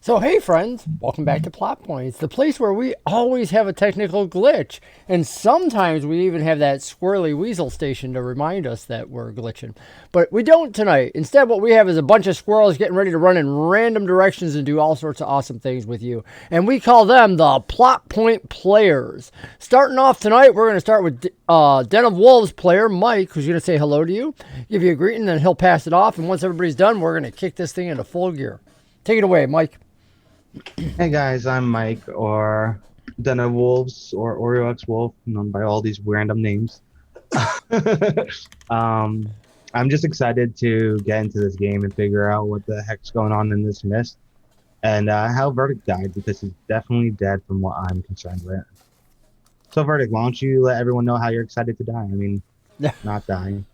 So hey friends, welcome back to Plot Points, the place where we always have a technical glitch, and sometimes we even have that squirrely weasel station to remind us that we're glitching. But we don't tonight. Instead, what we have is a bunch of squirrels getting ready to run in random directions and do all sorts of awesome things with you. And we call them the Plot Point Players. Starting off tonight, we're going to start with Den of Wolves player Mike, who's going to say hello to you, give you a greeting, then he'll pass it off. And once everybody's done, we're going to kick this thing into full gear. Take it away, Mike. Hey guys, I'm Mike, or Denna Wolves, or Oreo X Wolf, known by all these random names. um, I'm just excited to get into this game and figure out what the heck's going on in this mist and how Verdic died, because he's definitely dead from what I'm concerned with. So, Verdic, why don't you let everyone know how you're excited to die? I mean, not dying.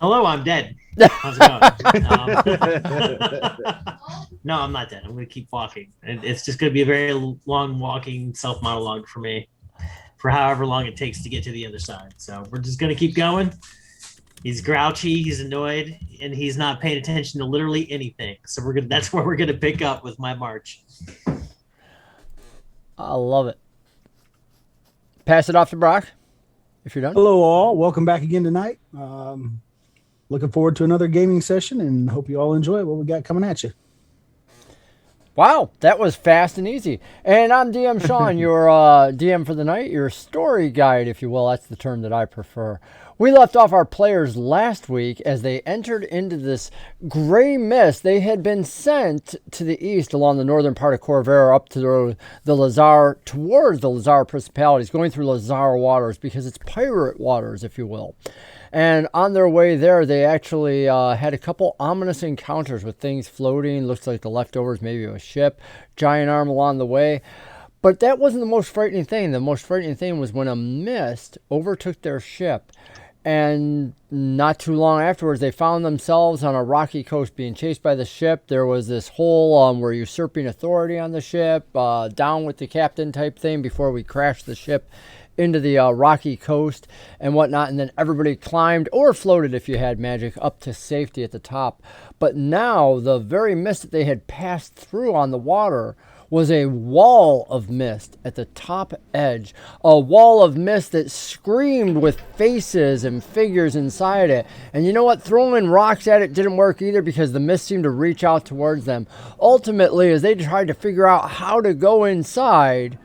Hello, I'm dead. How's it going? No, I'm not dead. I'm going to keep walking. And it's just going to be a very long walking self monologue for me for however long it takes to get to the other side. So we're just going to keep going. He's grouchy, he's annoyed, and he's not paying attention to literally anything. So that's where we're going to pick up with my march. I love it. Pass it off to Brock, if you're done. Hello, all. Welcome back again tonight. Looking forward to another gaming session and hope you all enjoy what we got coming at you. Wow, that was fast and easy. And I'm DM Sean, your DM for the night, your story guide, if you will. That's the term that I prefer. We left off our players last week as they entered into this gray mist. They had been sent to the east along the northern part of Corvair up to the Lazar, towards the Lazar Principalities, going through Lazar waters because it's pirate waters, if you will. And on their way there, they actually had a couple ominous encounters with things floating. Looks like the leftovers maybe of a ship, giant arm along the way. But that wasn't the most frightening thing. The most frightening thing was when a mist overtook their ship. And not too long afterwards, they found themselves on a rocky coast being chased by the ship. There was this whole we're usurping authority on the ship, down with the captain type thing before we crashed the ship into the rocky coast and whatnot. And then everybody climbed or floated, if you had magic, up to safety at the top. But now the very mist that they had passed through on the water was a wall of mist at the top edge, a wall of mist that screamed with faces and figures inside it. And you know what? Throwing rocks at it didn't work either, because the mist seemed to reach out towards them. Ultimately, as they tried to figure out how to go inside,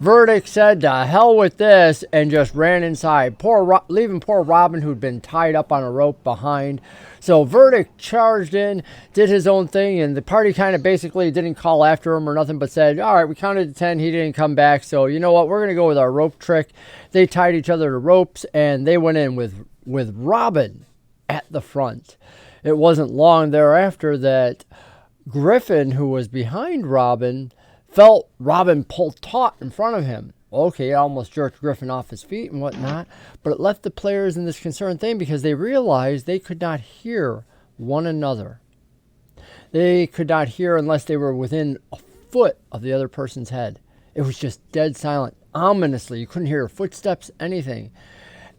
Verdic said to hell with this and just ran inside, leaving poor Robin, who'd been tied up on a rope, behind. So Verdic charged in, did his own thing, and the party kind of basically didn't call after him or nothing, but said, all right, we counted to 10, he didn't come back, so you know what, we're going to go with our rope trick. They tied each other to ropes, and they went in with Robin at the front. It wasn't long thereafter that Griffin, who was behind Robin, felt Robin pull taut in front of him. Okay, it almost jerked Griffin off his feet and whatnot, but it left the players in this concerned thing because they realized they could not hear one another. They could not hear unless they were within a foot of the other person's head. It was just dead silent, ominously. You couldn't hear footsteps, anything.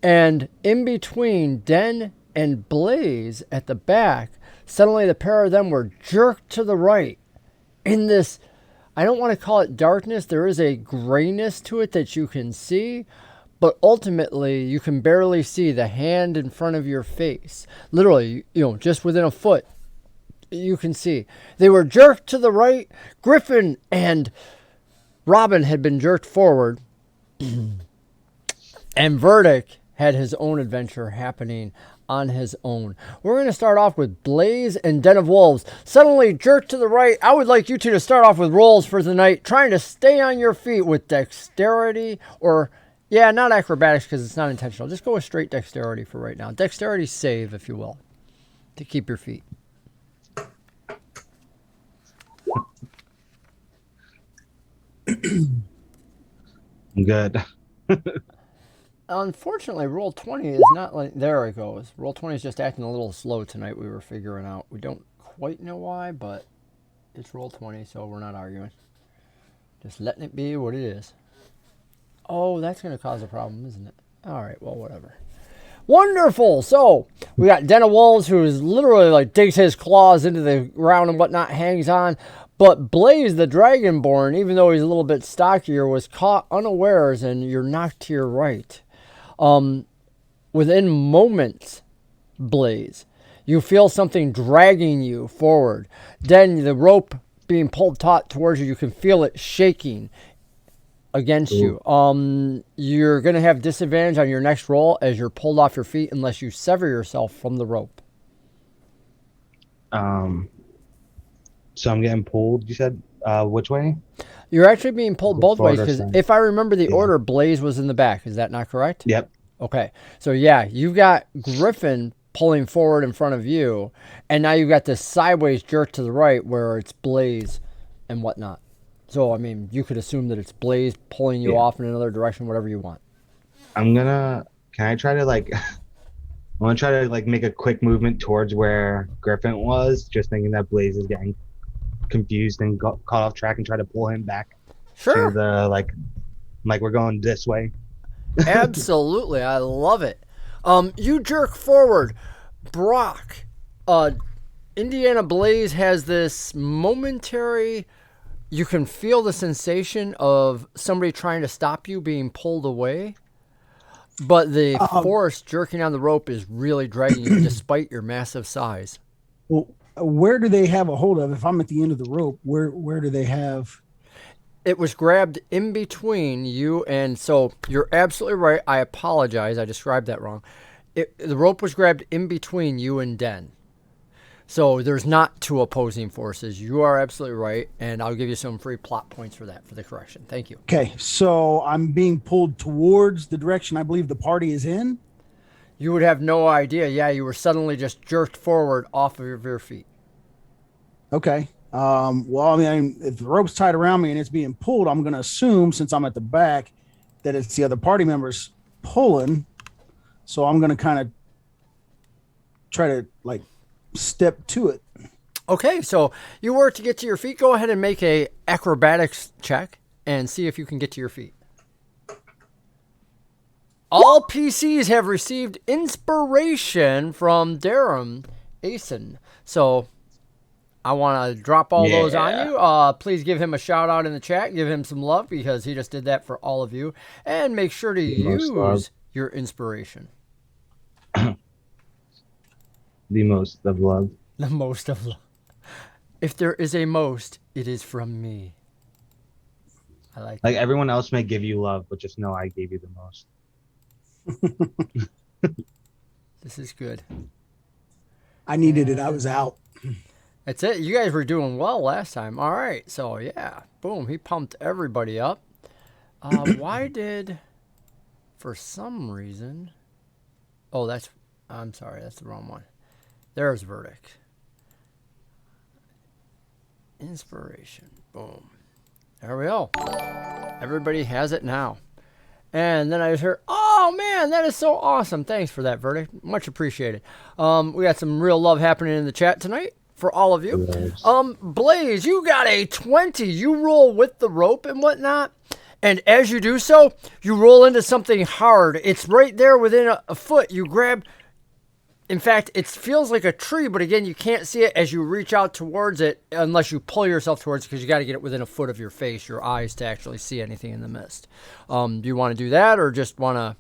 And in between Den and Blaze at the back, suddenly the pair of them were jerked to the right in this, I don't want to call it darkness. There is a grayness to it that you can see, but ultimately you can barely see the hand in front of your face. Literally, just within a foot, you can see. They were jerked to the right. Griffin and Robin had been jerked forward, and Verdic had his own adventure happening on his own. We're going to start off with Blaze and Den of Wolves. Suddenly jerked to the right. I would like you two to start off with rolls for the night, trying to stay on your feet with dexterity, or, yeah, not acrobatics because it's not intentional. Just go with straight dexterity for right now. Dexterity save, if you will, to keep your feet. Good. Unfortunately, roll 20 is not like, there it goes. Roll 20 is just acting a little slow tonight, we were figuring out. We don't quite know why, but it's roll 20, so we're not arguing. Just letting it be what it is. Oh, that's going to cause a problem, isn't it? All right, well, whatever. Wonderful. So we got Den of Wolves, who's literally like digs his claws into the ground and whatnot, hangs on. But Blaze, the Dragonborn, even though he's a little bit stockier, was caught unawares, and you're knocked to your right. Within moments, Blaze, you feel something dragging you forward. Then the rope being pulled taut towards you, you can feel it shaking against you. You're going to have disadvantage on your next roll as you're pulled off your feet unless you sever yourself from the rope. So I'm getting pulled, you said? Which way? You're actually being pulled both ways, because Forward or if I remember the order, Blaze was in the back. Is that not correct? Yep. Okay. So yeah, you've got Griffin pulling forward in front of you, and now you've got this sideways jerk to the right where it's Blaze and whatnot. So, I mean, you could assume that it's Blaze pulling you off in another direction, whatever you want. Can I try to like, I want to try to like make a quick movement towards where Griffin was, just thinking that Blaze is getting confused and got caught off track, and try to pull him back Sure. to the, like we're going this way. Absolutely. I love it. You jerk forward. Brock, Indiana Blaze has this momentary, you can feel the sensation of somebody trying to stop you being pulled away, but the force jerking on the rope is really dragging you despite your massive size. Well, where do they have a hold of? If I'm at the end of the rope, where do they have? It was grabbed in between you, and so you're absolutely right. I apologize. I described that wrong. The rope was grabbed in between you and Den. So there's not two opposing forces. You are absolutely right, and I'll give you some free plot points for that, for the correction. Thank you. Okay, so I'm being pulled towards the direction I believe the party is in. You would have no idea. Yeah, you were suddenly just jerked forward off of your feet. Okay. Well, I mean, if the rope's tied around me and it's being pulled, I'm going to assume, since I'm at the back, that it's the other party members pulling. So I'm going to kind of try to like step to it. Okay, so you were to get to your feet. Go ahead and make a acrobatics check and see if you can get to your feet. All PCs have received inspiration from Darum Asen. So I want to drop all those on you. Please give him a shout out in the chat. Give him some love because he just did that for all of you. And make sure to use your inspiration. The most of love. The most of love. If there is a most, it is from me. I like that. Everyone else may give you love, but just know I gave you the most. This is good. I needed it. I was out. That's it. You guys were doing well last time. All right. So, yeah. Boom. He pumped everybody up. Why did, for some reason... Oh, I'm sorry. That's the wrong one. There's Verdic. Inspiration. Boom. There we go. Everybody has it now. And then I just heard, oh, man, that is so awesome. Thanks for that, Verdic. Much appreciated. We got some real love happening in the chat tonight for all of you. Blaze, you got a 20. You roll with the rope and whatnot. And as you do so, you roll into something hard. It's right there within a foot. You grab... In fact, it feels like a tree, but again, you can't see it as you reach out towards it unless you pull yourself towards it, because you got to get it within a foot of your face, your eyes, to actually see anything in the mist. Do you want to do that, or just want to?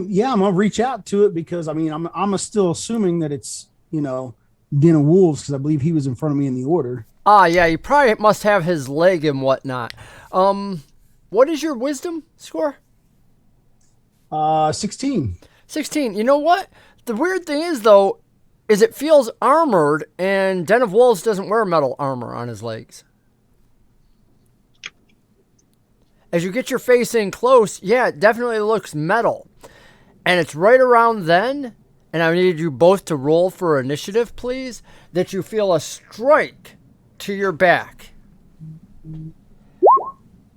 Yeah, I'm gonna reach out to it because I mean, I'm still assuming that it's Den of Wolves because I believe he was in front of me in the order. Yeah, you probably must have his leg and whatnot. What is your wisdom score? 16. 16. You know what? The weird thing is, though, is it feels armored, and Den of Wolves doesn't wear metal armor on his legs. As you get your face in close, yeah, it definitely looks metal. And it's right around then, and I need you both to roll for initiative, please, that you feel a strike to your back.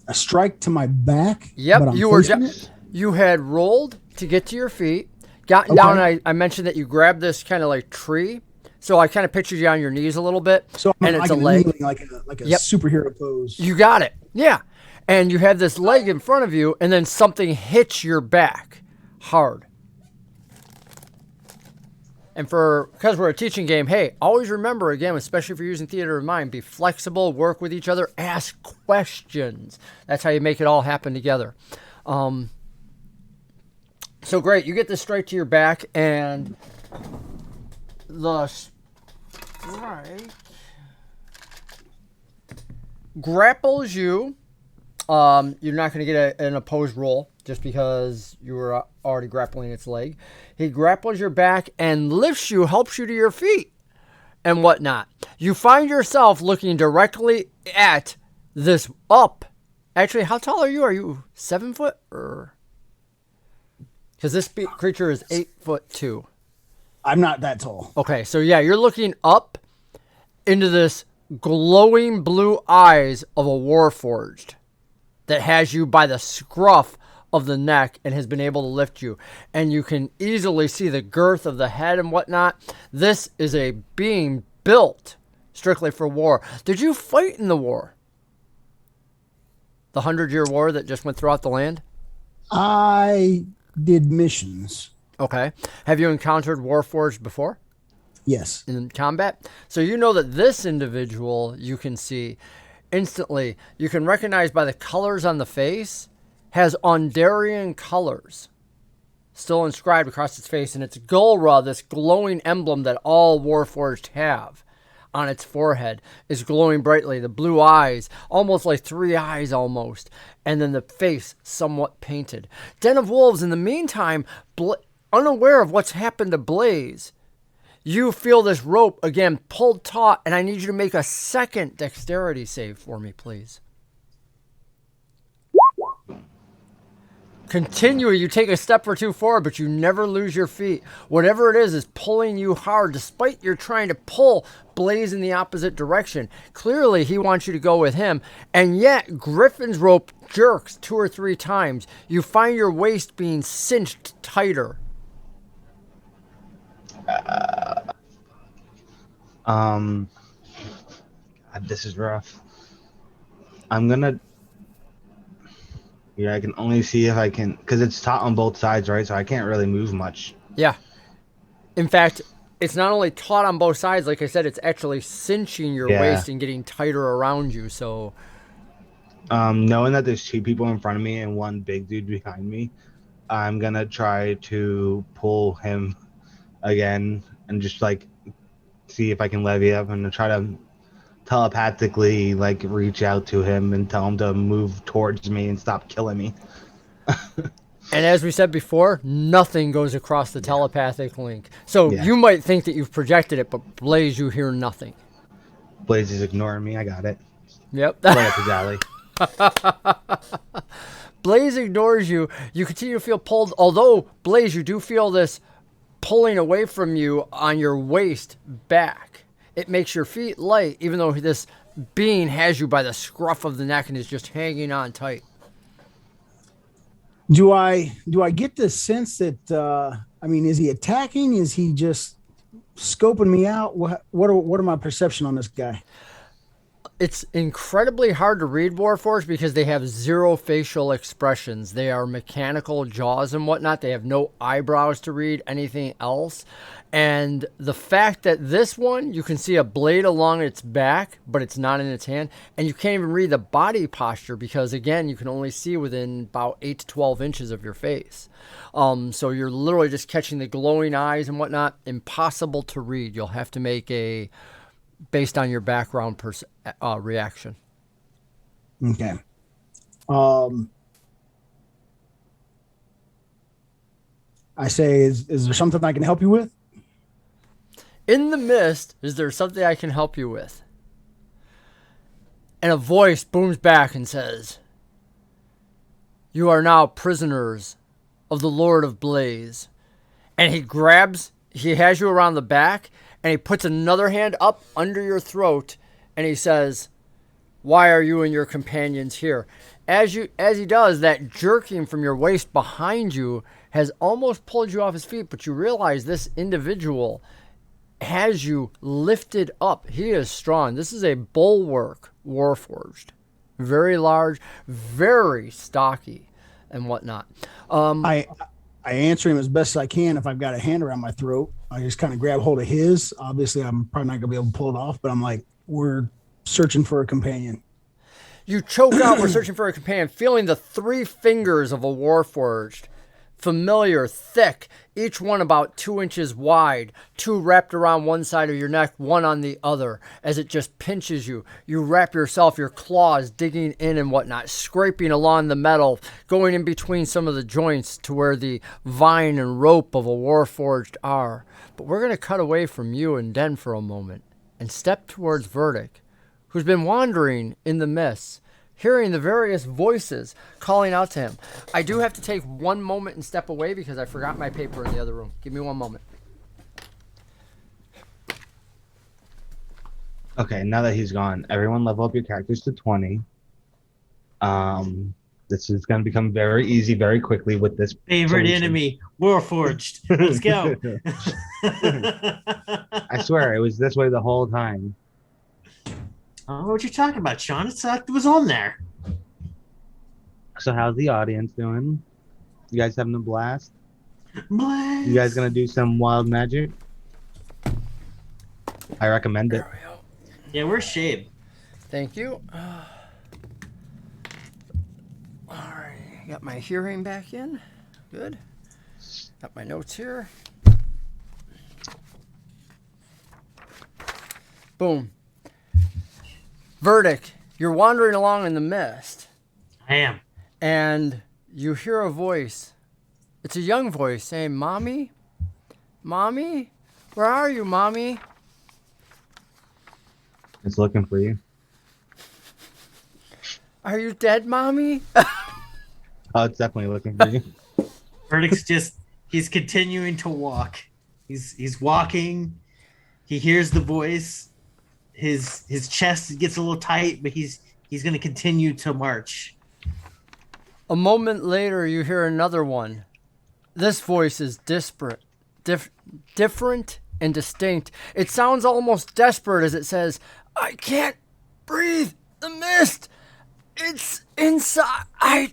A strike to my back? Yep, you had rolled to get to your feet. Gotten down, and I mentioned that you grabbed this kind of like tree. So I kind of pictured you on your knees a little bit. So and it's a leg. Like a superhero pose. You got it. Yeah. And you have this leg in front of you, and then something hits your back hard. And because we're a teaching game, hey, always remember, again, especially if you're using theater of mind, be flexible, work with each other, ask questions. That's how you make it all happen together. So great, you get this straight to your back, and the strike grapples you. You're not going to get an opposed roll just because you were already grappling its leg. He grapples your back and lifts you, helps you to your feet and whatnot. You find yourself looking directly at this up. Actually, how tall are you? Are you 7 foot or? Because this creature is 8'2". I'm not that tall. Okay, so yeah, you're looking up into this glowing blue eyes of a Warforged that has you by the scruff of the neck and has been able to lift you. And you can easily see the girth of the head and whatnot. This is a being built strictly for war. Did you fight in the war? The 100-year war that just went throughout the land? I did missions. Okay. Have you encountered Warforged before? Yes. In combat? So you know that this individual you can see instantly. You can recognize by the colors on the face has Ondarian colors still inscribed across its face, and it's Gulra, this glowing emblem that all Warforged have on its forehead, is glowing brightly. The blue eyes, almost like 3 eyes almost, and then the face somewhat painted. Den of Wolves, in the meantime, unaware of what's happened to Blaze, you feel this rope again pulled taut, and I need you to make a second dexterity save for me, please. Continue. You take a step or two forward, but you never lose your feet. Whatever it is pulling you hard, despite you're trying to pull Blaze in the opposite direction. Clearly, he wants you to go with him, and yet Griffin's rope jerks 2 or 3 times. You find your waist being cinched tighter. God, this is rough. I'm gonna. Yeah, I can only see if I can, because it's taut on both sides, right? So I can't really move much. Yeah. In fact, it's not only taut on both sides, like I said, it's actually cinching your waist and getting tighter around you. So, knowing that there's 2 people in front of me and 1 big dude behind me, I'm gonna try to pull him again and just like see if I can levy up and try to telepathically like reach out to him and tell him to move towards me and stop killing me. And as we said before, nothing goes across the telepathic link. So you might think that you've projected it, but Blaze, you hear nothing. Blaze is ignoring me. I got it. Yep. Right up his alley. Blaze ignores you. You continue to feel pulled. Although, Blaze, you do feel this pulling away from you on your waist back. It makes your feet light, even though this being has you by the scruff of the neck and is just hanging on tight. Do I get the sense that I mean, is he attacking? Is he just scoping me out? What are my perception on this guy? It's incredibly hard to read Warforged because they have 0 facial expressions. They are mechanical jaws and whatnot. They have no eyebrows to read anything else. And the fact that this one, you can see a blade along its back, but it's not in its hand. And you can't even read the body posture because, again, you can only see within about 8 to 12 inches of your face. So you're literally just catching the glowing eyes and whatnot. Impossible to read. You'll have to make a, based on your background reaction. Okay. I say, is there something I can help you with? In the mist, is there something I can help you with? And a voice booms back and says, "You are now prisoners of the Lord of Blaze." And he has you around the back, and he puts another hand up under your throat, and he says, "Why are you and your companions here?" As he does, that jerking from your waist behind you has almost pulled you off his feet, but you realize this individual has you lifted up. He is strong. This is a bulwark Warforged. Very large, very stocky, and whatnot. I answer him as best as I can. If I've got a hand around my throat, I just kind of grab hold of his. Obviously, I'm probably not going to be able to pull it off, but I'm like, we're searching for a companion. You choke out, we're searching for a companion, feeling the 3 fingers of a Warforged. Familiar, thick, each one about 2 inches wide, 2 wrapped around one side of your neck, 1 on the other. As it just pinches you, you wrap yourself, your claws digging in and whatnot, scraping along the metal, going in between some of the joints to where the vine and rope of a Warforged are. But we're going to cut away from you and Den for a moment and step towards Verdic, who's been wandering in the mist, hearing the various voices calling out to him. I do have to take 1 moment and step away because I forgot my paper in the other room. Give me 1 moment. Okay, now that he's gone, everyone level up your characters to 20. This is going to become very easy very quickly with this Favorite solution. enemy, Warforged. Let's go. I swear, it was this way the whole time. I don't know what you're talking about, Sean. It was on there. So how's the audience doing? You guys having a blast? Blast. You guys gonna do some wild magic? I recommend it. There we go. Yeah, where's Shade? Thank you. Alright, got my hearing back in. Good. Got my notes here. Boom. Verdic, you're wandering along in the mist, I am. and you hear a voice. It's a young voice saying, "Mommy? Mommy? Where are you, Mommy?" It's looking for you. "Are you dead, Mommy?" Oh, it's definitely looking for you. Verdic's he's continuing to walk. He's walking. He hears the voice. His chest gets a little tight, but he's going to continue to march. A moment later, you hear another one. This voice is disparate, different and distinct. It sounds almost desperate as it says, "I can't breathe. The mist. It's inside."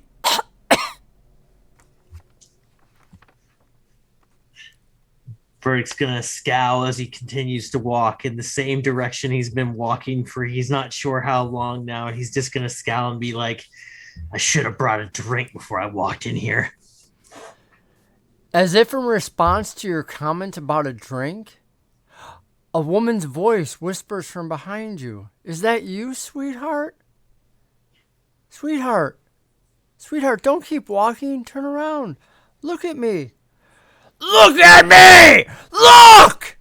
Verdic's going to scowl as he continues to walk in the same direction he's been walking for he's not sure how long now. And he's just going to scowl and be like, "I should have brought a drink before I walked in here." As if in response to your comment about a drink, a woman's voice whispers from behind you, "Is that you, sweetheart? Sweetheart, sweetheart, don't keep walking. Turn around. Look at me. Look at me! Look!"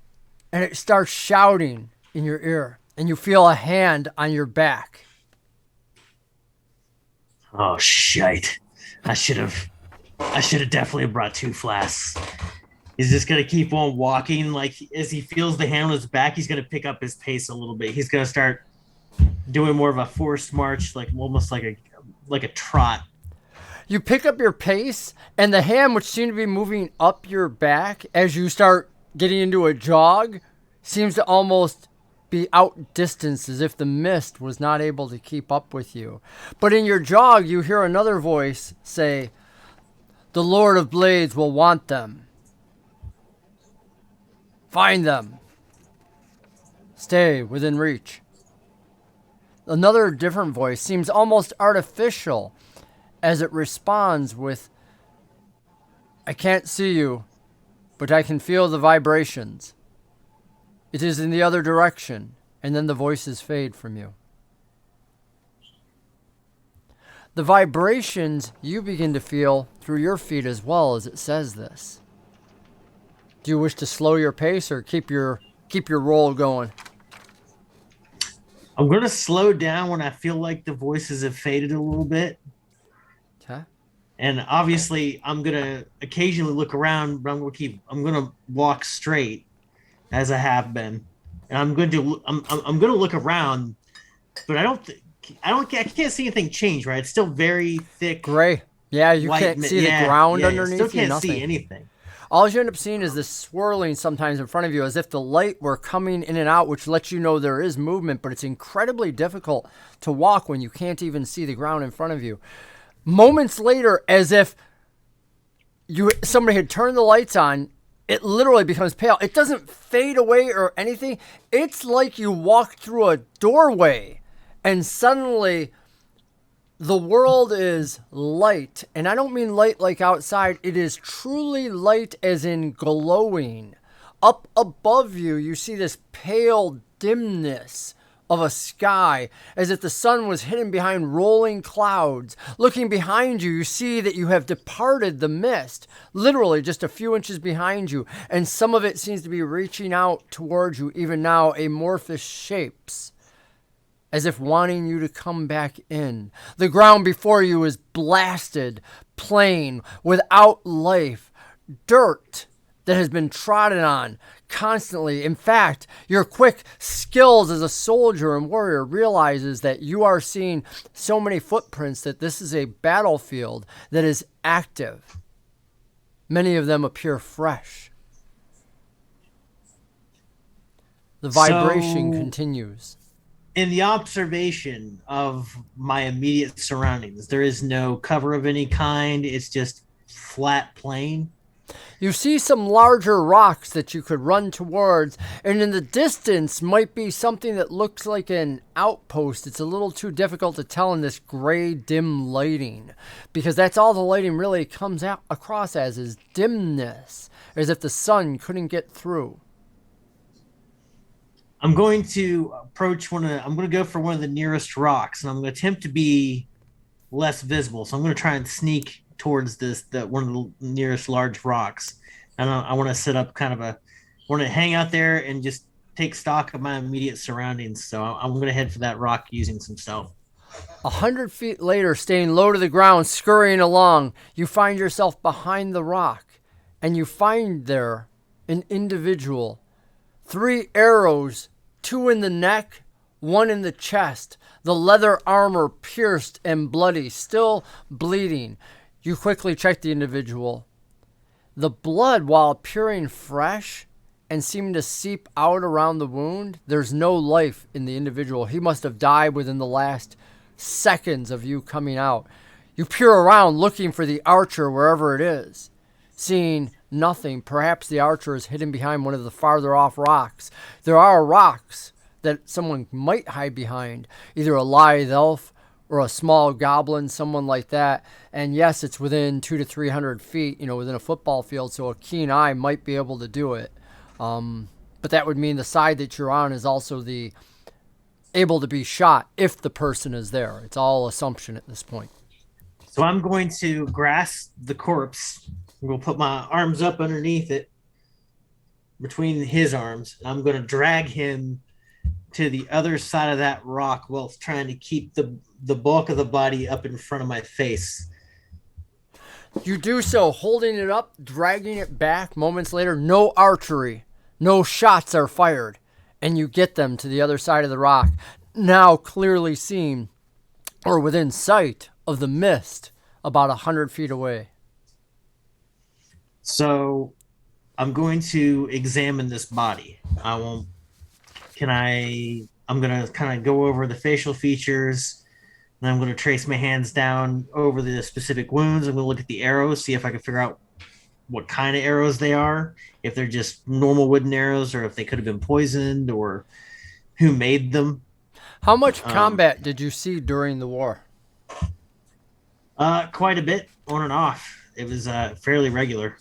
And it starts shouting in your ear, and you feel a hand on your back. Oh, shite. I should have definitely brought 2 flasks. He's just going to keep on walking. Like, as he feels the hand on his back, he's going to pick up his pace a little bit. He's going to start doing more of a forced march, like almost like a trot. You pick up your pace, and the hand, which seemed to be moving up your back as you start getting into a jog, seems to almost be outdistanced as if the mist was not able to keep up with you. But in your jog, you hear another voice say, "The Lord of Blades will want them. Find them. Stay within reach." Another different voice seems almost artificial as it responds with, "I can't see you, but I can feel the vibrations. It is in the other direction," and then the voices fade from you. The vibrations you begin to feel through your feet as well as it says this. Do you wish to slow your pace or keep your roll going? I'm going to slow down when I feel like the voices have faded a little bit. Okay. And obviously, I'm going to occasionally look around, but I'm going to walk straight as I have been. And I'm going to look around, but I can't see anything change, right? It's still very thick. Gray. Yeah, you can't see the ground underneath. Still can't nothing. see anything. All you end up seeing is this swirling sometimes in front of you as if the light were coming in and out, which lets you know there is movement, but it's incredibly difficult to walk when you can't even see the ground in front of you. Moments later, as if somebody had turned the lights on. It literally becomes pale. It doesn't fade away or anything. It's like you walked through a doorway and suddenly the world is light. And I don't mean light like outside. It is truly light as in glowing. Up above you, you see this pale dimness of a sky, as if the sun was hidden behind rolling clouds. Looking behind you, you see that you have departed the mist, literally just a few inches behind you, and some of it seems to be reaching out towards you, even now, amorphous shapes, as if wanting you to come back in. The ground before you is blasted, plain, without life, dirt that has been trodden on constantly. In fact, your quick skills as a soldier and warrior realizes that you are seeing so many footprints that this is a battlefield that is active. Many of them appear fresh. The vibration continues. In the observation of my immediate surroundings, there is no cover of any kind. It's just flat plain. You see some larger rocks that you could run towards, and in the distance might be something that looks like an outpost. It's a little too difficult to tell in this gray, dim lighting, because that's all the lighting really comes out across as, is dimness, as if the sun couldn't get through. I'm going to approach I'm going to go for one of the nearest rocks, and I'm going to attempt to be less visible. So I'm going to try and sneak towards one of the nearest large rocks. And I want to set up I want to hang out there and just take stock of my immediate surroundings. So I'm going to head for that rock using some stealth. 100 feet later, staying low to the ground, scurrying along, you find yourself behind the rock, and you find there an individual. 3 arrows, 2 in the neck, 1 in the chest, the leather armor pierced and bloody, still bleeding. You quickly check the individual. The blood, while appearing fresh and seeming to seep out around the wound, there's no life in the individual. He must have died within the last seconds of you coming out. You peer around looking for the archer wherever it is. Seeing nothing, perhaps the archer is hidden behind one of the farther off rocks. There are rocks that someone might hide behind, either a lithe elf or a small goblin, someone like that. And yes, it's within 200 to 300 feet, within a football field, so a keen eye might be able to do it. But that would mean the side that you're on is also able to be shot if the person is there. It's all assumption at this point. So I'm going to grasp the corpse. I'm going to put my arms up underneath it, between his arms. I'm going to drag him to the other side of that rock while trying to keep the bulk of the body up in front of my face. You do so, holding it up, dragging it back. Moments later, no archery, no shots are fired, and you get them to the other side of the rock, now clearly seen, or within sight of the mist, about 100 feet away. So I'm going to examine this body. I'm going to kind of go over the facial features, and I'm going to trace my hands down over the specific wounds. I'm going to look at the arrows, see if I can figure out what kind of arrows they are, if they're just normal wooden arrows, or if they could have been poisoned, or who made them. How much combat did you see during the war? Quite a bit, on and off. It was fairly regular.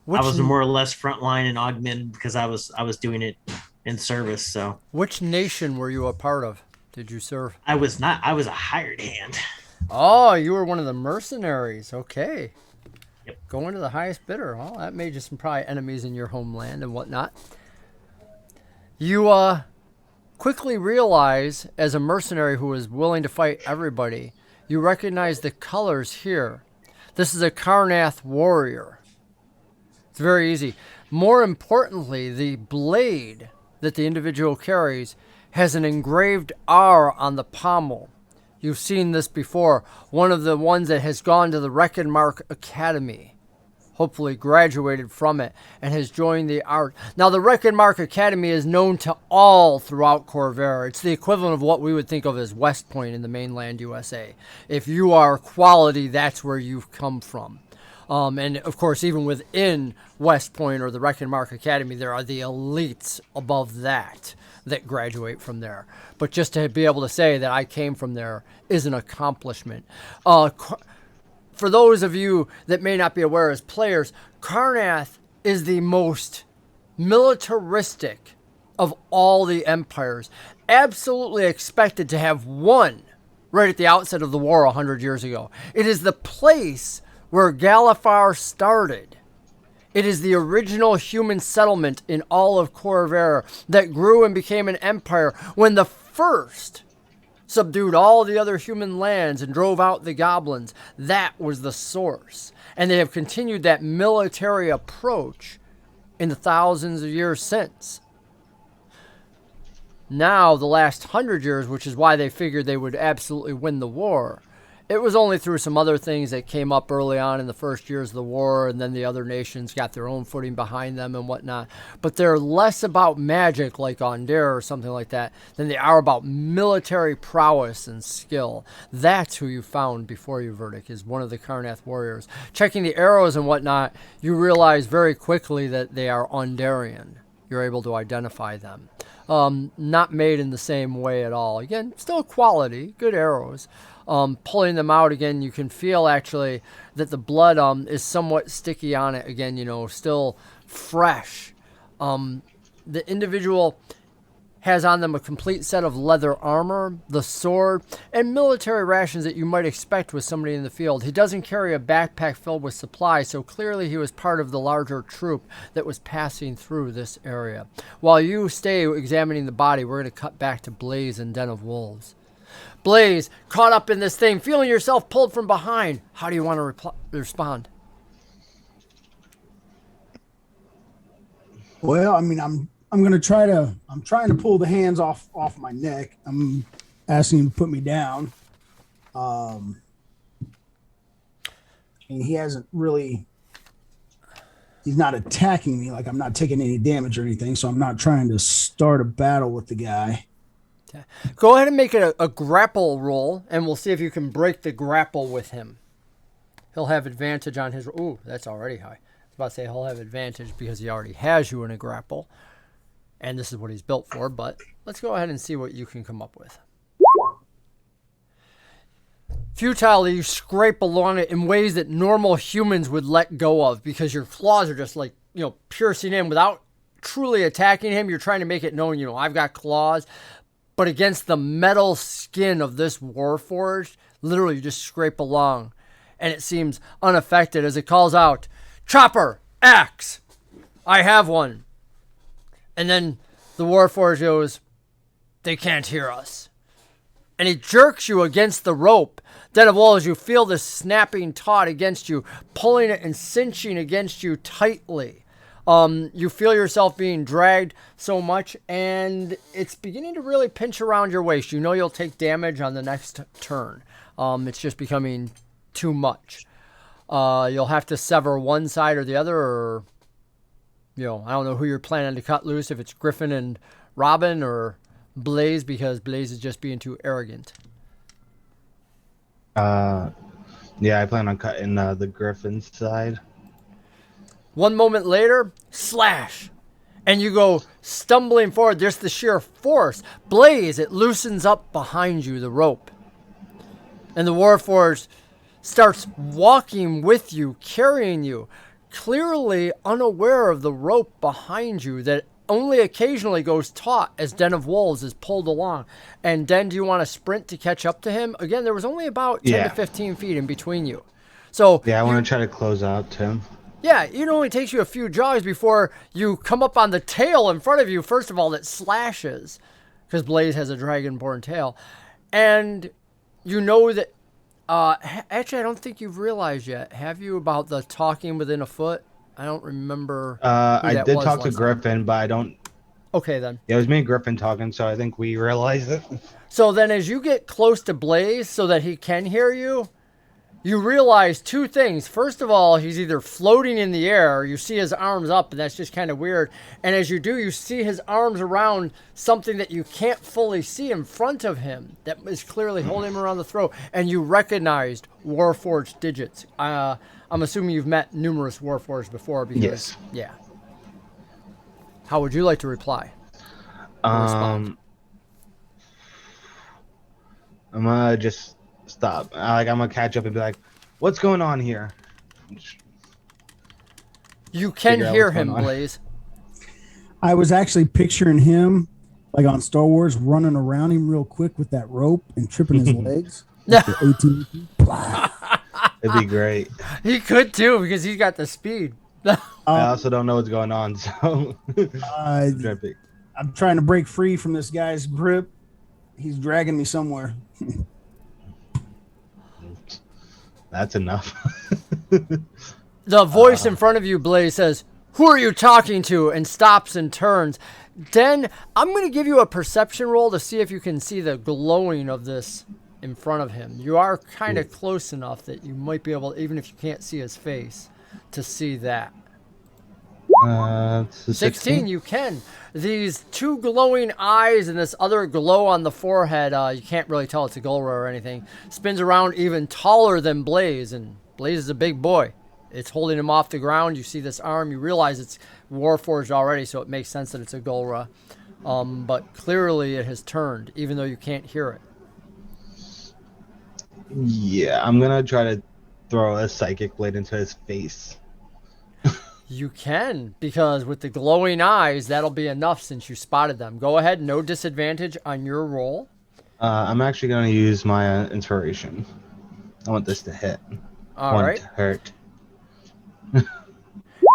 I was more or less frontline and augmented because I was doing it in service. So, which nation were you a part of? Did you serve? I was not. I was a hired hand. Oh, you were one of the mercenaries. Okay. Yep. Going to the highest bidder. Well, that made you some probably enemies in your homeland and whatnot. You quickly realize, as a mercenary who is willing to fight everybody, you recognize the colors here. This is a Karnath warrior. It's very easy. More importantly, the blade that the individual carries has an engraved R on the pommel. You've seen this before. One of the ones that has gone to the Reckonmark Academy, hopefully graduated from it, and has joined the art. Now, the Reckonmark Academy is known to all throughout Corvair. It's the equivalent of what we would think of as West Point in the mainland USA. If you are quality, that's where you've come from. And of course, even within West Point or the Reckonmark Academy, there are the elites above that graduate from there. But just to be able to say that I came from there is an accomplishment. For those of you that may not be aware as players, Karrnath is the most militaristic of all the empires. Absolutely expected to have won right at the outset of the war 100 years ago. It is the place where Galifar started. It is the original human settlement in all of Corvair that grew and became an empire when the first subdued all the other human lands and drove out the goblins. That was the source. And they have continued that military approach in the thousands of years since. Now, the last 100 years, which is why they figured they would absolutely win the war, it was only through some other things that came up early on in the first years of the war, and then the other nations got their own footing behind them and whatnot. But they're less about magic like Ondare or something like that than they are about military prowess and skill. That's who you found before you, Verdic, is one of the Karrnath warriors. Checking the arrows and whatnot, you realize very quickly that they are Ondarian. You're able to identify them. Not made in the same way at all. Again, still quality, good arrows. Pulling them out again, you can feel actually that the blood is somewhat sticky on it again, still fresh. The individual has on them a complete set of leather armor, the sword, and military rations that you might expect with somebody in the field. He doesn't carry a backpack filled with supplies, so clearly he was part of the larger troop that was passing through this area. While you stay examining the body, we're going to cut back to Blaze and Den of Wolves. Blaze, caught up in this thing, feeling yourself pulled from behind. How do you want to respond? Well, I mean, I'm trying to pull the hands off my neck. I'm asking him to put me down. And he hasn't really, he's not attacking me. Like, I'm not taking any damage or anything. So I'm not trying to start a battle with the guy. Okay. Go ahead and make it a grapple roll, and we'll see if you can break the grapple with him. He'll have advantage on his, ooh, that's already high. I was about to say he'll have advantage because he already has you in a grapple. And this is what he's built for, but let's go ahead and see what you can come up with. Futilely, you scrape along it in ways that normal humans would let go of because your claws are just like, piercing in without truly attacking him. You're trying to make it known, I've got claws. But against the metal skin of this Warforged, literally you just scrape along. And it seems unaffected as it calls out, "Chopper! Axe! I have one!" And then the Warforged goes, "They can't hear us." And he jerks you against the rope. Den of Wolves, you feel this snapping taut against you, pulling it and cinching against you tightly. You feel yourself being dragged so much, and it's beginning to really pinch around your waist. You know you'll take damage on the next turn. It's just becoming too much. You'll have to sever one side or the other, or I don't know who you're planning to cut loose, if it's Griffin and Robin or Blaze, because Blaze is just being too arrogant. Yeah, I plan on cutting the Griffin side. One moment later, slash, and you go stumbling forward. There's the sheer force. Blaze, it loosens up behind you, the rope. And the Warforged starts walking with you, carrying you, clearly unaware of the rope behind you that only occasionally goes taut as Den of Wolves is pulled along. And Den, do you want to sprint to catch up to him? Again, there was only about 10 to 15 feet in between you. So yeah, I want to try to close out to him. Yeah, it only takes you a few jogs before you come up on the tail in front of you, first of all, that slashes, because Blaze has a Dragonborn tail. And you know that, actually, I don't think you've realized yet, have you, about the talking within a foot? I don't remember. I did talk to Griffin, but I don't. Okay, then. Yeah, it was me and Griffin talking, so I think we realized it. So then as you get close to Blaze so that he can hear you, you realize two things. First of all, he's either floating in the air, you see his arms up, and that's just kind of weird. And as you do, you see his arms around something that you can't fully see in front of him that is clearly holding him around the throat. And you recognized Warforged digits. I'm assuming you've met numerous Warforged before. Because, Yes. Yeah. How would you like to reply? I'm gonna just stop. I'm gonna catch up and be like, "What's going on here?" You can Figure out hear what's him, going on. Blaze. I was actually picturing him like on Star Wars, running around him real quick with that rope and tripping his legs. Like the 18. Blah. It'd be great. He could too because he's got the speed. I also don't know what's going on, so Epic. I'm trying to break free from this guy's grip. He's dragging me somewhere. That's enough. The voice in front of you, Blaze, says, "Who are you talking to?" and stops and turns. Den, I'm going to give you a perception roll to see if you can see the glowing of this in front of him. You are kind of close enough that you might be able, even if you can't see his face, to see that. It's a 16, you can. These two glowing eyes and this other glow on the forehead, you can't really tell it's a Golra or anything, spins around even taller than Blaze, and Blaze is a big boy. It's holding him off the ground. You see this arm. You realize it's Warforged already, so it makes sense that it's a Golra. But clearly it has turned, even though you can't hear it. Yeah, I'm gonna try to throw a psychic blade into his face. You can, because with the glowing eyes, that'll be enough since you spotted them. Go ahead, no disadvantage on your roll. I'm actually gonna use my inspiration. I want this to hit. All right. To hurt.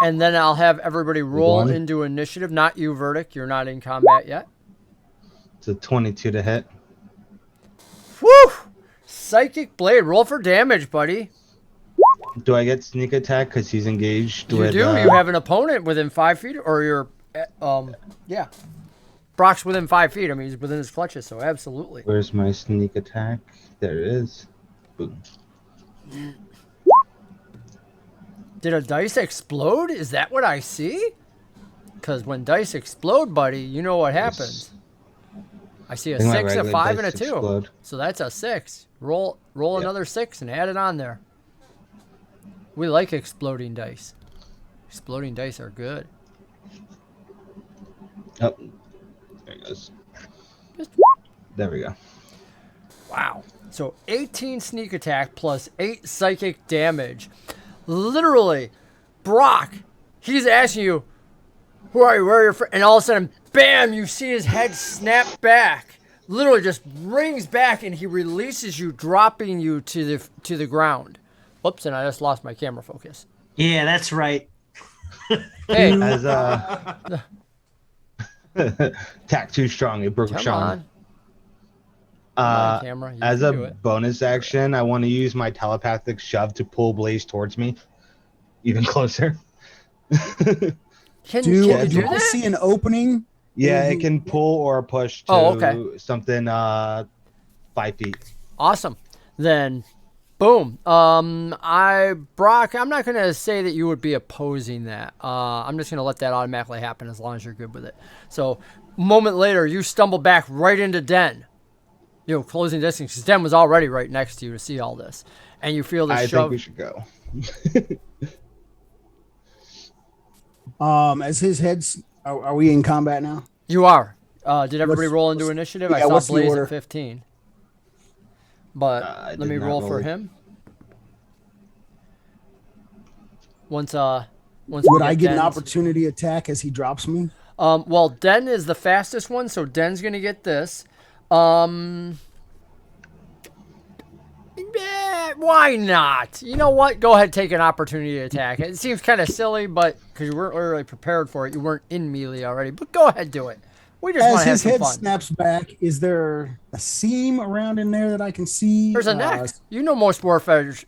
And then I'll have everybody roll One. into initiative. Not you, Verdic. You're not in combat yet. It's a 22 to hit. Woo! Psychic Blade. Roll for damage, buddy. Do I get sneak attack because he's engaged You with? do. You have an opponent within 5 feet, or you're, yeah. Brock's within 5 feet. I mean, he's within his clutches, so absolutely. Where's my sneak attack? There it is. Boom. Did a dice explode? Is that what I see? Because when dice explode, buddy, you know what happens. I see a I think my 6, a regular 5, and a dice 2. explode. So that's a 6. Roll Yep. another 6 and add it on there. We like exploding dice. Exploding dice are good. Oh, there it goes. There we go. Wow. So 18 sneak attack plus 8 psychic damage. Literally, Brock, he's asking you, who are you, where are your friends? And all of a sudden, bam, you see his head snap back. Literally just rings back and he releases you, dropping you to the ground. Whoops, and I just lost my camera focus. Yeah, that's right. Hey, As attack too strong, it broke come Sean. on. Come on, camera. You As can a do it. bonus action, I want to use my telepathic shove to pull Blaze towards me, even closer. Can Do you I do that? see an opening? Yeah, it can pull or push to Oh, okay. something 5 feet. Awesome. Then, boom. Brock, I'm not gonna say that you would be opposing that. I'm just gonna let that automatically happen as long as you're good with it. So, a moment later, you stumble back right into Den. You know, closing distance, because Den was already right next to you to see all this, and you feel the I shove. think we should go. As his head's, are we in combat now? You are. Did everybody What's- roll into initiative? yeah, I saw what's the Blaze order? at 15. But I let did me not roll for roll. him. Once we Would I get an Den's- opportunity attack as he drops me? Well, Den is the fastest one, so Den's gonna get this. Why not? You know what? Go ahead, take an opportunity attack. It seems kind of silly, but because you weren't really prepared for it, you weren't in melee already. But go ahead, do it. We just want As to have his some head fun. snaps back, is there a seam around in there that I can see? There's a neck. You know most warfighters,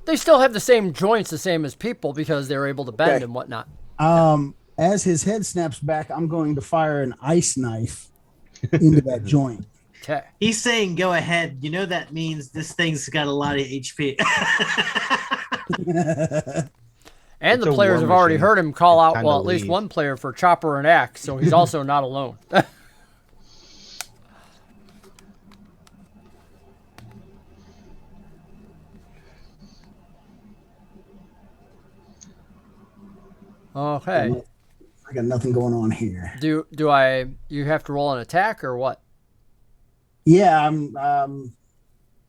they still have the same joints, the same as people, because they're able to bend Okay. and whatnot. As his head snaps back, I'm going to fire an ice knife into that joint. Okay. He's saying go ahead. You know that means this thing's got a lot of HP. And It's the a players war have already machine. heard him call It's out, kinda well, at least leave. one player for chopper and axe, so he's also not alone. Okay. I got nothing going on here. Do you have to roll an attack or what? Yeah, I'm.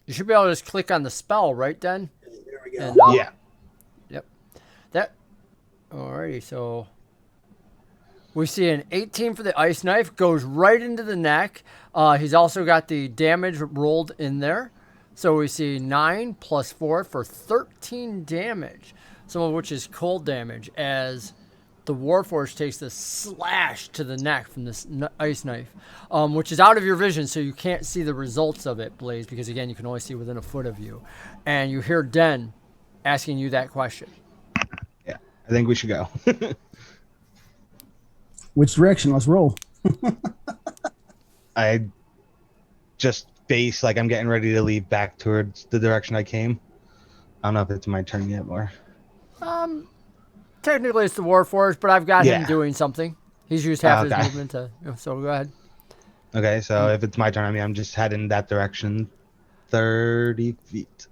You should be able to just click on the spell, right, Den? There we go. And, Yeah. Yep. Alrighty, so we see an 18 for the ice knife, goes right into the neck. He's also got the damage rolled in there. So we see 9 plus 4 for 13 damage, some of which is cold damage, as the Warforged takes this slash to the neck from this ice knife, which is out of your vision, so you can't see the results of it, Blaze, because, again, you can only see within a foot of you. And you hear Den asking you that question. Yeah. I think we should go. Which direction? Let's roll. I just face like I'm getting ready to leave back towards the direction I came. I don't know if it's my turn yet or. Technically, it's the Warforged, but I've got him Yeah. doing something. He's used half his Okay. movement to. So go ahead. Okay, so if it's my turn, I mean, I'm just heading that direction 30 feet.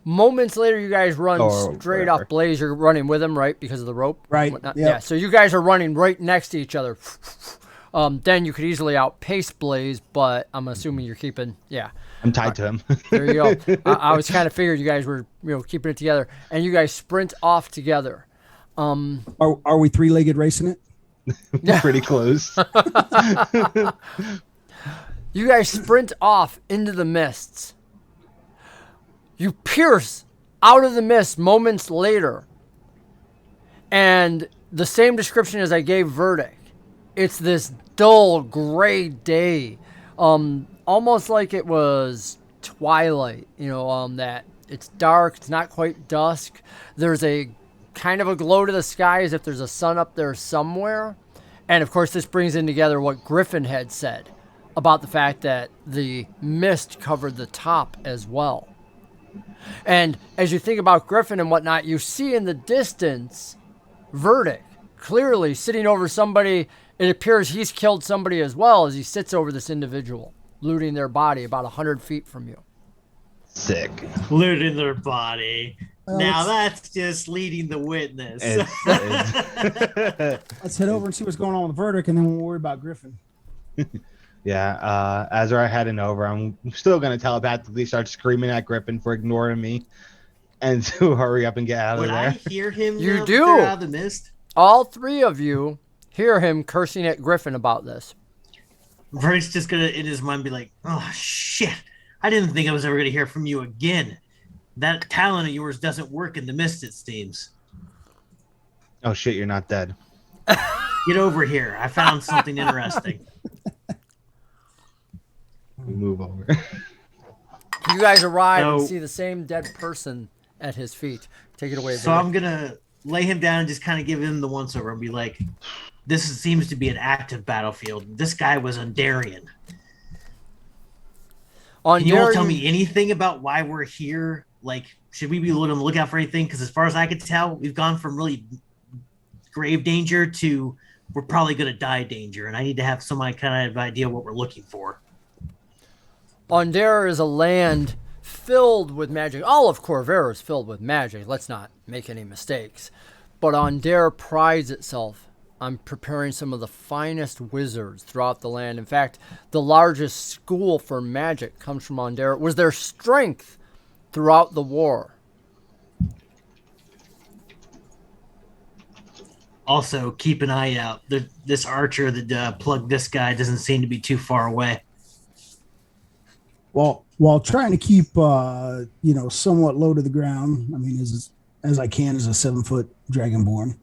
Moments later, you guys run Or straight whatever. off Blaze. You're running with him, right? Because of the rope? Right, Whatnot. yep. Yeah, so you guys are running right next to each other. Then you could easily outpace Blaze, but I'm assuming you're keeping. Yeah, I'm tied to him. there you go. I was kind of figured you guys were keeping it together. And you guys sprint off together. Are we three-legged racing it? Pretty close. You guys sprint off into the mists. You pierce out of the mist moments later. And the same description as I gave Verdic. It's this dull gray day. Almost like it was twilight, that it's dark, it's not quite dusk. There's a kind of a glow to the sky as if there's a sun up there somewhere. And of course, this brings in together what Griffin had said about the fact that the mist covered the top as well. And as you think about Griffin and whatnot, you see in the distance Verdic clearly sitting over somebody. It appears he's killed somebody as well as he sits over this individual, looting their body about 100 feet from you. Sick. Looting their body. Well, Now that's just leading the witness. Let's head over and see what's going on with Verdic, and then we'll worry about Griffin. Yeah, as we're heading over, I'm still going to telepathically start screaming at Griffin for ignoring me and to hurry up and get out Would of I there. hear him You now do. that they're out of the mist? All three of you hear him cursing at Griffin about this. Verdic's just gonna in his mind be like, oh shit, I didn't think I was ever gonna hear from you again. That talent of yours doesn't work in the mist, it seems. Oh shit, you're not dead. Get over here. I found something interesting. We move over. You guys arrive and So- see the same dead person at his feet. Take it away, So Verdic. I'm gonna lay him down and just kind of give him the once over and be like, seems to be an active battlefield. This guy was Undarian. On Can you all your- tell me anything about why we're here? Like, should we be on the lookout for anything? Because as far as I could tell, we've gone from really grave danger to we're probably going to die danger. And I need to have some kind of idea what we're looking for. Ondera is a land filled with magic. All of Corvera is filled with magic. Let's not make any mistakes. But Ondera prides itself on preparing some of the finest wizards throughout the land. In fact, the largest school for magic comes from Ondera. It was their strength throughout the war. Also, keep an eye out. This archer that plugged this guy doesn't seem to be too far away. Well, while trying to keep somewhat low to the ground, I mean, as I can as a 7-foot dragonborn,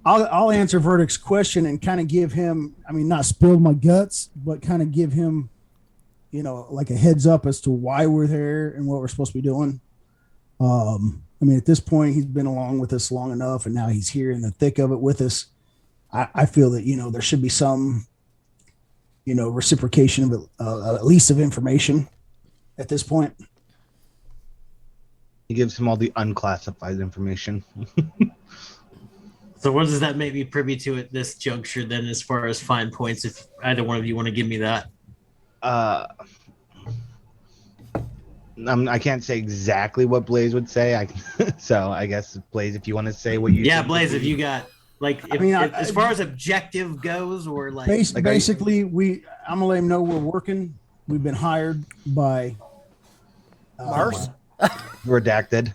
I'll answer Verdic's question and kind of give him, I mean, not spill my guts, but kind of give him, like a heads up as to why we're there and what we're supposed to be doing. I mean, at this point, he's been along with us long enough, and now he's here in the thick of it with us. I feel that, there should be some, reciprocation of at least of information at this point. He gives him all the unclassified information. So what does that make me privy to at this juncture then, as far as fine points, if either one of you want to give me that? I can't say exactly what Blaze would say. So I guess Blaze, if you want to say what you Yeah, Blaze, if you got as far as objective goes, or basically I'm gonna let him know we're working. We've been hired by Mars? Redacted.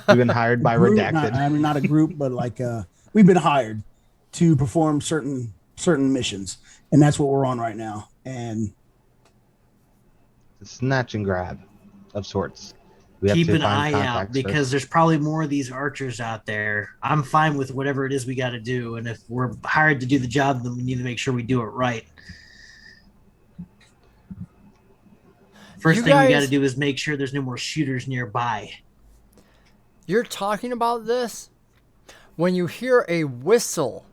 We've been hired by group, Redacted. not a group, but we've been hired to perform certain missions, and that's what we're on right now. And Snatch and grab of sorts. We have keep to an find eye out, because first. there's probably more of these archers out there. I'm fine with whatever it is we got to do, and if we're hired to do the job, then we need to make sure we do it right. First thing we got to do is make sure there's no more shooters nearby. You're talking about this when you hear a whistle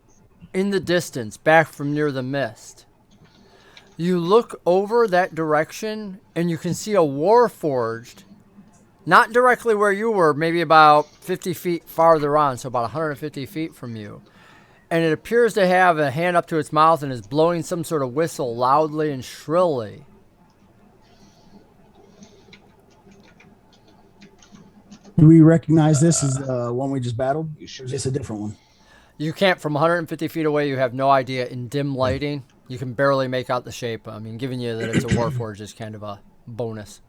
in the distance back from near the mist. You look over that direction and you can see a Warforged, not directly where you were, maybe about 50 feet farther on, so about 150 feet from you. And it appears to have a hand up to its mouth and is blowing some sort of whistle loudly and shrilly. Do we recognize this as the one we just battled? Or is this a different one? You can't, from 150 feet away, you have no idea. In dim lighting, you can barely make out the shape. I mean, giving you that it's a Warforged is kind of a bonus.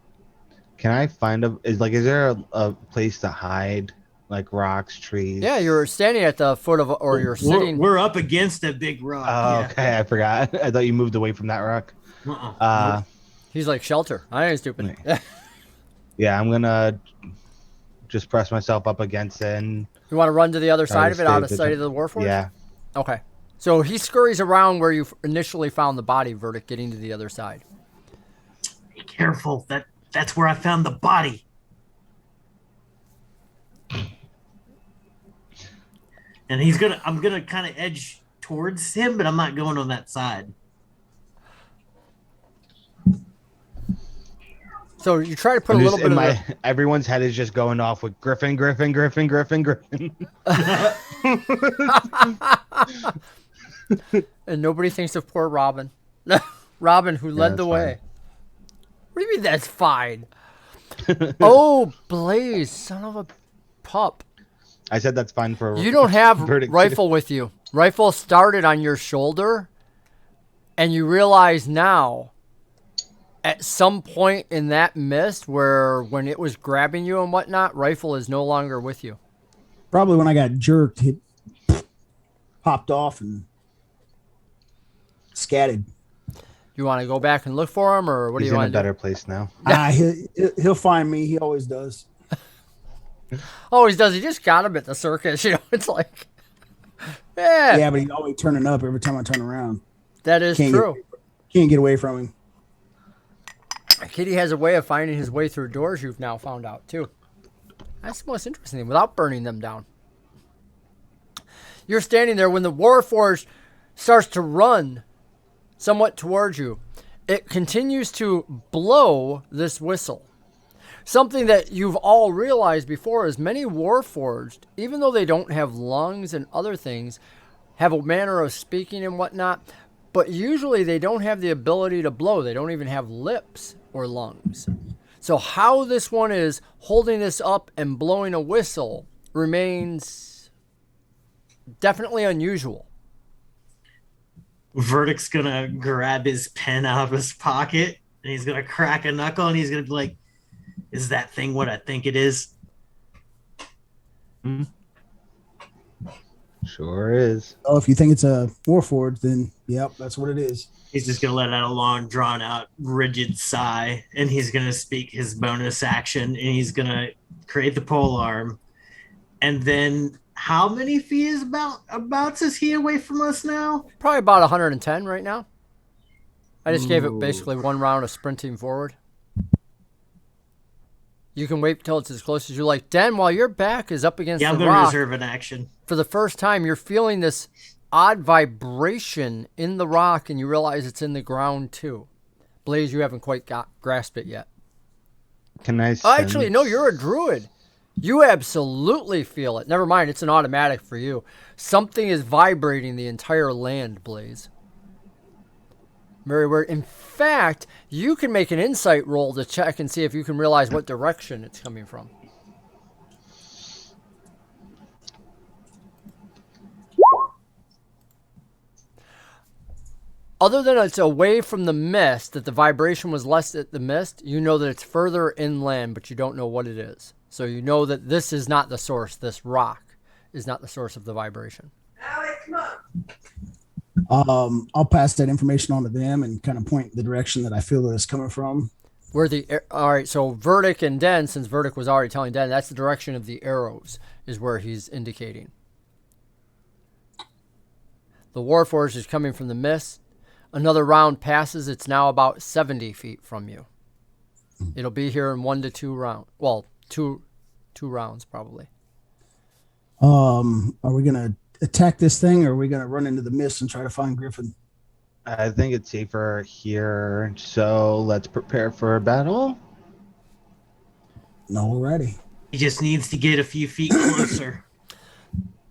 Can I find is there a place to hide, like rocks, trees? Yeah, you're standing at the foot of, or you're sitting. We're up against a big rock. Oh, yeah. Okay, I forgot. I thought you moved away from that rock. He's like shelter. I ain't stupid. Yeah, I'm gonna just press myself up against it. And you want to run to the other side of it, out of sight of the Warforged? Yeah. Okay. So he scurries around where you initially found the body, Verdic, getting to the other side. Be careful. That's where I found the body. And I'm gonna kind of edge towards him, but I'm not going on that side. So you try to put a little bit of everyone's head is just going off with Griffin. And nobody thinks of poor Robin. Robin, who led the way. What do you mean that's fine? Oh, Blaze, son of a pup. I said that's fine for... You don't have Verdic rifle with you. Rifle started on your shoulder, and you realize now, at some point in that mist where when it was grabbing you and whatnot, rifle is no longer with you. Probably when I got jerked, it popped off and scattered. You want to go back and look for him, or what do you want to do? He's in a better place now. He'll find me. He always does. Always does. He just got him at the circus. It's like, yeah. Yeah, but he's always turning up every time I turn around. That is true. Can't get away from him. Kitty has a way of finding his way through doors, you've now found out, too. That's the most interesting thing, without burning them down. You're standing there when the Warforged starts to run somewhat towards you. It continues to blow this whistle. Something that you've all realized before is many Warforged, even though they don't have lungs and other things, have a manner of speaking and whatnot, but usually they don't have the ability to blow. They don't even have lips or lungs. So how this one is holding this up and blowing a whistle remains definitely unusual. Verdic's gonna grab his pen out of his pocket and he's gonna crack a knuckle and he's gonna be like, "Is that thing what I think it is?" Sure is. Oh, if you think it's a Warforged, then yep, that's what it is. He's just gonna let out a long, drawn-out, rigid sigh, and he's gonna speak his bonus action, and he's gonna create the pole arm. And then, how many feet is abouts is he away from us now? Probably about 110 right now. I just gave it basically one round of sprinting forward. You can wait till it's as close as you like. Den, while your back is up against the rock, I'm going to reserve an action. For the first time, you're feeling this odd vibration in the rock, and you realize it's in the ground too. Blaze, you haven't quite grasped it yet. Can I Oh, actually, no, you're a druid. You absolutely feel it. Never mind, it's an automatic for you. Something is vibrating the entire land, Blaze. Very weird. In fact, you can make an insight roll to check and see if you can realize what direction it's coming from. Other than it's away from the mist, that the vibration was less at the mist, you know that it's further inland, but you don't know what it is. So you know that this is not the source. This rock is not the source of the vibration. Alex, come on. I'll pass that information on to them and kind of point the direction that I feel that it's coming from. All right, so Verdic and Den, since Verdic was already telling Den, that's the direction of the arrows is where he's indicating. The Warforged is coming from the mist. Another round passes. It's now about 70 feet from you. It'll be here in 1 to 2 rounds. Well, two rounds probably. Are we gonna attack this thing, or are we gonna run into the mist and try to find Griffin? I think it's safer here, so let's prepare for a battle. No, we're ready. He just needs to get a few feet closer.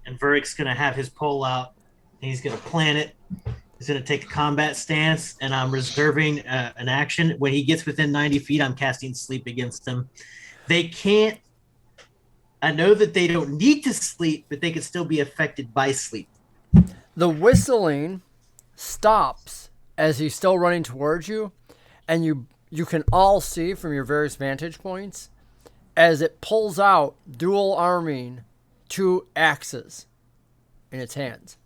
And Verdic's going to have his pole out. And he's going to plant it. He's going to take a combat stance. And I'm reserving an action. When he gets within 90 feet, I'm casting sleep against him. They can't. I know that they don't need to sleep, but they can still be affected by sleep. The whistling stops as he's still running towards you, and you can all see from your various vantage points as it pulls out, dual arming 2 axes in its hands.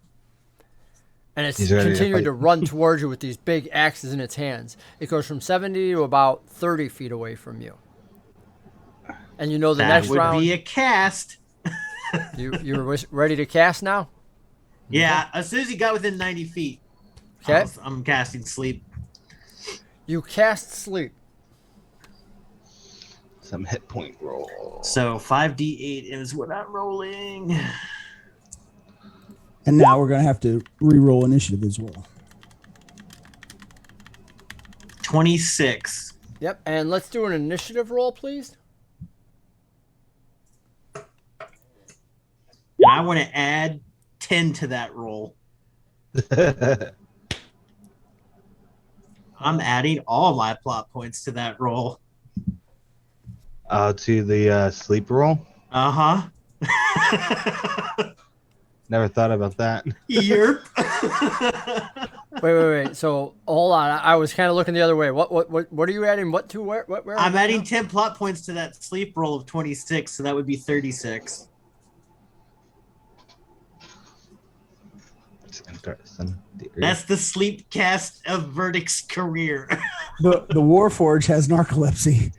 And it's continuing to run towards you with these big axes in its hands. It goes from 70 to about 30 feet away from you. And you know the next round... That would be a cast. You're ready to cast now? Yeah, as soon as he got within 90 feet. Okay. I'm casting sleep. You cast sleep. Some hit point roll. So 5d8 is what I'm rolling. And now we're going to have to re-roll initiative as well. 26. Yep, and let's do an initiative roll, please. I want to add 10 to that roll. I'm adding all my plot points to that roll. To the sleep roll? Uh-huh. Never thought about that. Yerp. Wait. So hold on. I was kind of looking the other way. What are you adding? What to where? Where? I'm adding 10 plot points to that sleep roll of 26, so that would be 36. That's interesting. That's the sleep cast of Verdic's career. The Warforged has narcolepsy.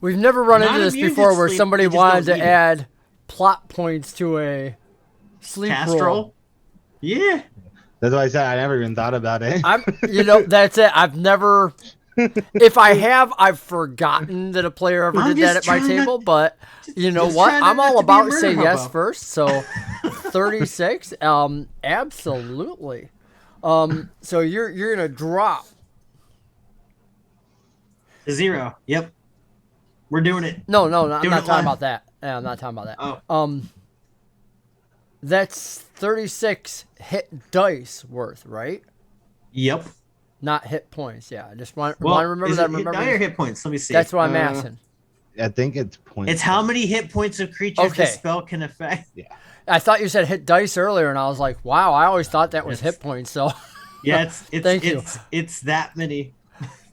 We've never run Not into this immune to before where sleep, somebody they just wanted don't to need it. add plot points to a sleep Cast roll. roll? Yeah. That's why I said I never even thought about it. That's it. I've never. If I have, I've forgotten that a player ever I'm did that just at my trying table. not- But you know just what? trying I'm not all to be a about say murder yes hobo. first. So 36. Absolutely. So you're gonna drop. 0. Yep. We're doing it. No, I'm Doing not it talking live. about that. Yeah, I'm not talking about that. Oh. That's 36 hit dice worth, right? Yep. Not hit points. Yeah, I just want to Well, remember is that. it hit die or Remember, hit points? Let me see. that's what I'm asking. I think it's points. It's how many hit points of creatures Okay. the spell can affect. I thought you said hit dice earlier, and I was like, wow, I always thought that was Yes. hit points. So Yeah, Thank you. it's that many.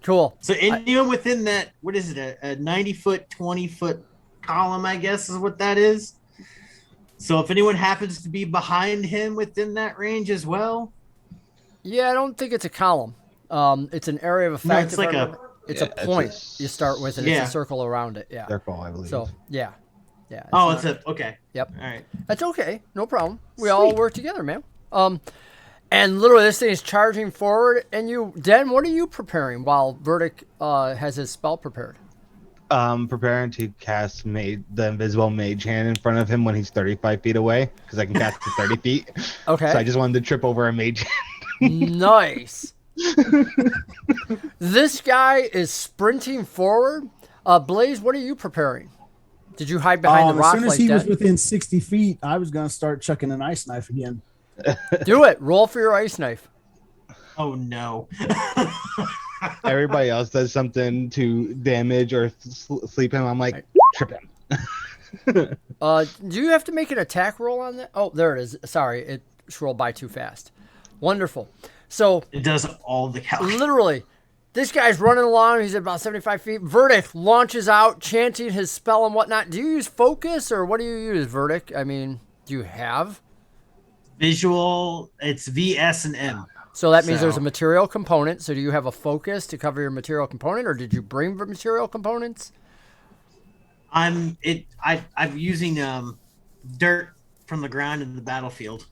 cool. So anyone within that, what is it, a 90-foot, 20-foot column, I guess is what that is. So if anyone happens to be behind him within that range as well, Yeah, I don't think it's a column. It's an area of effect. no, it's if like I a remember. It's Yeah, a it's a point you start with, and Yeah. it's a circle around it. Yeah. circle, I believe. So yeah. It's oh, not- it's a okay. Yep. All right. That's okay. No problem. We all work together, man. And literally this thing is charging forward, and Den, what are you preparing while Verdic has his spell prepared? Preparing to cast the invisible mage hand in front of him when he's 35 feet away, because I can cast to 30 feet. Okay. So I just wanted to trip over a mage. Nice. This guy is sprinting forward. Blaze, what are you preparing? Did you hide behind the rock as soon as like he that? was within 60 feet, I was going to start chucking an ice knife again. Do it. Roll for your ice knife. Oh no. Everybody else does something to damage or sleep him. I'm like, trip him. Do you have to make an attack roll on that? Oh, there it is. Sorry, it rolled by too fast. Wonderful. So It does all the calculation. literally, this guy's running along. He's at about 75 feet. Verdic launches out, chanting his spell and whatnot. Do you use focus or what do you use, Verdic? I mean, do you have? Visual, it's V, S, and M. So that means So- there's a material component. So do you have a focus to cover your material component, or did you bring the material components? I'm using dirt from the ground in the battlefield.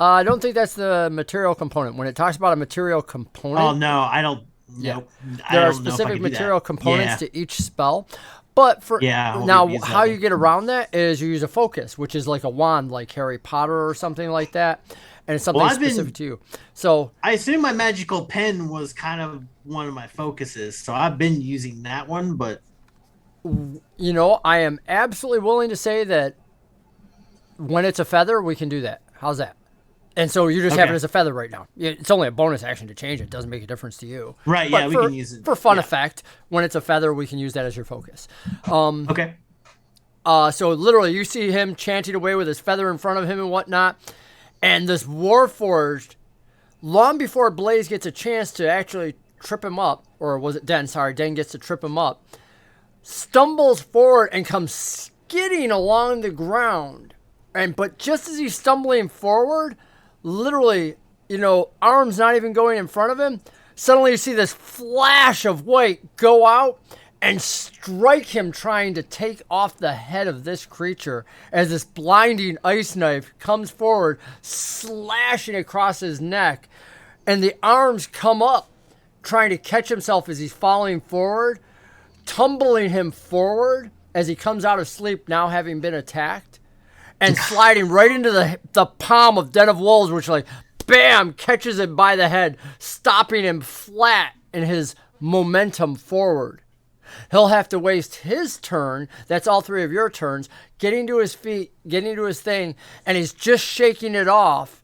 I don't think that's the material component. When it talks about a material component, Oh no, I don't. Yeah. Nope. I there are don't know if I specific can do that. material components Yeah. to each spell. But for Yeah, I'll now, use that how one. you get around that is you use a focus, which is like a wand, like Harry Potter or something like that, and it's something Well, I've been- specific to you. So I assume my magical pen was kind of one of my focuses, so I've been using that one. But you know, I am absolutely willing to say that when it's a feather, we can do that. How's that? And so you just have it Okay. as a feather right now. It's only a bonus action to change it. It doesn't make a difference to you. right, But yeah, we for, can use it for fun yeah. effect. When it's a feather, we can use that as your focus. Okay. So literally, you see him chanting away with his feather in front of him and whatnot. And this Warforged, long before Blaze gets a chance to actually trip him up, or was it Den? Sorry, Den gets to trip him up, stumbles forward and comes skidding along the ground. But just as he's stumbling forward, literally, you know, arms not even going in front of him, suddenly you see this flash of white go out and strike him, trying to take off the head of this creature as this blinding ice knife comes forward, slashing across his neck. And the arms come up, trying to catch himself as he's falling forward, tumbling him forward as he comes out of sleep, now having been attacked, and sliding right into the palm of Den of Wolves, which, like, bam, catches him by the head, stopping him flat in his momentum forward. He'll have to waste his turn, that's all three of your turns, getting to his feet, getting to his thing, and he's just shaking it off.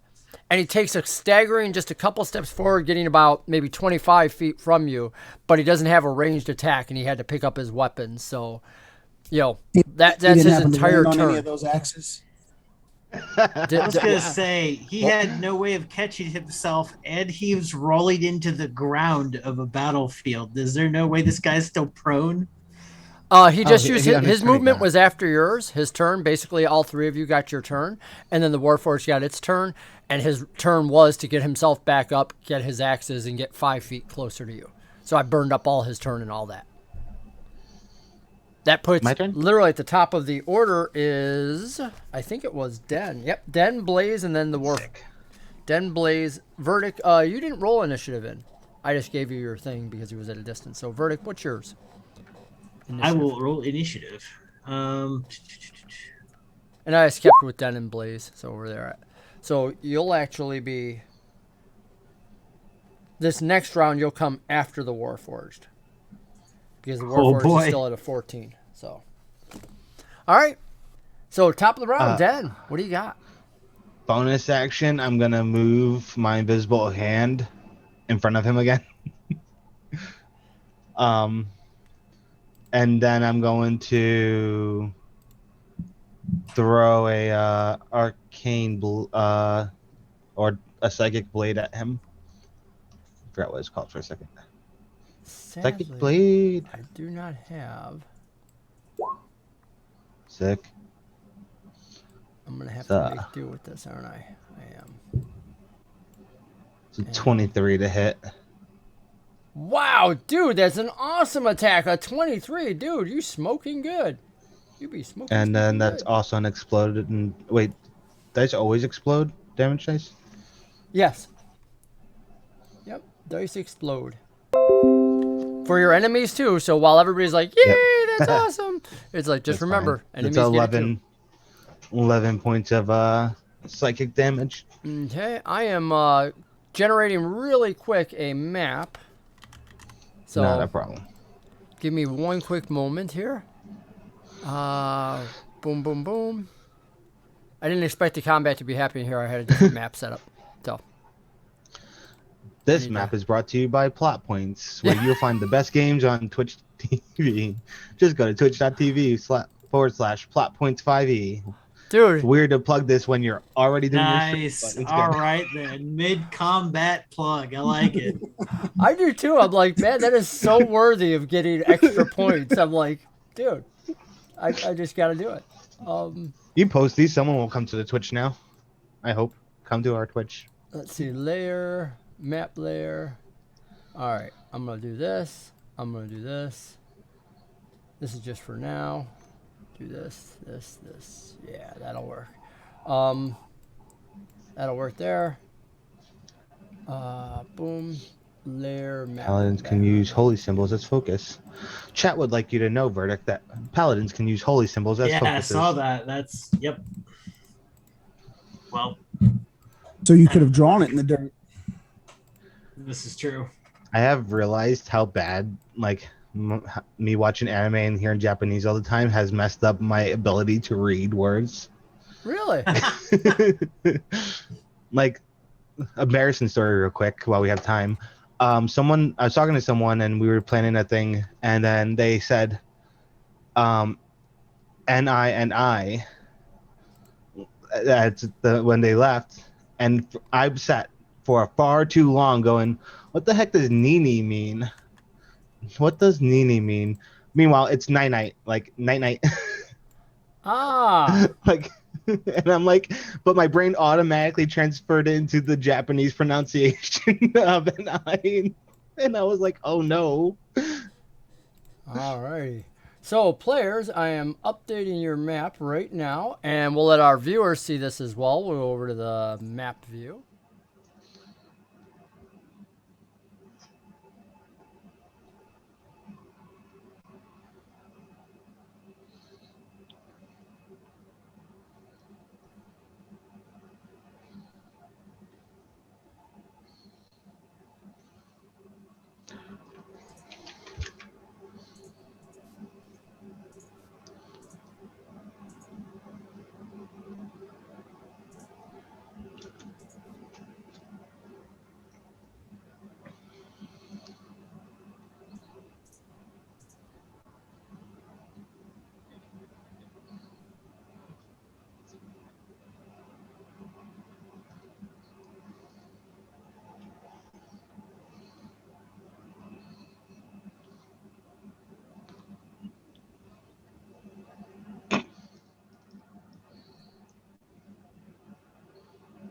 And he takes a staggering just a couple steps forward, getting about maybe 25 feet from you, but he doesn't have a ranged attack, and he had to pick up his weapons. So, you know, that's He didn't his happen to entire land on any turn. of those axes. I was gonna say he had no way of catching himself, and he was rolling into the ground of a battlefield. Is there no way this guy's still prone? He just he- used he his understood movement that. was after yours, his turn. Basically, all three of you got your turn, and then the Warforged got its turn, and his turn was to get himself back up, get his axes, and get 5 feet closer to you. So I burned up all his turn and all that. That puts My turn? literally at the top of the order is, I think it was Den. Yep, Den, Blaze, and then the Warf. Den, Blaze, Verdic. You didn't roll initiative in. I just gave you your thing because he was at a distance. So Verdic, what's yours? I Initiative. will roll initiative. And I skipped with Den and Blaze, so we're there. So you'll actually be. This next round, you'll come after the Warforged. Because the Warforged boy. is still at a 14. So. Alright. So top of the round, Den. What do you got? Bonus action, I'm going to move my invisible hand in front of him again. And then I'm going to throw a arcane or a psychic blade at him. I forgot what it's called for a second. Psychic Sadly, blade. I do not have. Sick. I'm going to have So- to make do with this, aren't I? I am. It's a 23 to hit. Wow, dude, that's an awesome attack. A 23. Dude, you smoking good. You be smoking And then smoking that's good. also an exploded. And wait, dice always explode? Damage dice? Yes. Yep, dice explode. For your enemies too, so while everybody's like, yay, Yep. That's awesome. It's like, just That's remember, fine. enemies It's get it too. 11 points of psychic damage. Okay, I am generating really quick a map. So Not a problem. give me one quick moment here. Boom, boom, boom. I didn't expect the combat to be happening here. I had a different map set up. So This need map to- is brought to you by Plot Points, where you'll find the best games on Twitch TV. Just go to twitch.tv/plotpoints5e. dude, It's weird to plug this when you're already doing your stream, Nice. but it's All good. right then. Mid-combat plug. I like it. I do too. I'm like, man, that is so worthy of getting extra points. I'm like, dude, I just got to do it. You post these, someone will come to the Twitch now. I hope. Come to our Twitch. Let's see, layer, map layer. All right, I'm going to do this. I'm going to do this. This is just for now. Do this, this, this. Yeah, that'll work. That'll work there. Boom. Layer, map. Paladins can use holy symbols as focus. Chat would like you to know, Verdic, that Paladins can use holy symbols as Yeah, I focuses. saw that. That's yep. Well, So you could have drawn it in the dirt. this is true. I have realized how bad, like, me watching anime and hearing Japanese all the time has messed up my ability to read words. Really? Like, embarrassing story real quick while we have time. I was talking to someone and we were planning a thing, and then they said N-I when they left, and I sat for far too long going, what the heck does Nini mean? What does Nini mean? Meanwhile, it's night-night, like night-night. Ah. Like, and I'm like, but my brain automatically transferred into the Japanese pronunciation of an I, and I was like, oh no. Alrighty. So, players, I am updating your map right now, and we'll let our viewers see this as well. We'll go over to the map view.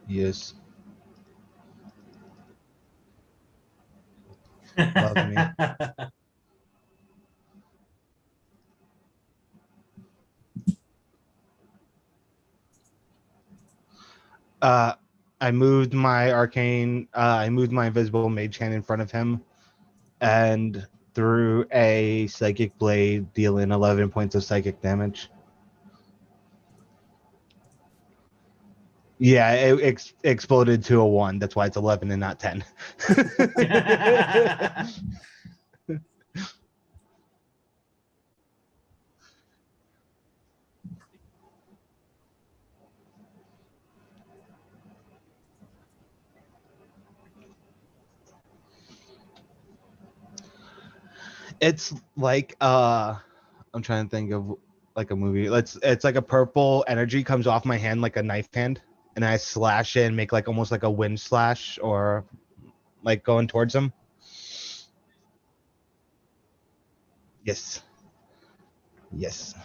Yes. Love me. I moved my invisible mage hand in front of him and threw a psychic blade, dealing 11 points of psychic damage. Yeah, it exploded to a 1. That's why it's 11 and not 10. It's like I'm trying to think of like a movie. It's like a purple energy comes off my hand like a knife hand, and I slash it and make like almost like a wind slash, or like going towards him. Yes. Yes.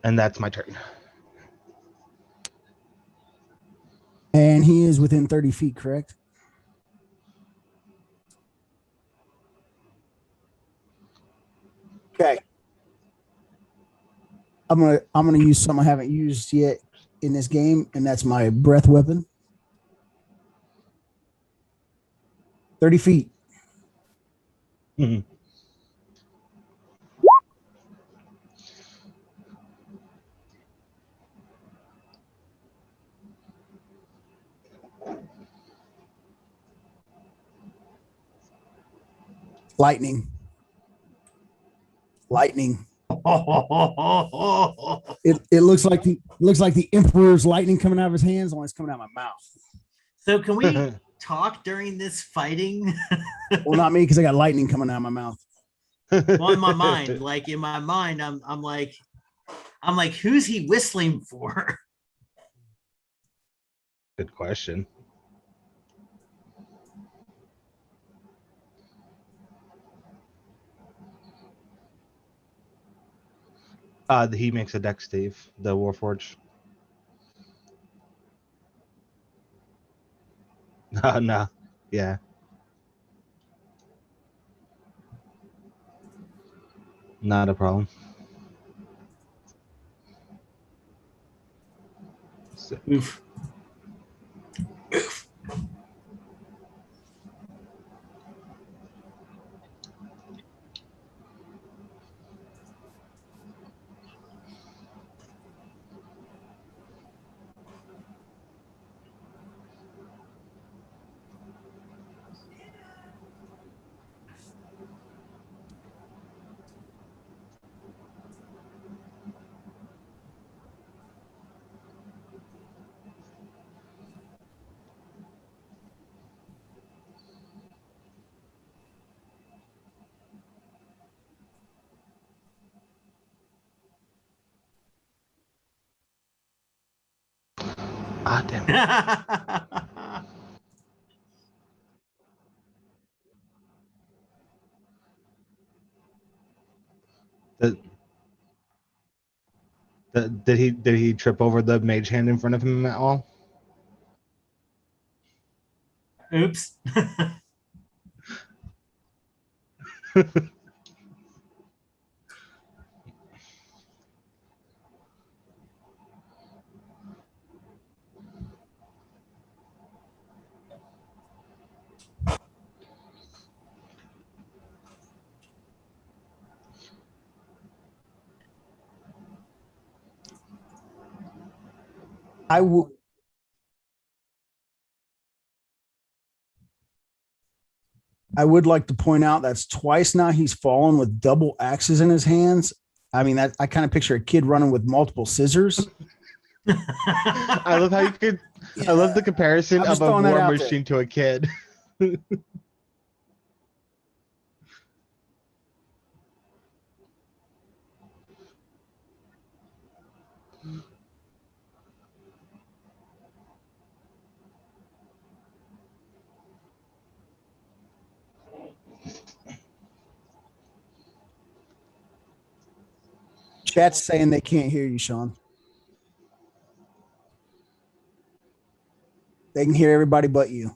And that's my turn. And he is within 30 feet, correct? Okay. I'm gonna use something I haven't used yet. in this game, and that's my breath weapon. 30 feet. Mhm. Lightning. It looks like the Emperor's lightning coming out of his hands, only it's coming out of my mouth. So can we talk during this fighting? Well, not me, because I got lightning coming out of my mouth. Well, in my mind, I'm like, who's he whistling for? Good question. He makes a deck, Steve, the Warforged. No. Yeah. Not a problem. Oof. Ah, damn it. Did he trip over the mage hand in front of him at all? Oops. I would like to point out that's twice now he's fallen with double axes in his hands. I mean, I kind of picture a kid running with multiple scissors. I love how you could. I love the comparison of a war machine to a kid. Chat's saying they can't hear you, Sean. They can hear everybody but you.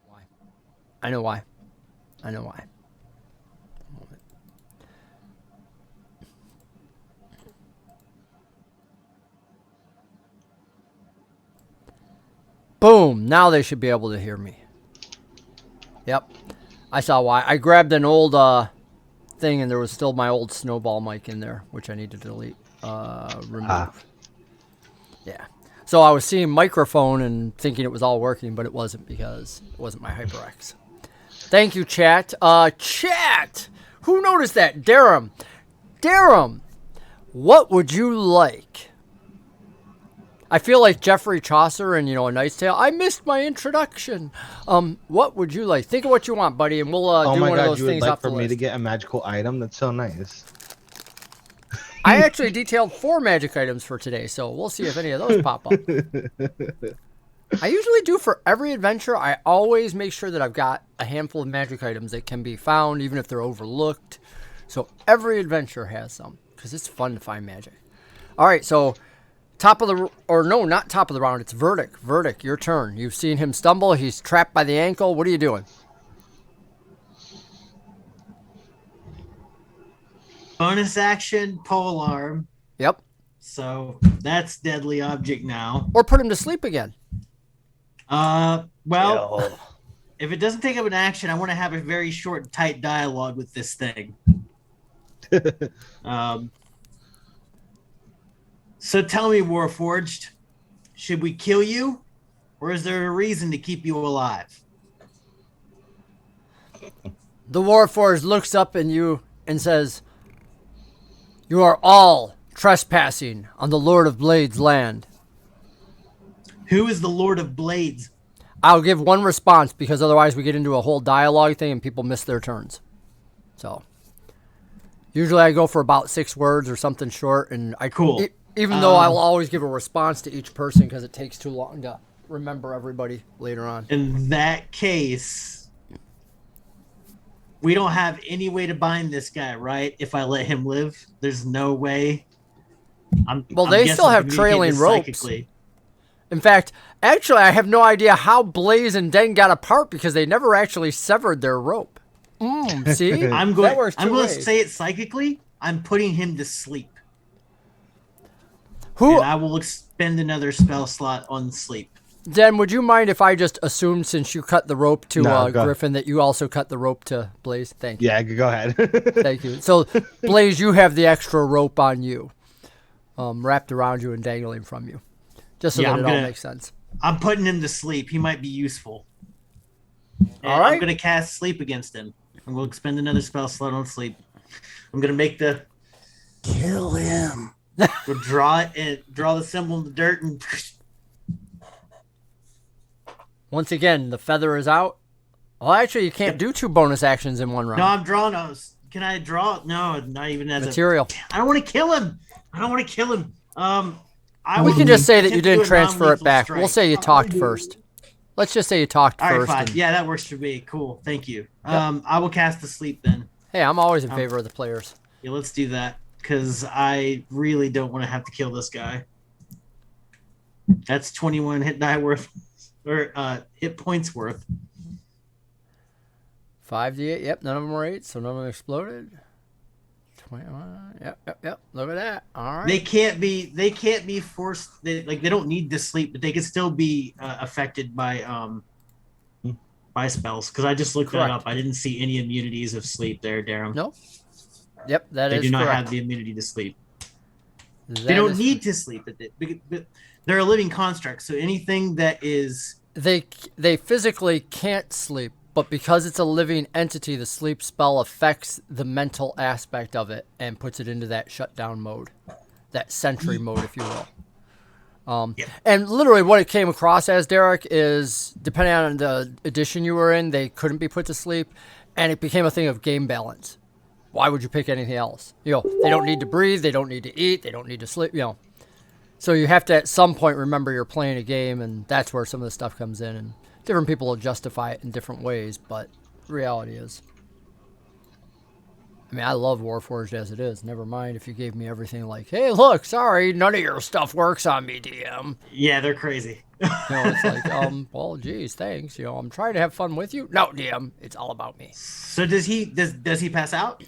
Why? I know why. I know why. Boom. Now they should be able to hear me. Yep. I saw why. I grabbed an old thing and there was still my old snowball mic in there, which I need to delete. Remove. Yeah. So I was seeing microphone and thinking it was all working, but it wasn't because it wasn't my HyperX. Thank you, chat. Chat! Who noticed that? Darum. Darum, what would you like? I feel like Geoffrey Chaucer in, A Knight's Tale. I missed my introduction. What would you like? Think of what you want, buddy, and we'll do one of those things off the list. For me to get a magical item? That's so nice. I actually detailed 4 magic items for today, so we'll see if any of those pop up. I usually do for every adventure. I always make sure that I've got a handful of magic items that can be found, even if they're overlooked. So every adventure has some, because it's fun to find magic. All right, so not top of the round. It's Verdic. Verdic, your turn. You've seen him stumble. He's trapped by the ankle. What are you doing? bonus action, polearm. Yep. So that's deadly object now. Or put him to sleep again. Well, if it doesn't take up an action, I want to have a very short, tight dialogue with this thing. So tell me, Warforged, should we kill you, or is there a reason to keep you alive? The Warforged looks up at you and says, "You are all trespassing on the Lord of Blades' land." Who is the Lord of Blades? I'll give one response because otherwise we get into a whole dialogue thing and people miss their turns. So usually I go for about 6 words or something short, and Cool. Even though I will always give a response to each person because it takes too long to remember everybody later on. In that case, we don't have any way to bind this guy, right? If I let him live, there's no way. They still have trailing ropes. Psychically. In fact, actually, I have no idea how Blaze and Den got apart because they never actually severed their rope. See? I'm That works going two to ways. say it psychically. I'm putting him to sleep. Who, And I will expend another spell slot on sleep. Den, would you mind if I just assumed since you cut the rope to No, go. Griffin that you also cut the rope to Blaze? Thank you. Yeah, go ahead. Thank you. So, Blaze, you have the extra rope on you, wrapped around you and dangling from you. Just so Yeah, that it I'm all gonna- makes sense. I'm putting him to sleep. He might be useful. And All right. I'm going to cast sleep against him. And we'll expend another spell slot on sleep. I'm going to make the Kill him. we'll draw it and draw the symbol in the dirt and Once again, the feather is out. Well, actually, you can't do 2 bonus actions in one round. no, I'm drawing those. Can I draw? No, not even as Material. I don't want to kill him. We can just say that you attempt to do didn't a transfer it non-lethal back. strike. We'll say you talked first. Let's just say you talked All right, first. fine. and- Yeah, that works for me. Cool. Thank you. I will cast the sleep then. Hey, I'm always in favor of the players. Yeah, let's do that because I really don't want to have to kill this guy. That's 21 hit die worth or hit points worth. 5d8. Yep, none of them were 8, so none of them exploded. 21. Yep. Look at that. All right. They can't be forced. They don't need to sleep, but they can still be affected by spells. Because I just looked that Correct. up. I didn't see any immunities of sleep there, Darren. No. Yep, that They is do not correct. have the immunity to sleep. That They don't is- need to sleep. But they're a living construct, so anything that is They physically can't sleep, but because it's a living entity, the sleep spell affects the mental aspect of it and puts it into that shutdown mode, that sentry mode, if you will. Yep. And literally what it came across as, Derek, is depending on the edition you were in, they couldn't be put to sleep, and it became a thing of game balance. Why would you pick anything else? They don't need to breathe, they don't need to eat, they don't need to sleep, So you have to, at some point, remember you're playing a game, and that's where some of the stuff comes in. And different people will justify it in different ways, but the reality is, I mean, I love Warforged as it is. Never mind if you gave me everything like, hey, look, sorry, none of your stuff works on me, DM. yeah, they're crazy. It's like, well, geez, thanks. I'm trying to have fun with you. No, DM, it's all about me. So does he pass out?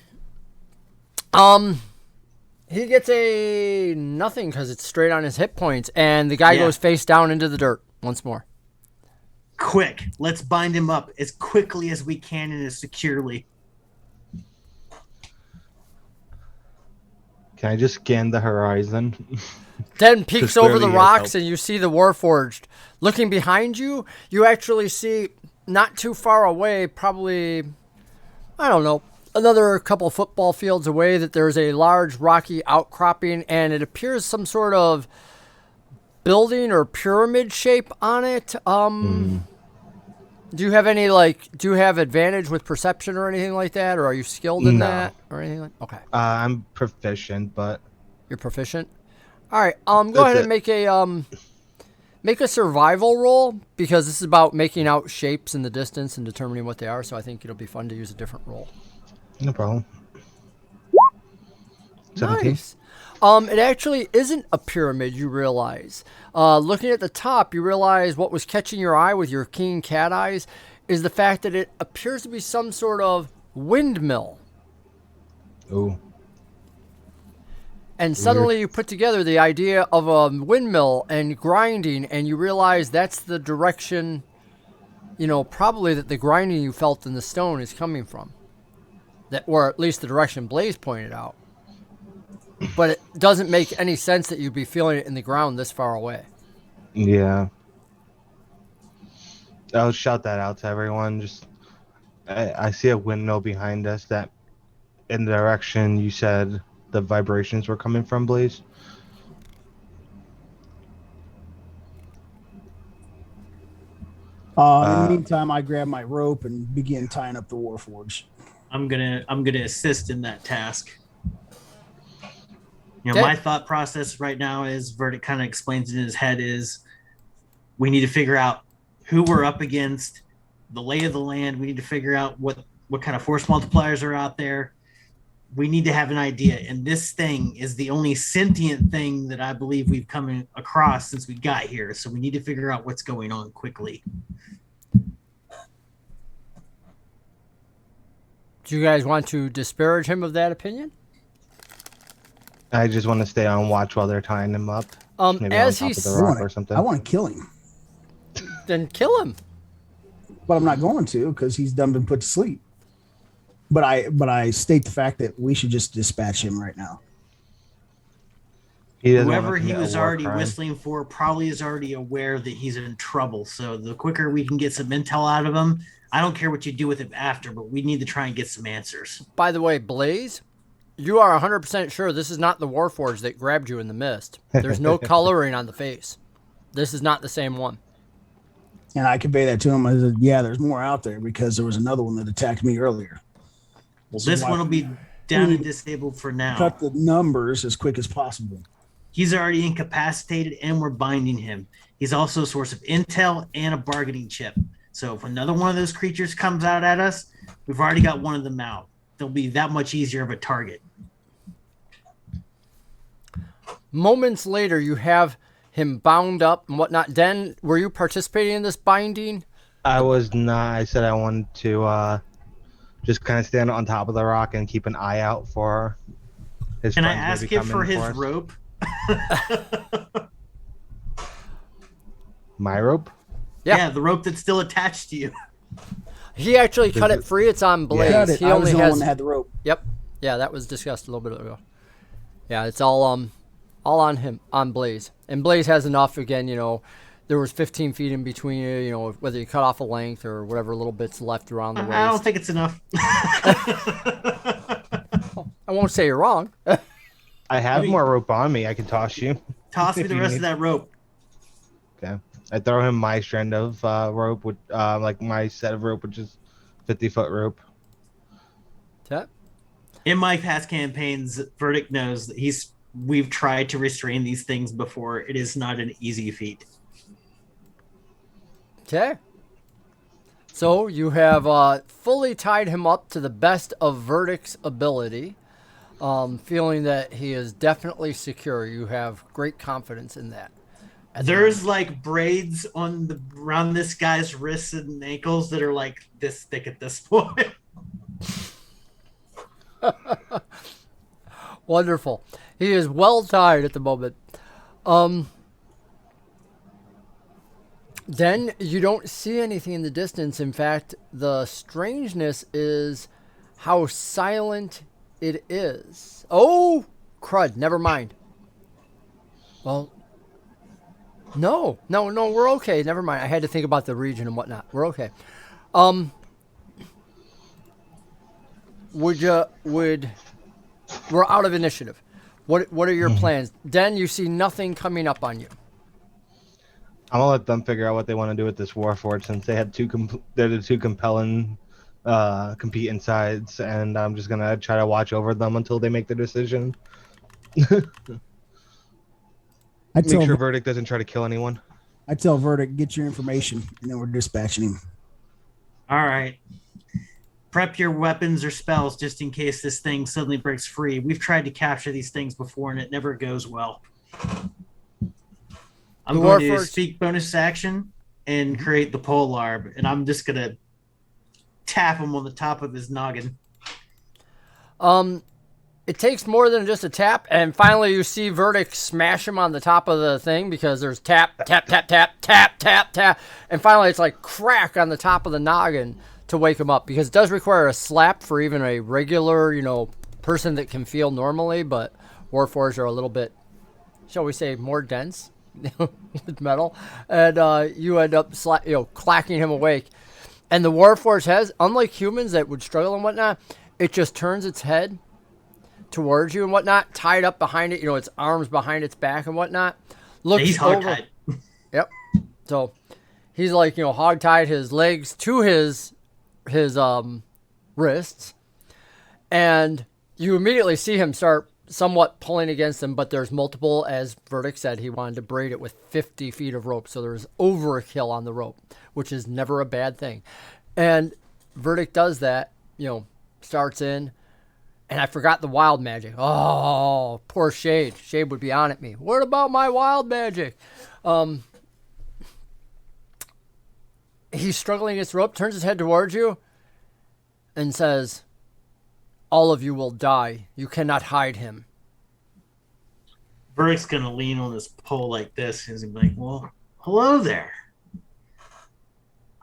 He gets a nothing because it's straight on his hit points, and the guy Yeah. goes face down into the dirt once more. Quick, let's bind him up as quickly as we can and as securely. Can I just scan the horizon? Den peeks This over the clearly has rocks helped. and you see the Warforged. Looking behind you, you actually see not too far away, probably, I don't know, another couple football fields away, that there's a large rocky outcropping, and it appears some sort of building or pyramid shape on it. Do you have any, do you have advantage with perception or anything like that, or are you skilled in No. that or anything like? Okay. I'm proficient, but You're proficient. All right. Go ahead and make a survival roll, because this is about making out shapes in the distance and determining what they are. So I think it'll be fun to use a different roll. no problem. 17. Nice. It actually isn't a pyramid. You realize, looking at the top, you realize what was catching your eye with your keen cat eyes is the fact that it appears to be some sort of windmill. Ooh. And suddenly you put together the idea of a windmill and grinding, and you realize that's the direction, probably that the grinding you felt in the stone is coming from. Or at least the direction Blaze pointed out. But it doesn't make any sense that you'd be feeling it in the ground this far away. Yeah. I'll shout that out to everyone. I see a windmill behind us that in the direction you said the vibrations were coming from, Blaze. In the meantime, I grab my rope and begin tying up the Warforged. I'm gonna assist in that task. Okay. My thought process right now is Verdic kind of explains it in his head is we need to figure out who we're up against, the lay of the land. We need to figure out what kind of force multipliers are out there. We need to have an idea. And this thing is the only sentient thing that I believe we've come across since we got here. So we need to figure out what's going on quickly. Do you guys want to disparage him of that opinion? I just want to stay on watch while they're tying him up. Maybe as on top he's of the rock or something. I want to kill him, then kill him. but I'm not going to because he's done been put to sleep. But I state the fact that we should just dispatch him right now. Whoever he was already whistling for probably is already aware that he's in trouble. So the quicker we can get some intel out of him, I don't care what you do with him after, but we need to try and get some answers. By the way, Blaze, you are 100% sure this is not the Warforged that grabbed you in the mist. There's no coloring on the face. This is not the same one. And I convey that to him. I said, yeah, there's more out there because there was another one that attacked me earlier. Well, this one will be down and disabled for now. Cut the numbers as quick as possible. He's already incapacitated and we're binding him. He's also a source of intel and a bargaining chip. So if another one of those creatures comes out at us, we've already got one of them out. They'll be that much easier of a target. Moments later, you have him bound up and whatnot. Den, were you participating in this binding? I was not. I said I wanted to just kind of stand on top of the rock and keep an eye out for his Can I friends ask maybe him for coming his us. rope? My rope? Yeah, the rope that's still attached to you. He actually cut it free. It's on Blaze. Cut it. He I was only the has. one that had the rope. Yep. Yeah, that was discussed a little bit ago. Yeah, it's all on him, on Blaze. And Blaze has enough. Again, there was 15 feet in between you. Whether you cut off a length or whatever little bits left around the waist. I don't think it's enough. I won't say you're wrong. I have more rope on me. I can toss you. Toss me If the you rest need. of that rope. Okay. I throw him my strand of rope, with, like my set of rope, which is 50-foot rope. Yeah. In my past campaigns, Verdic knows that we've tried to restrain these things before. It is not an easy feat. Okay. So you have fully tied him up to the best of Verdic's ability, feeling that he is definitely secure. You have great confidence in that. There's like braids around this guy's wrists and ankles that are like this thick at this point. Wonderful. He is well tied at the moment. Then you don't see anything in the distance. In fact, the strangeness is how silent it is. Oh, crud. Never mind. Well, no, we're okay. Never mind. I had to think about the region and whatnot. We're okay. We're out of initiative. What are your plans? Den, you see nothing coming up on you. I'm gonna let them figure out what they want to do with this Warforged since they had they're the two compelling competing sides, and I'm just gonna try to watch over them until they make the decision. Make sure Verdic doesn't try to kill anyone. I tell Verdic, get your information, and then we're dispatching him. All right. Prep your weapons or spells just in case this thing suddenly breaks free. We've tried to capture these things before, and it never goes well. I'm going to speak bonus action and create the polearm, and I'm just going to tap him on the top of his noggin. it takes more than just a tap, and finally you see Verdic smash him on the top of the thing because there's tap, tap, tap, tap, tap, tap, tap, and finally it's like crack on the top of the noggin to wake him up, because it does require a slap for even a regular, person that can feel normally, but Warforged are a little bit, shall we say, more dense with metal, and you end up clacking him awake. And the Warforged has, unlike humans that would struggle and whatnot, it just turns its head towards you and whatnot, tied up behind it, its arms behind its back and whatnot. Looks He's hog-tied. Yep. So he's like, hog-tied his legs to his wrists, and you immediately see him start somewhat pulling against him, but there's multiple, as Verdic said, he wanted to braid it with 50 feet of rope, so there's overkill on the rope, which is never a bad thing. And Verdic does that, starts in, and I forgot the wild magic. Oh, poor Shade. Shade would be on at me. What about my wild magic? He's struggling against the rope, turns his head towards you, and says, all of you will die. You cannot hide him. Verdic's going to lean on this pole like this, and he's going to be like, well, hello there.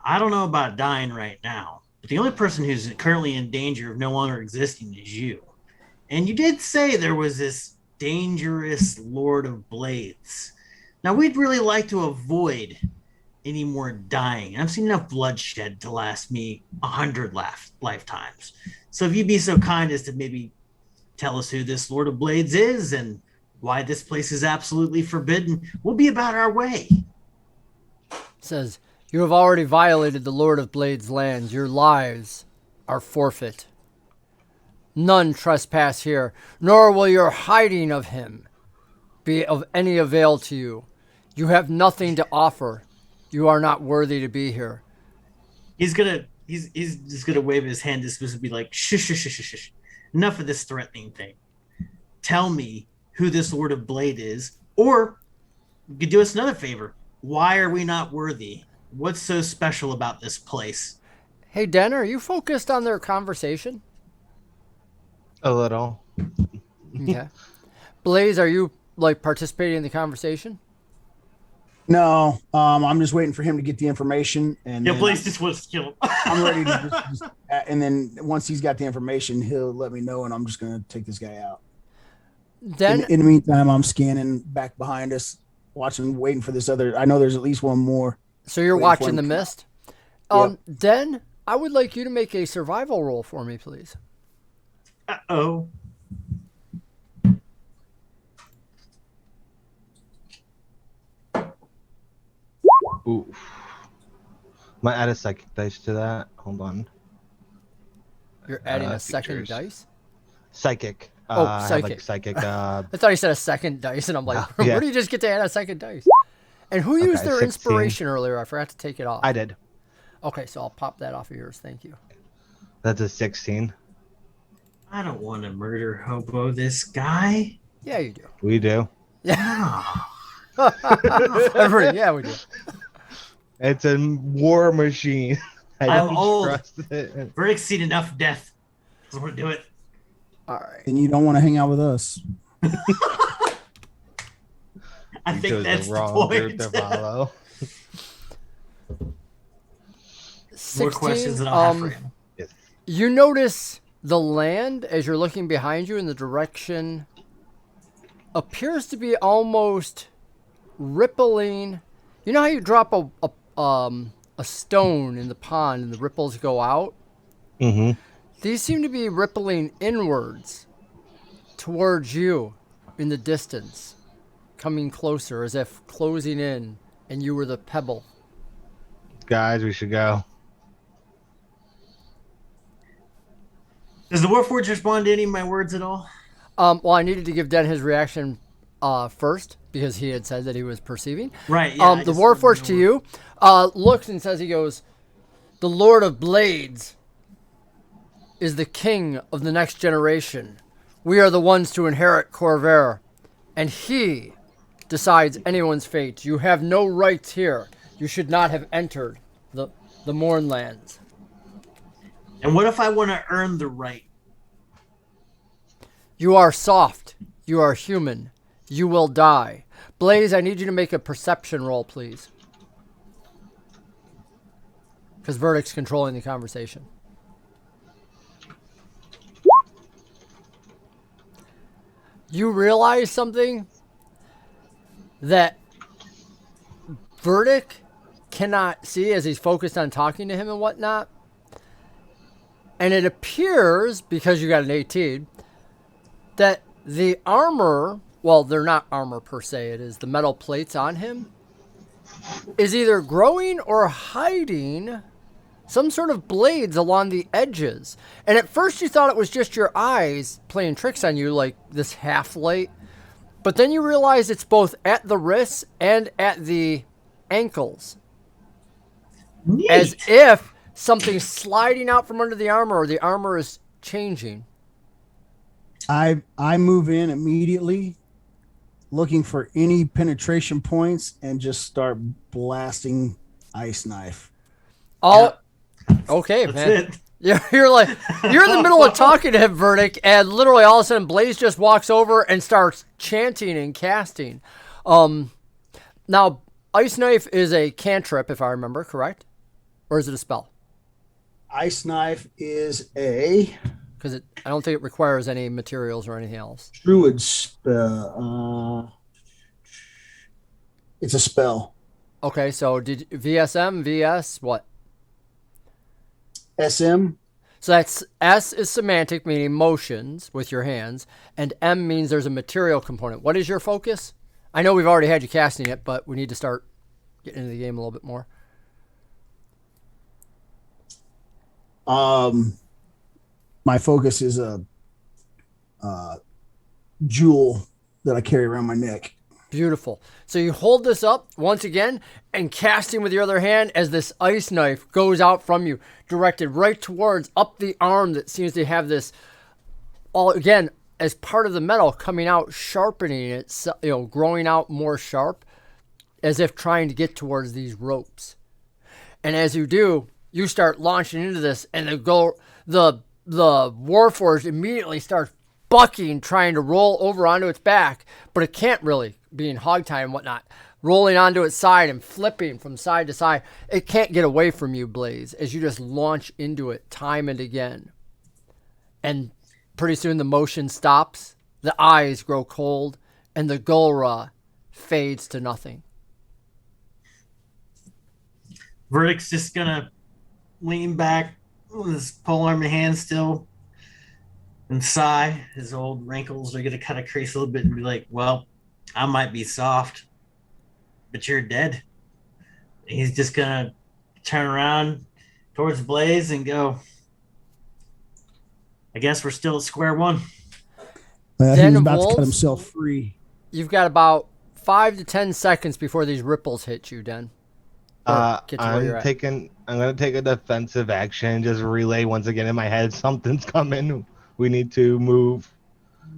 I don't know about dying right now, but the only person who's currently in danger of no longer existing is you. And you did say there was this dangerous Lord of Blades. Now, we'd really like to avoid any more dying. I've seen enough bloodshed to last me 100 lifetimes. So if you'd be so kind as to maybe tell us who this Lord of Blades is and why this place is absolutely forbidden, we'll be about our way. Says, you have already violated the Lord of Blades' lands. Your lives are forfeit. None trespass here, nor will your hiding of him be of any avail to you. You have nothing to offer. You are not worthy to be here. He's just gonna wave his hand dismissively, be like, shush, shush, shush, shush. Enough of this threatening thing. Tell me who this Lord of Blade is, or you could do us another favor. Why are we not worthy? What's so special about this place? Hey, Den, are you focused on their conversation? A little. Okay. Blaze, are you participating in the conversation? No, I'm just waiting for him to get the information, and Yeah, Blaze just wants to kill him. I'm ready to just and then once he's got the information, he'll let me know, and I'm just gonna take this guy out. Then, In the meantime, I'm scanning back behind us, waiting for this other. I know there's at least one more. so you're waiting for watching him the to come mist. Yep. Den, I would like you to make a survival roll for me, please. Uh-oh. Ooh. Might add a psychic dice to that. Hold on. You're adding a second features. dice? Psychic. Oh, I have, psychic. psychic. I thought you said a second dice, and I'm like, yeah. where do you just get to add a second dice? And who used Okay, their 16. inspiration earlier? I forgot to take it off. I did. Okay, so I'll pop that off of yours. Thank you. That's a 16. I don't want to murder hobo this guy. Yeah, you do. We do. Ah. Yeah, we do. It's a war machine. I I'm don't old. trust it. Verdic's seen enough death. Doesn't want to do it. All right. Then you don't want to hang out with us. I You think chose that's the the wrong group point. to follow. More 16, questions than I'll have for him. you notice the land as you're looking behind you in the direction appears to be almost rippling. You know how you drop a stone in the pond and the ripples go out? Mm-hmm. These seem to be rippling inwards towards you in the distance, coming closer as if closing in, and you were the pebble. Guys, we should go. Does the Warforged respond to any of my words at all? Well, I needed to give Den his reaction first because he had said that he was perceiving. Right. Yeah, The Warforged to you looks and says, he goes, the Lord of Blades is the king of the next generation. We are the ones to inherit Corvair, and he decides anyone's fate. You have no rights here. You should not have entered the Mournlands. And what if I want to earn the right? You are soft. You are human. You will die. Blaze, I need you to make a perception roll, please. Because Verdic's controlling the conversation. You realize something that Verdic cannot see as he's focused on talking to him and whatnot. And it appears, because you got an 18, that the armor, well, they're not armor per se, it is the metal plates on him, is either growing or hiding some sort of blades along the edges. And at first you thought it was just your eyes playing tricks on you, like this half light. But then you realize it's both at the wrists and at the ankles. Neat. As if something's sliding out from under the armor or the armor is changing. I move in immediately, looking for any penetration points, and just start blasting ice knife. Okay, That's man. it. You're like, you're in the middle of talking to him, Verdic, and literally all of a sudden Blaze just walks over and starts chanting and casting. Now, Ice Knife is a cantrip, if I remember, correct? Or is it a spell? Ice knife is a Because I don't think it requires any materials or anything else. Druid spell. It's a spell. Okay, so did VSM, VS, what? SM. So that's S is semantic, meaning motions with your hands, and M means there's a material component. What is your focus? I know we've already had you casting it, but we need to start getting into the game a little bit more. My focus is a jewel that I carry around my neck. Beautiful. So you hold this up once again and casting with your other hand as this ice knife goes out from you, directed right towards up the arm that seems to have this, all again, as part of the metal coming out, sharpening it, growing out more sharp, as if trying to get towards these ropes. And as you do, you start launching into this, and the Warforged immediately starts bucking, trying to roll over onto its back, but it can't really, being hogtie and whatnot, rolling onto its side and flipping from side to side. It can't get away from you, Blaze, as you just launch into it time and again. And pretty soon the motion stops, the eyes grow cold, and the Gulra fades to nothing. Verdic's just gonna lean back with his polearm in hand still and sigh. His old wrinkles are gonna kind of crease a little bit and be like, well, I might be soft, but you're dead. And he's just gonna turn around towards Blaze and go, I guess we're still at square one. He Den was of about to cut Wolves? himself free. You've got about 5 to 10 seconds before these ripples hit you, Den. Or get to where you're at. I'm gonna take a defensive action. Just relay once again in my head. Something's coming. We need to move.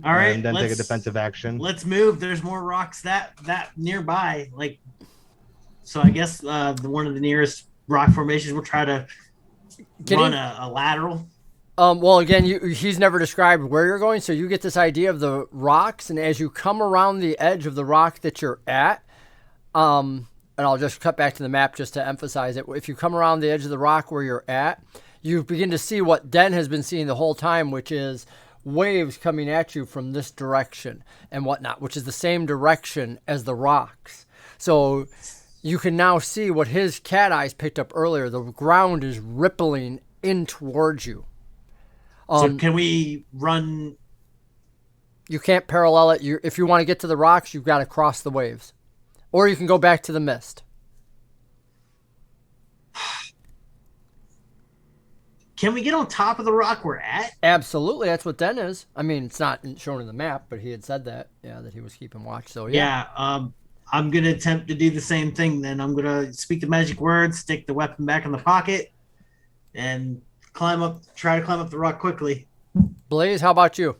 All right, And then take a defensive action. Let's move. There's more rocks that nearby. So I guess one of the nearest rock formations will try to run a lateral. Well, again, he's never described where you're going, so you get this idea of the rocks, and as you come around the edge of the rock that you're at, and I'll just cut back to the map just to emphasize it. If you come around the edge of the rock where you're at, you begin to see what Den has been seeing the whole time, which is waves coming at you from this direction and whatnot, which is the same direction as the rocks. So you can now see what his cat eyes picked up earlier. The ground is rippling in towards you. So can we run? You can't parallel it. If you want to get to the rocks, you've got to cross the waves. Or you can go back to the mist. Can we get on top of the rock we're at? Absolutely, that's what Den is. I mean, it's not shown in the map, but he had said that, that he was keeping watch. So Yeah. I'm gonna attempt to do the same thing. Then I'm gonna speak the magic words, stick the weapon back in the pocket, and try to climb up the rock quickly. Blaze, how about you?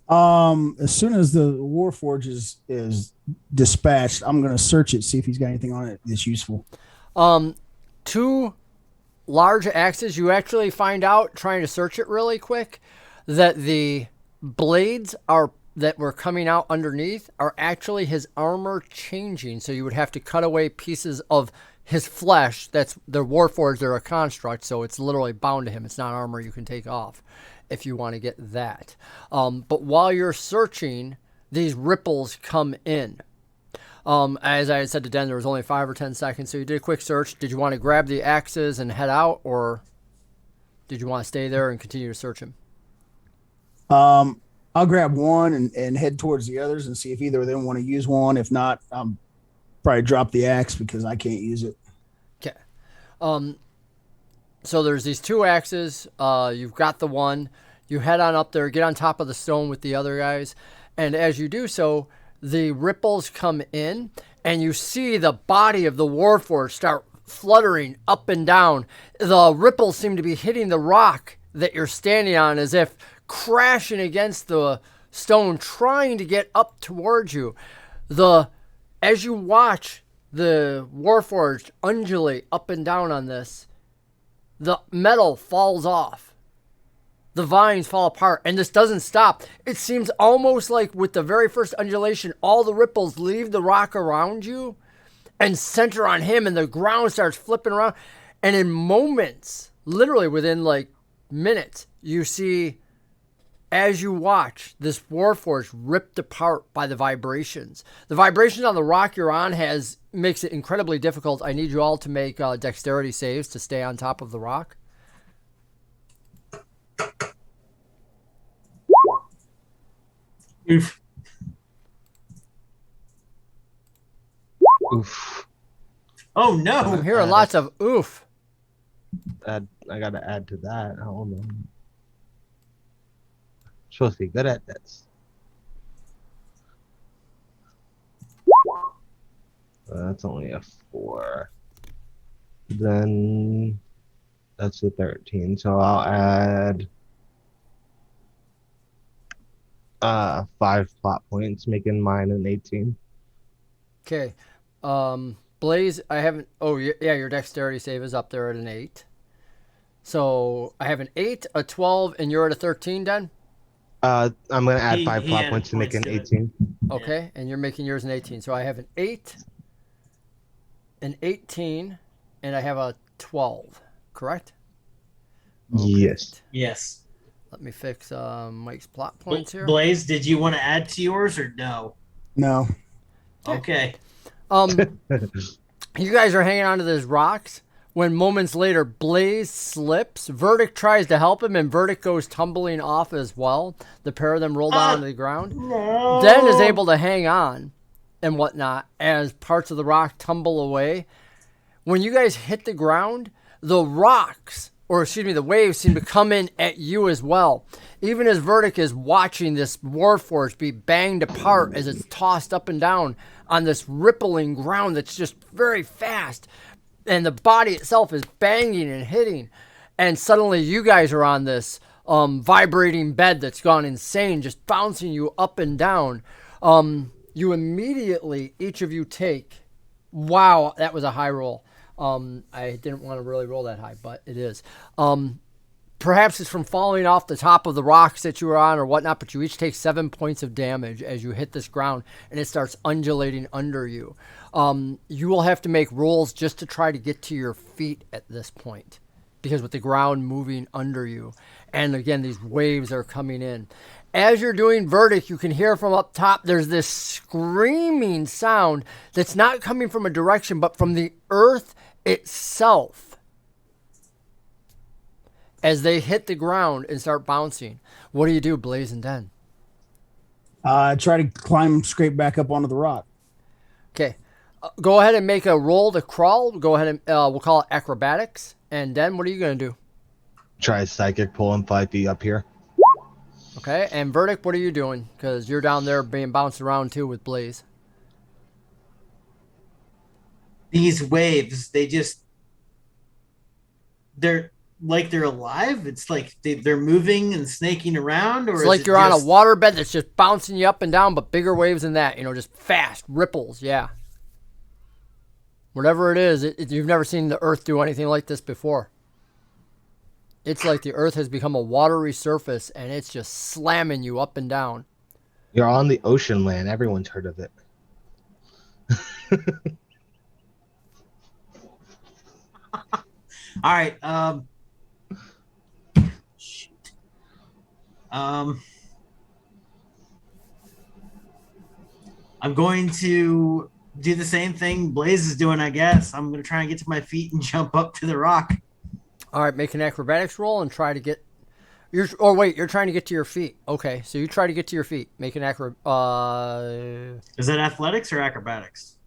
As soon as the Warforge is dispatched, I'm gonna search it, see if he's got anything on it that's useful. 2 large axes. You actually find out, trying to search it really quick, that the blades that were coming out underneath are actually his armor changing. So you would have to cut away pieces of his flesh. That's the Warforged. They're a construct, so it's literally bound to him. It's not armor you can take off if you want to get that. But while you're searching, these ripples come in. As I had said to Den, there was only 5 or 10 seconds, so you did a quick search. Did you want to grab the axes and head out, or did you want to stay there and continue to search him? I'll grab one and head towards the others and see if either of them want to use one. If not, probably drop the axe because I can't use it. Okay. So there's these 2 axes. You've got the one. You head on up there, get on top of the stone with the other guys. And as you do so, the ripples come in, and you see the body of the Warforged start fluttering up and down. The ripples seem to be hitting the rock that you're standing on as if crashing against the stone, trying to get up towards you. As you watch the Warforged undulate up and down on this, the metal falls off. The vines fall apart, and this doesn't stop. It seems almost like with the very first undulation, all the ripples leave the rock around you and center on him, and the ground starts flipping around. And in moments, literally within like minutes, you see, as you watch, this Warforged ripped apart by the vibrations. The vibrations on the rock you're on makes it incredibly difficult. I need you all to make dexterity saves to stay on top of the rock. Oof. Oof. Oh no! I'm hearing lots of oof. I gotta add to that. Hold on. Supposed to be good at this. That's only a 4. Then that's a 13. So I'll add 5 plot points, making mine an 18. Okay. Blaze, I haven't... Oh, yeah, your dexterity save is up there at an 8. So I have an 8, a 12, and you're at a 13, Den? I'm going to add He- 5 he plot added points to make an points to it. 18. Okay, and you're making yours an 18. So I have an 8, an 18, and I have a 12. Correct? Yes. Yes. Let me fix Mike's plot points here. Blaze, did you want to add to yours or no? No. Okay. You guys are hanging onto these rocks when moments later Blaze slips. Verdic tries to help him, and Verdic goes tumbling off as well. The pair of them roll down to the ground. No. Den is able to hang on and whatnot as parts of the rock tumble away. When you guys hit the ground, the waves seem to come in at you as well. Even as Verdic is watching this Warforged be banged apart as it's tossed up and down on this rippling ground that's just very fast. And the body itself is banging and hitting. And suddenly you guys are on this vibrating bed that's gone insane, just bouncing you up and down. You immediately, each of you take... Wow, that was a high roll. I didn't want to really roll that high, but it is. Perhaps it's from falling off the top of the rocks that you were on or whatnot, but you each take 7 points of damage as you hit this ground and it starts undulating under you. You will have to make rolls just to try to get to your feet at this point, because with the ground moving under you, and again, these waves are coming in. As you're doing Verdic, you can hear from up top, there's this screaming sound that's not coming from a direction, but from the earth itself. As they hit the ground and start bouncing. What do you do, Blaze and Den? Try to climb straight back up onto the rock. Okay. Go ahead and make a roll to crawl. Go ahead and we'll call it acrobatics. And Den, what are you going to do? Try psychic pulling 5 feet up here. Okay. And Verdic, what are you doing? Because you're down there being bounced around too with Blaze. These waves, they're like they're alive. It's like they're moving and snaking around, or It's is like it you're on a just- water bed that's just bouncing you up and down, but bigger waves than that. Just fast ripples. Yeah. Whatever it is, you've never seen the earth do anything like this before. It's like the earth has become a watery surface, and it's just slamming you up and down. You're on the ocean land. Everyone's heard of it. All right. Shoot. I'm going to do the same thing Blaze is doing, I guess. I'm going to try and get to my feet and jump up to the rock. All right, make an acrobatics roll and try to get. You're trying to get to your feet. Okay, so you try to get to your feet. Make an Is that athletics or acrobatics?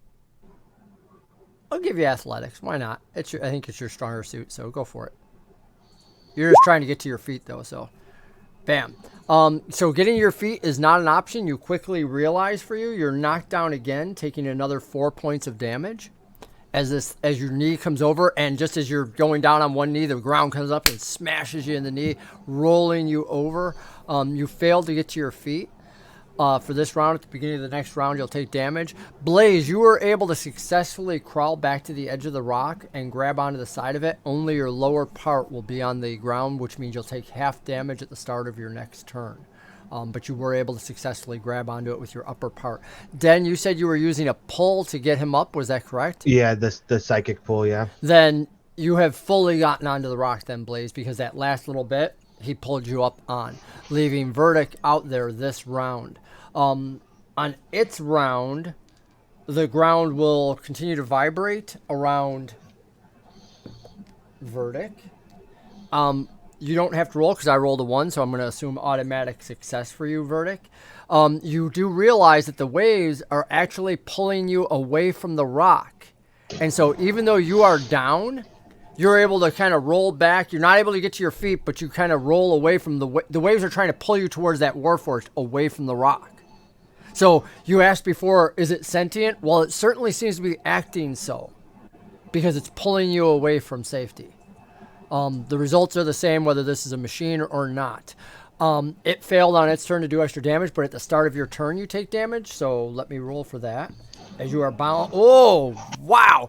I'll give you athletics. Why not? I think it's your stronger suit, so go for it. You're just trying to get to your feet, though, so. Bam. So getting your feet is not an option. You quickly realize you're knocked down again, taking another 4 points of damage. As your knee comes over, and just as you're going down on one knee, the ground comes up and smashes you in the knee, rolling you over. You fail to get to your feet. For this round, at the beginning of the next round, you'll take damage. Blaze, you were able to successfully crawl back to the edge of the rock and grab onto the side of it. Only your lower part will be on the ground, which means you'll take half damage at the start of your next turn. But you were able to successfully grab onto it with your upper part. Den, you said you were using a pull to get him up. Was that correct? Yeah, the psychic pull, yeah. Then you have fully gotten onto the rock then, Blaze, because that last little bit, he pulled you up on, leaving Verdic out there this round. On its round, the ground will continue to vibrate around Verdic. You don't have to roll because I rolled a 1, so I'm going to assume automatic success for you, Verdic. You do realize that the waves are actually pulling you away from the rock. And so even though you are down, you're able to kind of roll back. You're not able to get to your feet, but you kind of roll away from the waves are trying to pull you towards that Warforged away from the rock. So you asked before, is it sentient? Well, it certainly seems to be acting so because it's pulling you away from safety. The results are the same whether this is a machine or not. It failed on its turn to do extra damage, but at the start of your turn you take damage, so let me roll for that. As you are bound... Oh, wow!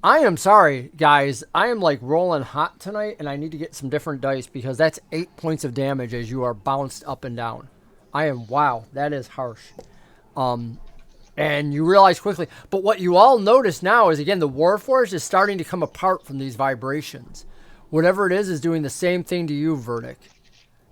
I am sorry, guys. I am like rolling hot tonight, and I need to get some different dice because that's 8 points of damage as you are bounced up and down. Wow, that is harsh. And you realize quickly, but what you all notice now is, again, the Warforged is starting to come apart from these vibrations. Whatever it is doing the same thing to you, Verdic.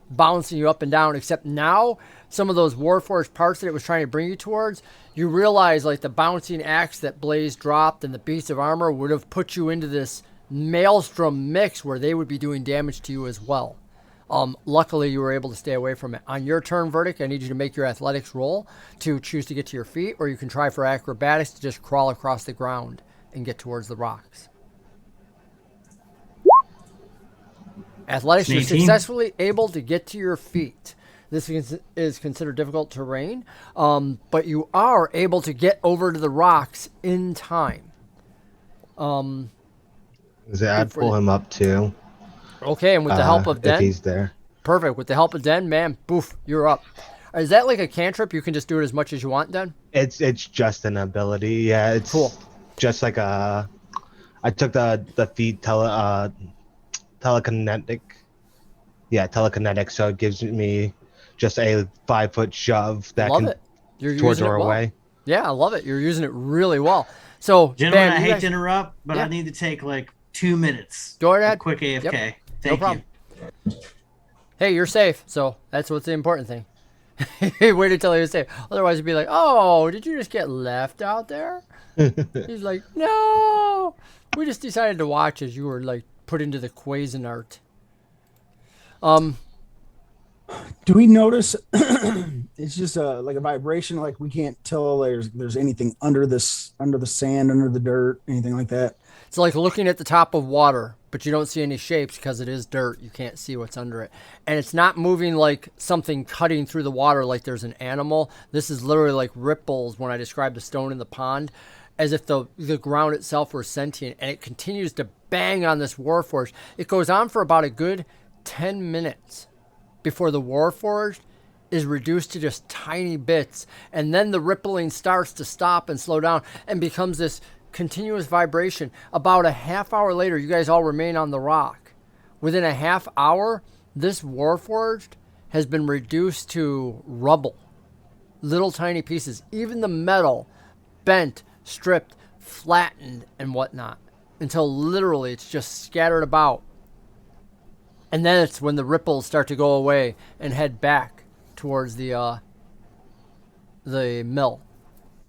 Bouncing you up and down, except now, some of those Warforged parts that it was trying to bring you towards, you realize like the bouncing axe that Blaze dropped and the Beast of Armor would have put you into this maelstrom mix where they would be doing damage to you as well. Luckily, you were able to stay away from it. On your turn, Verdic, I need you to make your athletics roll to choose to get to your feet, or you can try for acrobatics to just crawl across the ground and get towards the rocks. Athletics, you're 18. successfully able to get to your feet. This is considered difficult terrain, but you are able to get over to the rocks in time. I'd pull him up too. Okay, and with the help of Den, if he's there. Perfect. With the help of Den, man, boof, you're up. Is that like a cantrip? You can just do it as much as you want, Den? It's just an ability. Yeah, it's cool. Just like I took the feet telekinetic. Yeah, telekinetic. So it gives me just a 5-foot shove that love can it. You're towards using or it well. away. Yeah, I love it. You're using it really well. So, Gentlemen, Ben, I you hate guys- to interrupt, but Yeah. I need to take like 2 minutes. Go ahead. A quick AFK. Yep. Thank No you. problem. Hey, you're safe, so that's what's the important thing. He waited till he was safe. Otherwise, he'd be like, "Oh, did you just get left out there?" He's like, "No, we just decided to watch as you were like put into the Cuisinart." Do we notice it's just like a vibration? Like we can't tell there's anything under the sand, under the dirt, anything like that. It's like looking at the top of water, but you don't see any shapes because it is dirt. You can't see what's under it. And it's not moving like something cutting through the water like there's an animal. This is literally like ripples when I describe the stone in the pond, as if the ground itself were sentient. And it continues to bang on this Warforged. It goes on for about a good 10 minutes before the Warforged is reduced to just tiny bits. And then the rippling starts to stop and slow down and becomes this continuous vibration. About a half hour later, you guys all remain on the rock within a half hour, this Warforged has been reduced to rubble. Little tiny pieces. Even the metal bent, stripped, flattened, and whatnot. Until literally it's just scattered about. And then it's when the ripples start to go away and head back towards the mill.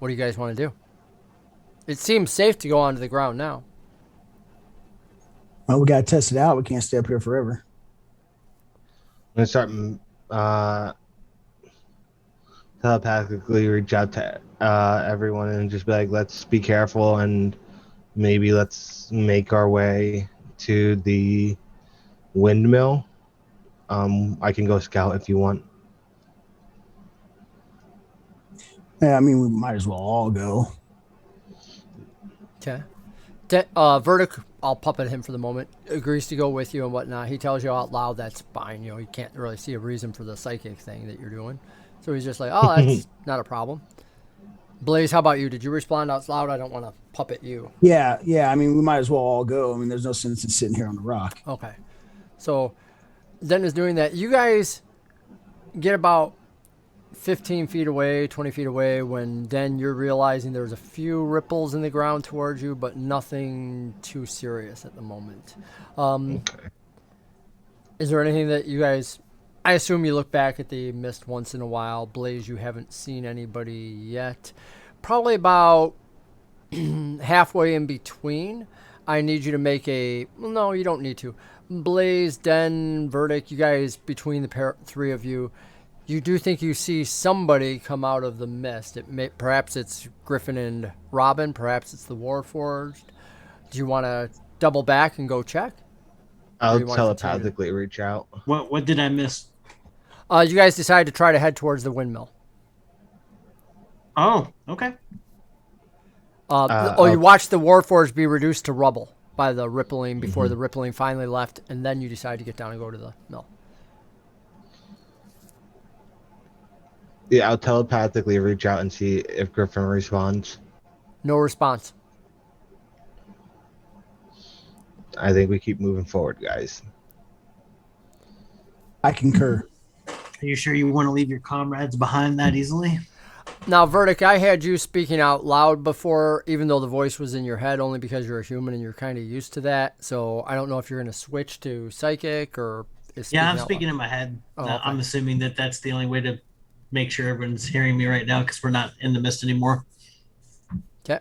What do you guys want to do? It seems safe to go onto the ground now. Well, we got to test it out. We can't stay up here forever. I'm gonna start telepathically reach out to everyone and just be like, let's be careful and maybe let's make our way to the windmill. I can go scout if you want. Yeah, I mean, we might as well all go. Okay. Verdic, I'll puppet him for the moment, agrees to go with you and whatnot. He tells you out loud that's fine. You know, you can't really see a reason for the psychic thing that you're doing. So he's just like, oh, that's not a problem. Blaze, how about you? Did you respond out loud? I don't want to puppet you. Yeah. I mean, we might as well all go. I mean, there's no sense in sitting here on the rock. Okay. So Den is doing that. You guys get about 15 feet away, 20 feet away, when then you're realizing there's a few ripples in the ground towards you, but nothing too serious at the moment. Okay. Is there anything that you guys... I assume you look back at the mist once in a while. Blaze, you haven't seen anybody yet. Probably about halfway in between. I need you to make a... Well, no, you don't need to. Blaze, Den, Verdic, you guys, between the three of you, you do think you see somebody come out of the mist. Perhaps it's Griffin and Robin. Perhaps it's the Warforged. Do you want to double back and go check? I'll telepathically reach out. What did I miss? You guys decide to try to head towards the windmill. Oh, okay. You watched the Warforged be reduced to rubble by the rippling before the rippling finally left, and then you decide to get down and go to the mill. Yeah, I'll telepathically reach out and see if Griffin responds. No response. I think we keep moving forward, guys. I concur. Are you sure you want to leave your comrades behind that easily? Now, Verdic, I had you speaking out loud before, even though the voice was in your head, only because you're a human and you're kind of used to that. So I don't know if you're going to switch to psychic or... Yeah, I'm speaking in my head. Oh, okay. I'm assuming that that's the only way to make sure everyone's hearing me right now because we're not in the mist anymore. Okay.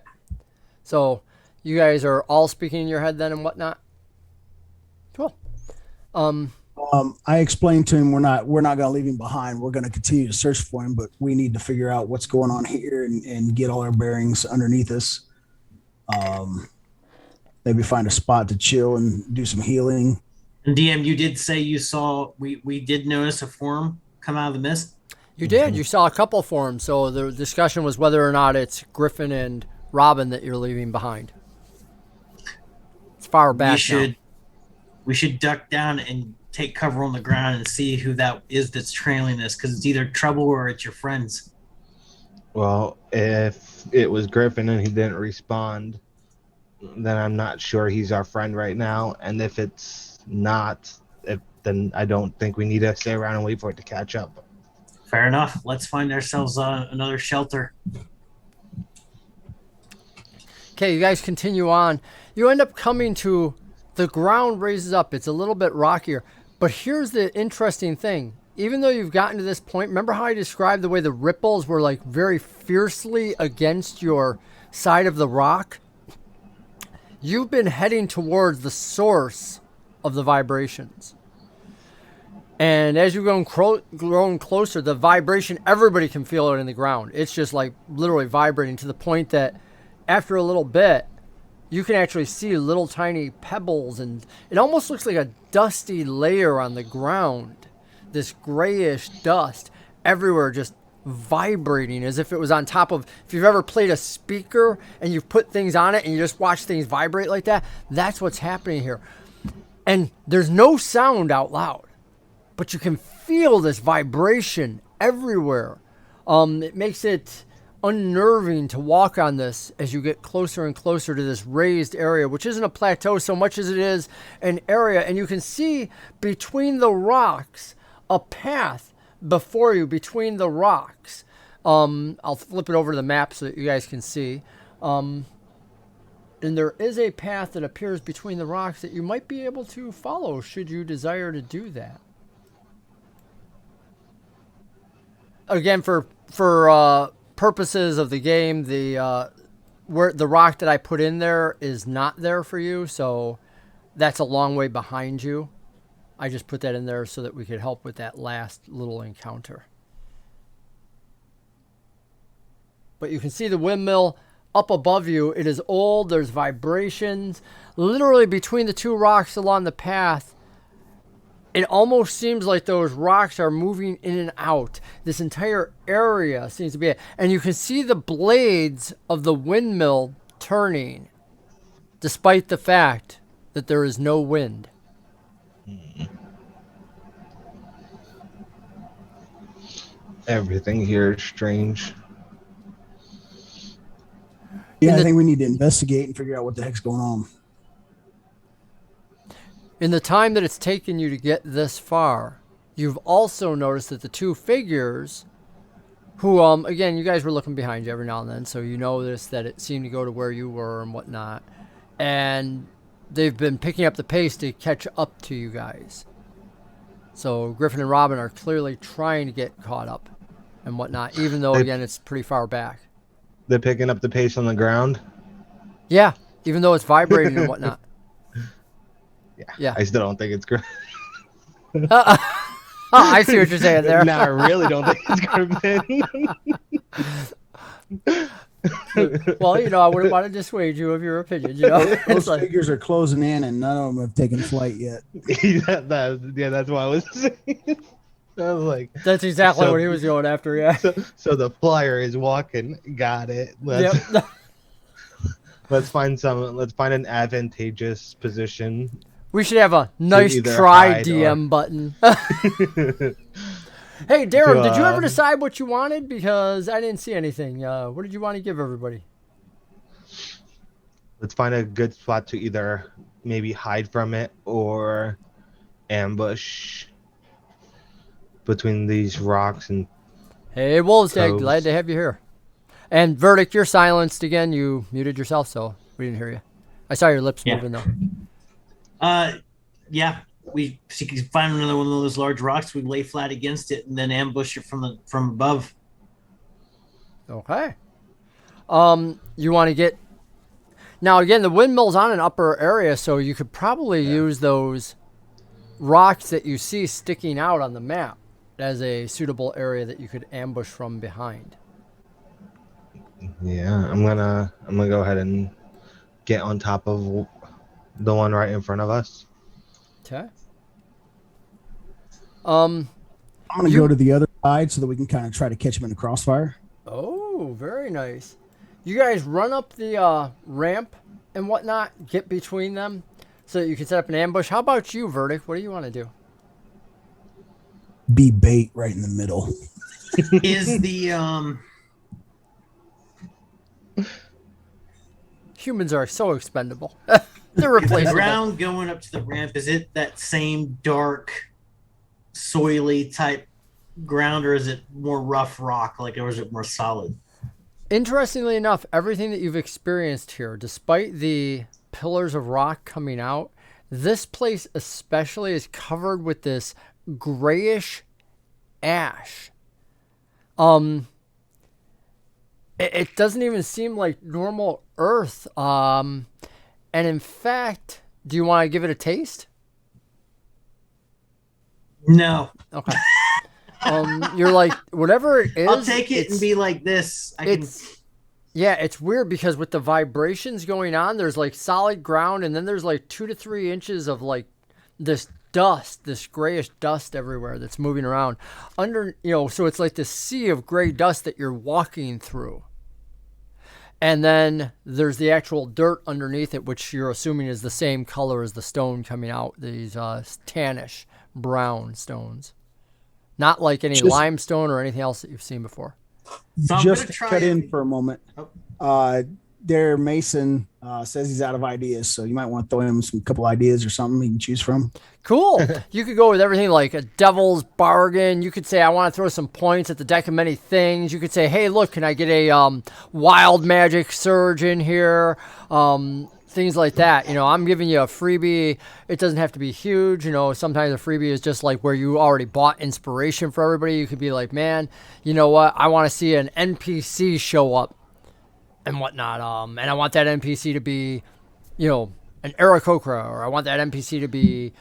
So you guys are all speaking in your head then and whatnot? Cool. I explained to him we're not going to leave him behind. We're going to continue to search for him, but we need to figure out what's going on here and get all our bearings underneath us. Maybe find a spot to chill and do some healing. And DM, you did say you saw, we did notice a form come out of the mist? You did. You saw a couple forms. So the discussion was whether or not it's Griffin and Robin that you're leaving behind. It's far back We should duck down and take cover on the ground and see who that is that's trailing us, because it's either trouble or it's your friends. Well, if it was Griffin and he didn't respond, then I'm not sure he's our friend right now. And if it's not, then I don't think we need to stay around and wait for it to catch up. Fair enough. Let's find ourselves another shelter. Okay, you guys continue on. You end up coming to the ground raises up. It's a little bit rockier. But here's the interesting thing. Even though you've gotten to this point, remember how I described the way the ripples were like very fiercely against your side of the rock? You've been heading towards the source of the vibrations. And as you've grown closer, the vibration, everybody can feel it in the ground. It's just like literally vibrating to the point that after a little bit, you can actually see little tiny pebbles, and it almost looks like a dusty layer on the ground. This grayish dust everywhere, just vibrating as if it was on top of, if you've ever played a speaker and you've put things on it and you just watch things vibrate like that, that's what's happening here. And there's no sound out loud, but you can feel this vibration everywhere. It makes it unnerving to walk on this as you get closer and closer to this raised area, which isn't a plateau so much as it is an area. And you can see between the rocks a path before you between the rocks. I'll flip it over to the map so that you guys can see. And there is a path that appears between the rocks that you might be able to follow should you desire to do that. Again, for purposes of the game, where the rock that I put in there is not there for you, so that's a long way behind you. I just put that in there so that we could help with that last little encounter. But you can see the windmill up above you. It is old. There's vibrations. Literally between the two rocks along the path, it almost seems like those rocks are moving in and out. This entire area seems to be... And you can see the blades of the windmill turning, despite the fact that there is no wind. Everything here is strange. Yeah, I think we need to investigate and figure out what the heck's going on. In the time that it's taken you to get this far, you've also noticed that the two figures, who, again, you guys were looking behind you every now and then, so you noticed that it seemed to go to where you were and whatnot. And they've been picking up the pace to catch up to you guys. So Griffin and Robin are clearly trying to get caught up and whatnot, even though, again, it's pretty far back. They're picking up the pace on the ground? Yeah, even though it's vibrating and whatnot. Yeah. I still don't think it's great. I see what you're saying there. No, I really don't think it's good. Well, you know, I wouldn't want to dissuade you of your opinion, you know? Those figures are closing in, and none of them have taken flight yet. That's what I was saying. I was like, that's exactly what he was going after, yeah. So the flyer is walking. Got it. Yep. Let's find an advantageous position. We should have a nice try DM button. Hey, Darren, did you ever decide what you wanted? Because I didn't see anything. What did you want to give everybody? Let's find a good spot to either maybe hide from it or ambush between these rocks and... Hey, Wolfsdag, glad to have you here. And Verdic, you're silenced again. You muted yourself, so we didn't hear you. I saw your lips moving, though. Yeah. We find another one of those large rocks. We lay flat against it and then ambush it from above. Okay. You want to get... Now, again, the windmill's on an upper area, so you could probably use those rocks that you see sticking out on the map as a suitable area that you could ambush from behind. Yeah, I'm gonna go ahead and get on top of the one right in front of us. Okay. I'm gonna go to the other side so that we can kind of try to catch him in the crossfire. Oh, very nice. You guys run up the ramp and whatnot, get between them so that you can set up an ambush. How about you, Verdic? What do you want to do? Be bait right in the middle. Is the Humans are so expendable. They're replaceable. the ground going up to the ramp, is it that same dark, soily type ground, or is it more rough rock, or is it more solid? Interestingly enough, everything that you've experienced here, despite the pillars of rock coming out, this place especially is covered with this grayish ash. It doesn't even seem like normal earth. And in fact, do you want to give it a taste? No. Okay. You're like, whatever it is, I'll take it and be like this. Yeah, it's weird because with the vibrations going on, there's like solid ground, and then there's like 2 to 3 inches of like this dust, this grayish dust everywhere that's moving around under, so it's like this sea of gray dust that you're walking through. And then there's the actual dirt underneath it, which you're assuming is the same color as the stone coming out, these tannish brown stones. Not like any limestone or anything else that you've seen before. So I'm Just gonna to try cut in and- for a moment. Oh. There, Mason says he's out of ideas, so you might want to throw him some couple ideas or something he can choose from. Cool. You could go with everything like a devil's bargain. You could say, I want to throw some points at the deck of many things. You could say, hey, look, can I get a wild magic surge in here? Things like that. You know, I'm giving you a freebie. It doesn't have to be huge. You know, sometimes a freebie is just like where you already bought inspiration for everybody. You could be like, man, you know what? I want to see an NPC show up and whatnot. And I want that NPC to be, you know, an Arakocra, or I want that NPC to be,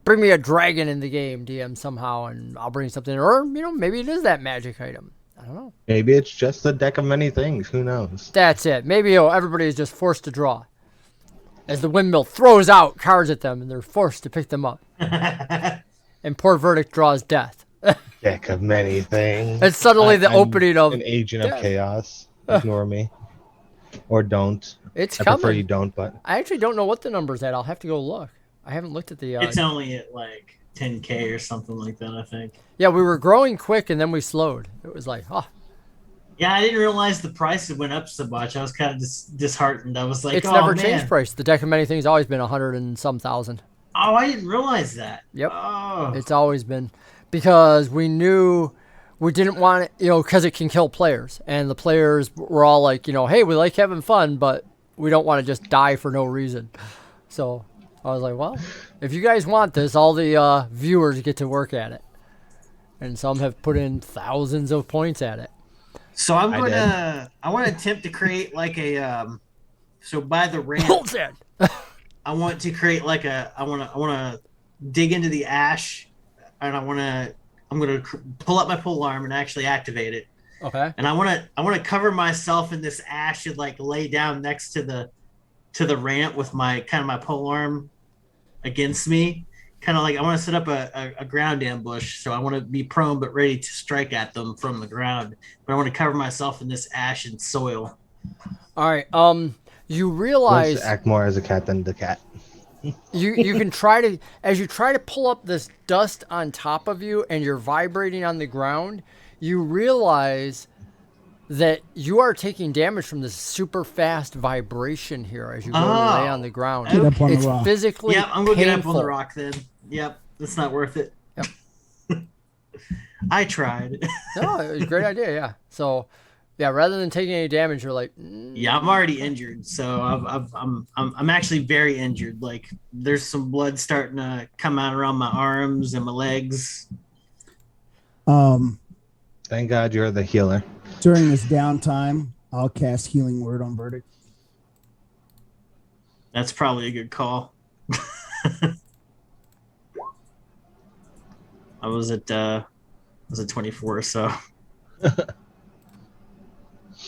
bring me a dragon in the game, DM, somehow, and I'll bring something. Or, you know, maybe it is that magic item. I don't know. Maybe it's just a deck of many things. Who knows? That's it. Maybe everybody is just forced to draw. As the windmill throws out cards at them, and they're forced to pick them up. And poor Verdic draws death. Deck of many things. It's suddenly the I'm opening of an agent death. of chaos. Ignore me. Or don't. It's I coming. prefer you don't, but I actually don't know what the number's at. I'll have to go look. I haven't looked at the... It's only at like 10K or something like that, I think. Yeah, we were growing quick, and then we slowed. It was like, oh. Yeah, I didn't realize the price had went up so much. I was kind of disheartened. I was like, It's oh, never man. changed price. The deck of many things always been 100 and some thousand. Oh, I didn't realize that. Yep. Oh. It's always been, because we knew we didn't want it, you know, because it can kill players. And the players were all like, you know, hey, we like having fun, but we don't want to just die for no reason. So I was like, well, if you guys want this, all the viewers get to work at it. And some have put in thousands of points at it. So I want to attempt to create like a, so by the ramp, Bullshit. I want to create like I want to dig into the ash, and I'm going to pull up my pole arm and actually activate it. Okay. And I want to cover myself in this ash and like lay down next to the ramp with my pole arm against me. Kind of like I want to set up a ground ambush, so I want to be prone but ready to strike at them from the ground. But I want to cover myself in this ash and soil. All right. You let's realize act more as a cat than the cat. you can try to, as you try to pull up this dust on top of you and you're vibrating on the ground, you realize that you are taking damage from this super fast vibration here as you go to lay on the ground. Get up on the It's rock. physically Yep, I'm going to get up on painful. the rock then. Yep, that's not worth it. Yep. I tried. No, it was a great idea, yeah. So, yeah, rather than taking any damage, you're like, Yeah, I'm already injured, so I'm actually very injured. Like there's some blood starting to come out around my arms and my legs. Thank God you're the healer. During this downtime, I'll cast Healing Word on Verdic. That's probably a good call. I was at 24, so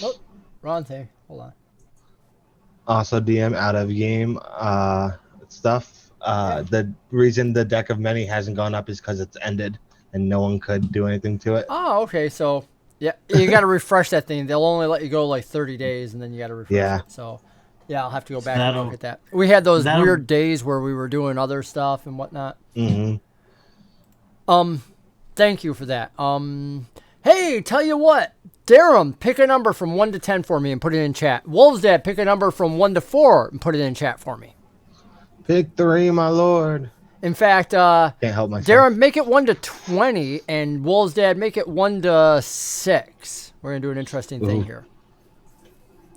oh, wrong thing. Hold on. Also, DM out of game stuff. The reason the deck of many hasn't gone up is because it's ended and no one could do anything to it. Oh, okay. So, yeah, you got to refresh that thing. They'll only let you go like 30 days, and then you got to refresh Yeah. it. So, yeah, I'll have to go back and That'll- look at that. We had those that'll- weird days where we were doing other stuff and whatnot. Mm-hmm. Thank you for that. Hey, tell you what, Darum, pick a number from 1 to 10 for me and put it in chat. Wolves Dad, pick a number from 1 to 4 and put it in chat for me. Pick 3, my lord. In fact, Can't help myself. Darum, make it 1 to 20, and Wolves Dad, make it 1 to 6. We're gonna do an interesting thing Ooh. here.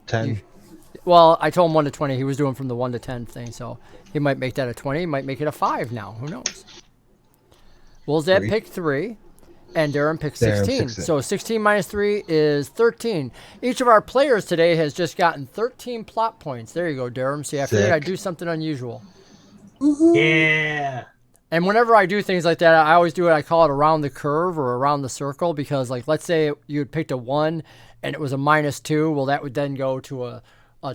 10. Well, I told him 1 to 20. He was doing from the 1 to 10 thing, so he might make that a 20. He might make it a 5 now. Who knows? Wolves Dad 3. picked 3. And Darren picked Darren 16. picks it. So 16 minus 3 is 13. Each of our players today has just gotten 13 plot points. There you go, Darren. See, I figured Sick. I'd do something unusual. yeah. And whenever I do things like that, I always do it. I call it around the curve or around the circle because, like, let's say you had picked a 1 and it was a minus 2. Well, that would then go to a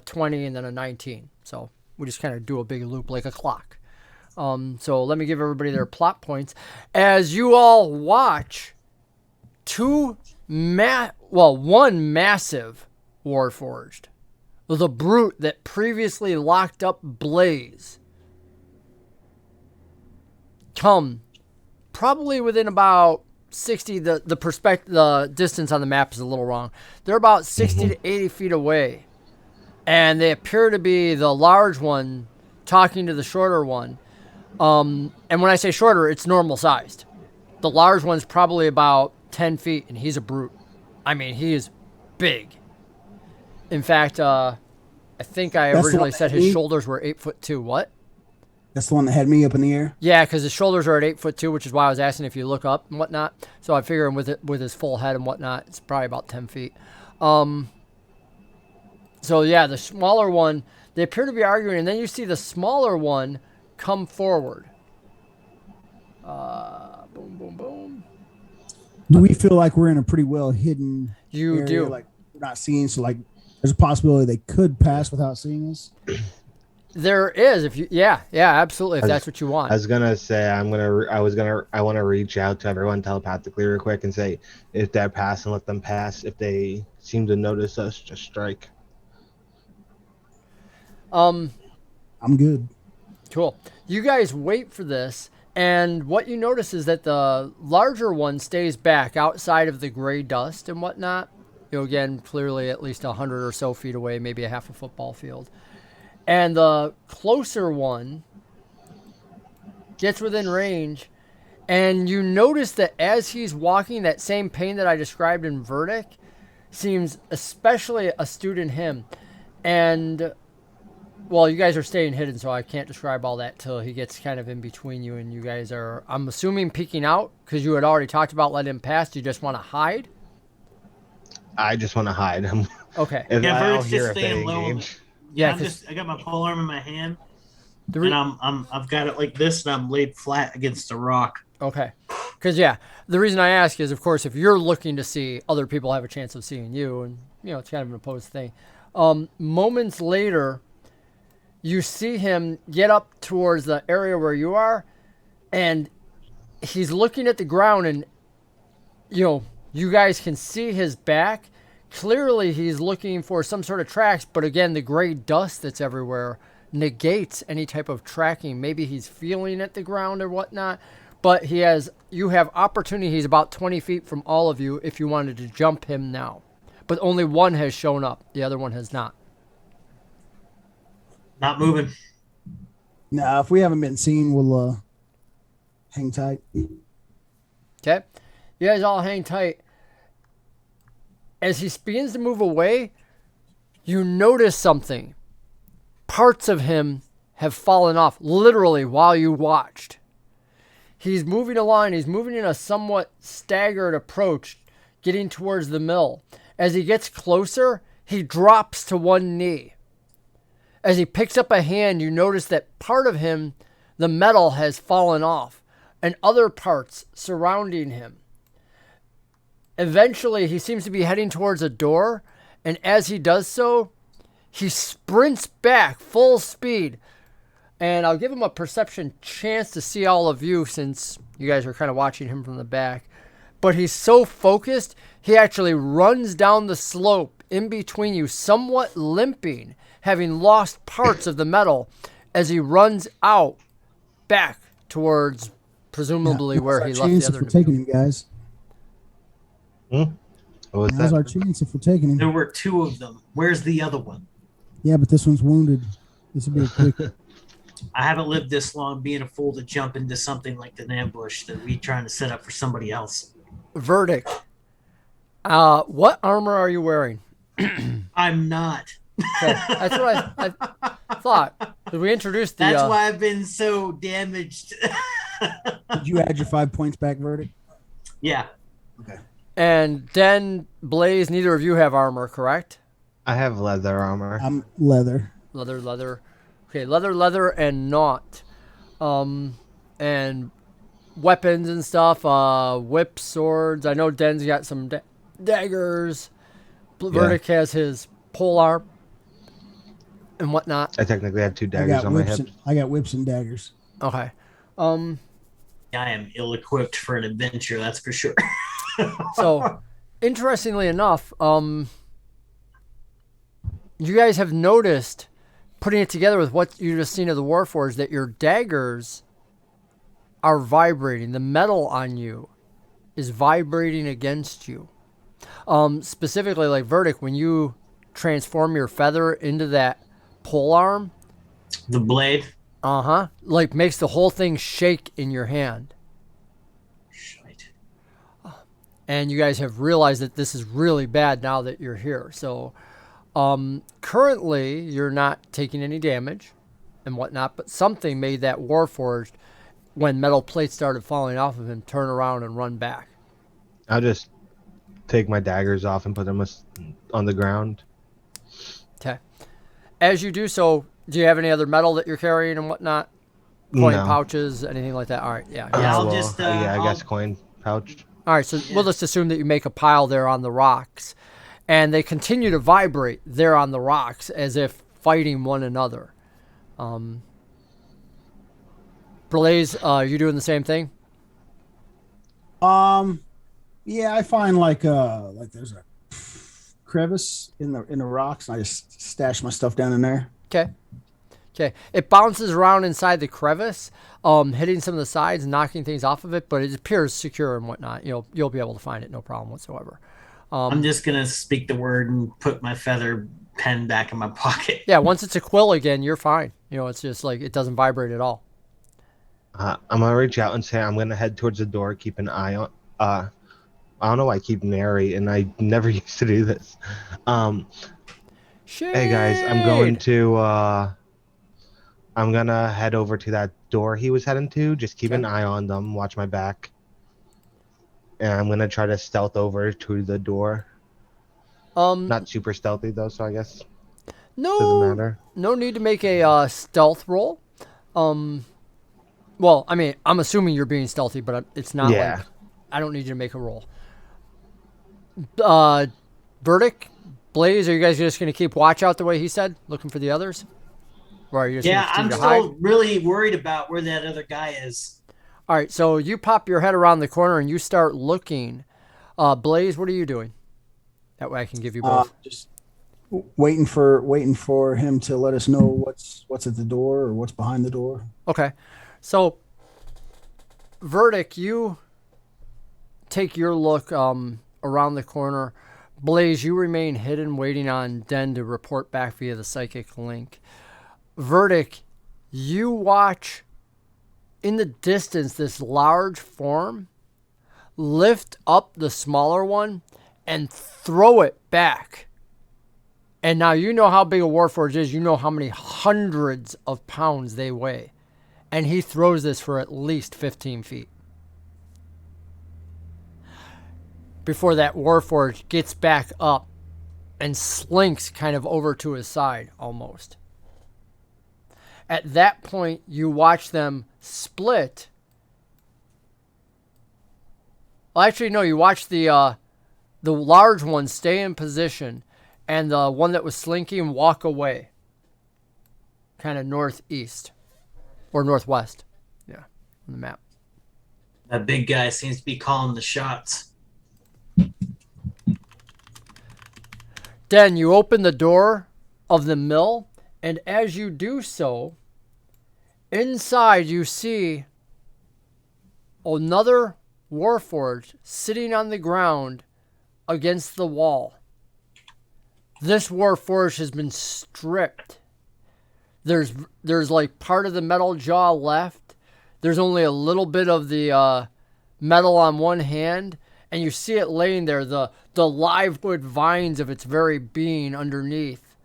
20 and then a 19. So we just kind of do a big loop like a clock. So let me give everybody their plot points. As you all watch, one massive Warforged. The brute that previously locked up Blaze. Come probably within about 60. The distance on the map is a little wrong. They're about 60 to 80 feet away, and they appear to be the large one talking to the shorter one. And when I say shorter, it's normal sized. The large one's probably about 10 feet, and he's a brute. I mean, he is big. In fact, I think I originally said his shoulders were 8'2". What? That's the one that had me up in the air. Yeah, because his shoulders are at 8'2", which is why I was asking if you look up and whatnot. So I figure with his full head and whatnot, it's probably about 10 feet. So yeah, the smaller one, they appear to be arguing, and then you see the smaller one come forward. Boom, boom, boom. Do we feel like we're in a pretty well hidden You area? do. Like we're not seeing, so like there's a possibility they could pass without seeing us. There is, if you, yeah, absolutely, if that's what you want. I was gonna say I want to reach out to everyone telepathically real quick and say if they're passing, let them pass. If they seem to notice us, just strike. I'm good. Cool. You guys wait for this, and what you notice is that the larger one stays back outside of the gray dust and whatnot. You know, again, clearly at least 100 or so feet away, maybe a half a football field. And the closer one gets within range, and you notice that as he's walking, that same pain that I described in Verdic seems especially astute in him. And, well, you guys are staying hidden, so I can't describe all that till he gets kind of in between you, and you guys are, I'm assuming, peeking out, because you had already talked about letting him pass. You just want to hide? I just want to hide him. Okay. Yeah, I Verdic's don't hear just if they staying low. engage. Yeah, I got my pole arm in my hand, The and I've got it like this, and I'm laid flat against a rock. Okay. Because, yeah, the reason I ask is, of course, if you're looking to see, other people have a chance of seeing you, and, you know, it's kind of an opposed thing. Moments later, you see him get up towards the area where you are, and he's looking at the ground, and, you know, you guys can see his back. Clearly, he's looking for some sort of tracks, but again, the gray dust that's everywhere negates any type of tracking. Maybe he's feeling at the ground or whatnot, but you have opportunity. He's about 20 feet from all of you if you wanted to jump him now. But only one has shown up. The other one has not. Not moving. Now, if we haven't been seen, we'll hang tight. Okay? You guys all hang tight. As he begins to move away, you notice something. Parts of him have fallen off, literally, while you watched. He's moving along. He's moving in a somewhat staggered approach, getting towards the mill. As he gets closer, he drops to one knee. As he picks up a hand, you notice that part of him, the metal, has fallen off, and other parts surrounding him. Eventually, he seems to be heading towards a door, and as he does so, he sprints back full speed. And I'll give him a perception chance to see all of you, since you guys are kind of watching him from the back. But he's so focused, he actually runs down the slope in between you, somewhat limping, having lost parts of the metal, as he runs out back towards presumably where he left the other. We're taking him, guys. What was Now's that? our chance if we're taking him. There were two of them. Where's the other one? Yeah, but this one's wounded. This will be a quick. I haven't lived this long being a fool to jump into something like an ambush that we trying to set up for somebody else. Verdic. What armor are you wearing? I'm not. Okay, that's what I thought. We introduced the. That's why I've been so damaged. Did you add your 5 points back, Verdic? Yeah. Okay. And Den, Blaze, neither of you have armor, correct? I have leather armor. I'm leather. Leather. Okay, leather, and not. And weapons and stuff, whips, swords. I know Den's got some daggers. Verdic has his polearm and whatnot. I technically have 2 daggers on my hip. I got whips and daggers. Okay. I am ill-equipped for an adventure, that's for sure. So, interestingly enough, you guys have noticed, putting it together with what you just seen of the Warforged, that your daggers are vibrating. The metal on you is vibrating against you. Specifically, like Verdic, when you transform your feather into that pole arm, The blade. like makes the whole thing shake in your hand. Shite. And you guys have realized that this is really bad now that you're here. So currently, you're not taking any damage and whatnot, but something made that Warforged, when metal plates started falling off of him, turn around and run back. I'll just take my daggers off and put them on the ground. Okay. As you do so, do you have any other metal that you're carrying and whatnot? Coin No. pouches, anything like that? All right, yeah. Yeah, I'll well, just, yeah, I I'll- guess coin pouch. All right, so we'll just assume that you make a pile there on the rocks, and they continue to vibrate there on the rocks as if fighting one another. Blaze, you doing the same thing? Yeah, I find like there's a crevice in the rocks, and I just stash my stuff down in there. Okay. Okay. It bounces around inside the crevice, hitting some of the sides and knocking things off of it, but it appears secure and whatnot. You'll be able to find it, no problem whatsoever. I'm just gonna speak the word and put my feather pen back in my pocket. Yeah, once it's a quill again, you're fine. It's just like it doesn't vibrate at all. I'm gonna reach out and say I'm gonna head towards the door, keep an eye on. I don't know why I keep narrating. I never used to do this. Hey guys, I'm gonna head over to that door he was heading to. Just keep an eye on them, watch my back, and I'm gonna try to stealth over to the door. Not super stealthy though, so I guess doesn't matter. No need to make a stealth roll. Well, I mean, I'm assuming you're being stealthy, but it's not like I don't need you to make a roll. Verdic, Blaze, are you guys just going to keep watch out the way he said, looking for the others? Or are you just Yeah, gonna I'm continue to still really worried about where that other guy is. All right, so you pop your head around the corner and you start looking. Blaze, what are you doing? That way I can give you both. Just waiting for him to let us know what's at the door or what's behind the door. Okay. So, Verdic, you take your look around the corner. Blaze, you remain hidden, waiting on Den to report back via the psychic link. Verdic, you watch in the distance this large form lift up the smaller one and throw it back. And now you know how big a Warforged is. You know how many hundreds of pounds they weigh. And he throws this for at least 15 feet. Before that Warforged gets back up and slinks kind of over to his side almost. At that point, you watch them split. Well, actually, no, you watch the large one stay in position and the one that was slinking walk away. Kind of northeast. Or northwest. Yeah, on the map. That big guy seems to be calling the shots. Den, you open the door of the mill, and as you do so, inside you see another Warforged sitting on the ground against the wall. This Warforged has been stripped. There's like part of the metal jaw left. There's only a little bit of the metal on one hand, and you see it laying there, the live wood vines of its very being underneath,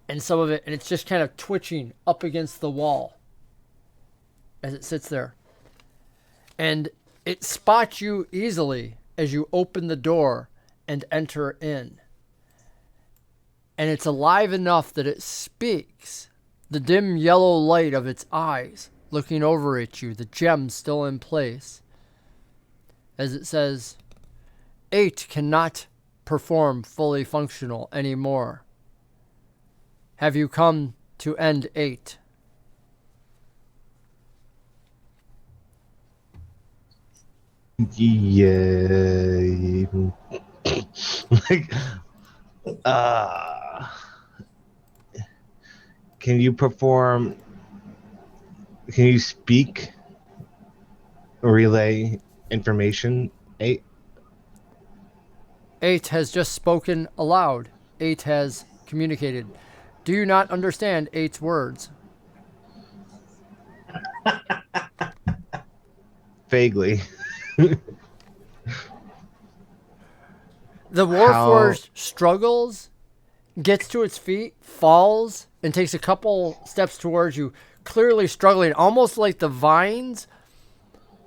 and some of it, and it's just kind of twitching up against the wall as it sits there. And it spots you easily as you open the door and enter in. And it's alive enough that it speaks. The dim yellow light of its eyes looking over at you, the gem still in place. As it says, 8 cannot perform fully functional anymore. Have you come to end 8? Yeah. Like, can you speak or relay information 8. 8 has just spoken aloud. 8 has communicated. Do you not understand 8's words? Vaguely. The Warforged struggles, gets to its feet, falls, and takes a couple steps towards you, clearly struggling, almost like the vines,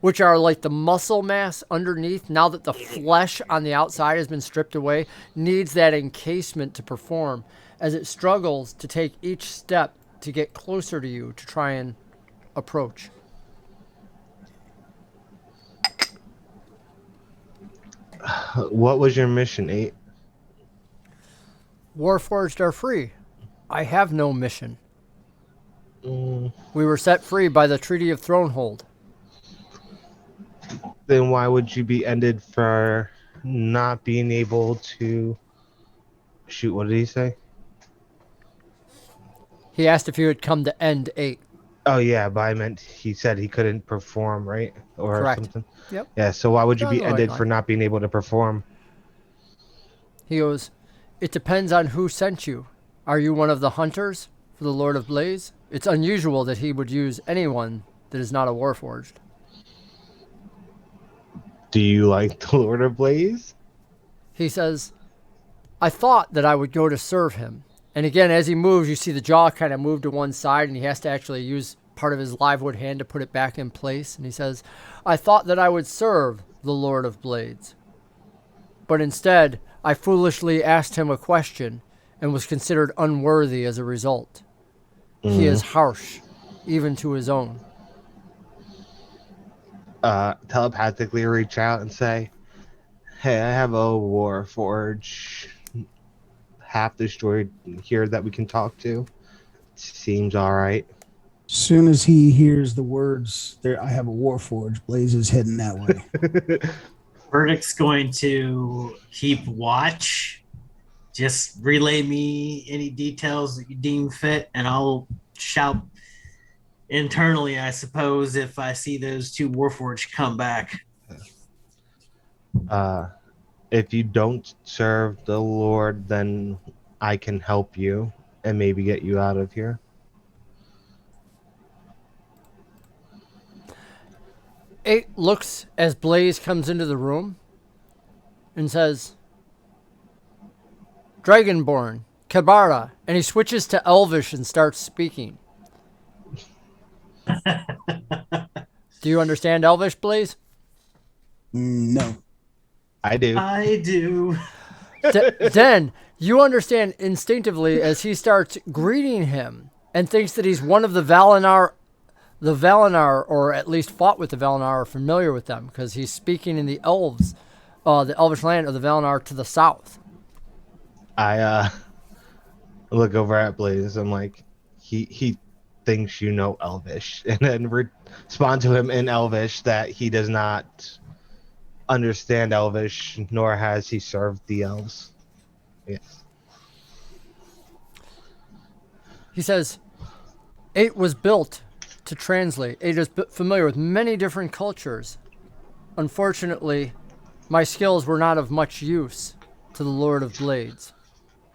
which are like the muscle mass underneath, now that the flesh on the outside has been stripped away, needs that encasement to perform, as it struggles to take each step to get closer to you to try and approach. What was your mission, 8? Warforged are free. I have no mission. Mm, We were set free by the Treaty of Thronehold. then why would you be ended for not being able to shoot? What did he say? He asked if you had come to end 8. Oh yeah, but I meant he said he couldn't perform, right? Or Correct. something. Yep. Yeah, so why would you You're be on the right ended line. for not being able to perform? He goes, it depends on who sent you. Are you one of the hunters for the Lord of Blaze? It's unusual that he would use anyone that is not a Warforged. Do you like the Lord of Blaze? He says, I thought that I would go to serve him. And again, as he moves, you see the jaw kind of move to one side, and he has to actually use part of his live wood hand to put it back in place. And he says, I thought that I would serve the Lord of Blades. But instead, I foolishly asked him a question and was considered unworthy as a result. He is harsh, even to his own. Telepathically reach out and say, hey, I have a Warforge half destroyed here that we can talk to. Seems all right. Soon as he hears the words, "There, I have a Warforge," Blaze is heading that way. Verdic's going to keep watch. Just relay me any details that you deem fit, and I'll shout internally, I suppose, if I see those 2 Warforged come back. If you don't serve the Lord, then I can help you and maybe get you out of here. Eight looks as Blaze comes into the room and says, Dragonborn, Kabara, and he switches to Elvish and starts speaking. Do you understand Elvish, Blaze? No. I do. I do. Then you understand instinctively as he starts greeting him and thinks that he's one of the Valinor, or at least fought with the Valinor, are familiar with them because he's speaking in the elves, the Elvish land of the Valinor to the south. I look over at Blaze. I'm like, he thinks you know Elvish, and then respond to him in Elvish that he does not understand Elvish, nor has he served the elves. Yes. He says, 8 was built to translate. 8 is familiar with many different cultures. Unfortunately, my skills were not of much use to the Lord of Blades.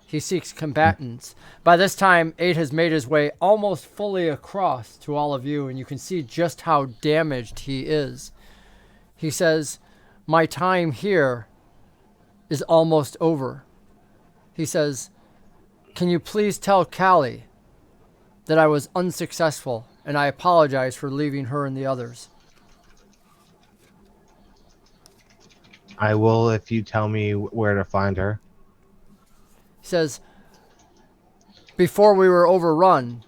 He seeks combatants. By this time, 8 has made his way almost fully across to all of you, and you can see just how damaged he is. He says, my time here is almost over. He says, can you please tell Callie that I was unsuccessful and I apologize for leaving her and the others? I will if you tell me where to find her. He says, before we were overrun,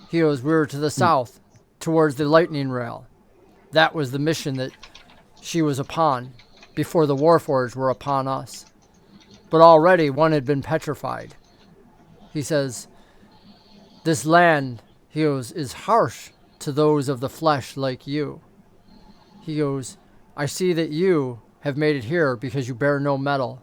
he goes, we were to the south towards the lightning rail. That was the mission that she was upon before the Warforged were upon us. But already one had been petrified. He says, this land, he goes, is harsh to those of the flesh like you. He goes, I see that you have made it here because you bear no metal.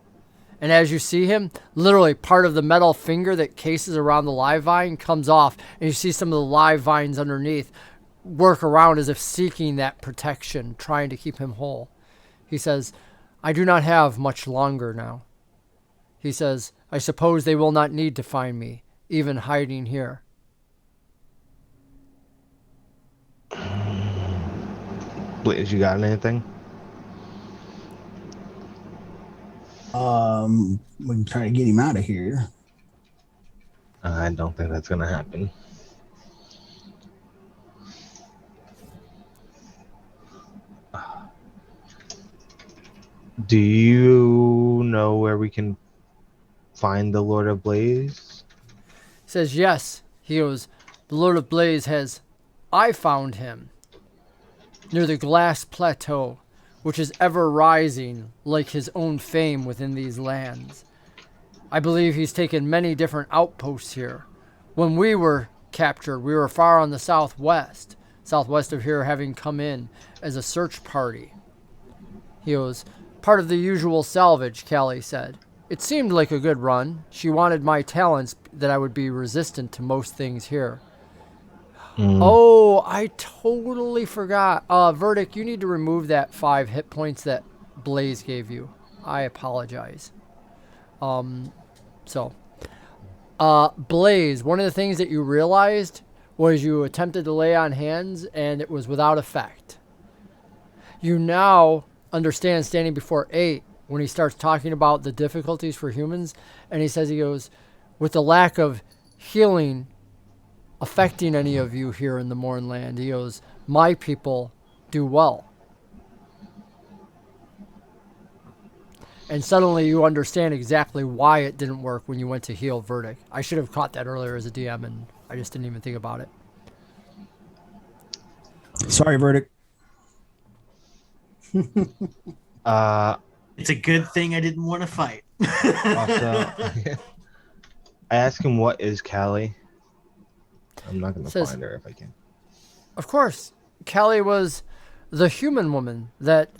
And as you see him, literally part of the metal finger that cases around the live vine comes off, and you see some of the live vines underneath work around as if seeking that protection, trying to keep him whole. He says, I do not have much longer now. He says, I suppose they will not need to find me, even hiding here. Blaze, you got anything? We can try to get him out of here. I don't think that's gonna happen. Do you know where we can find the Lord of Blaze? He says, yes. He goes, the Lord of Blaze I found him near the Glass Plateau, which is ever rising like his own fame within these lands. I believe he's taken many different outposts here. When we were captured, we were far on the southwest of here, having come in as a search party. He goes, part of the usual salvage, Callie said. It seemed like a good run. She wanted my talents that I would be resistant to most things here. Oh, I totally forgot. Verdic, you need to remove that 5 hit points that Blaze gave you. I apologize. Blaze, one of the things that you realized was you attempted to lay on hands and it was without effect. You now understand standing before 8 when he starts talking about the difficulties for humans, and he goes, with the lack of healing affecting any of you here in the Mournland, he goes, my people do well. And suddenly you understand exactly why it didn't work when you went to heal Verdic. I should have caught that earlier as a DM, and I just didn't even think about it. Sorry, Verdic. It's a good thing I didn't want to fight. Also, I asked him, what is Callie? I'm not going to find her if I can. Of course. Callie was the human woman that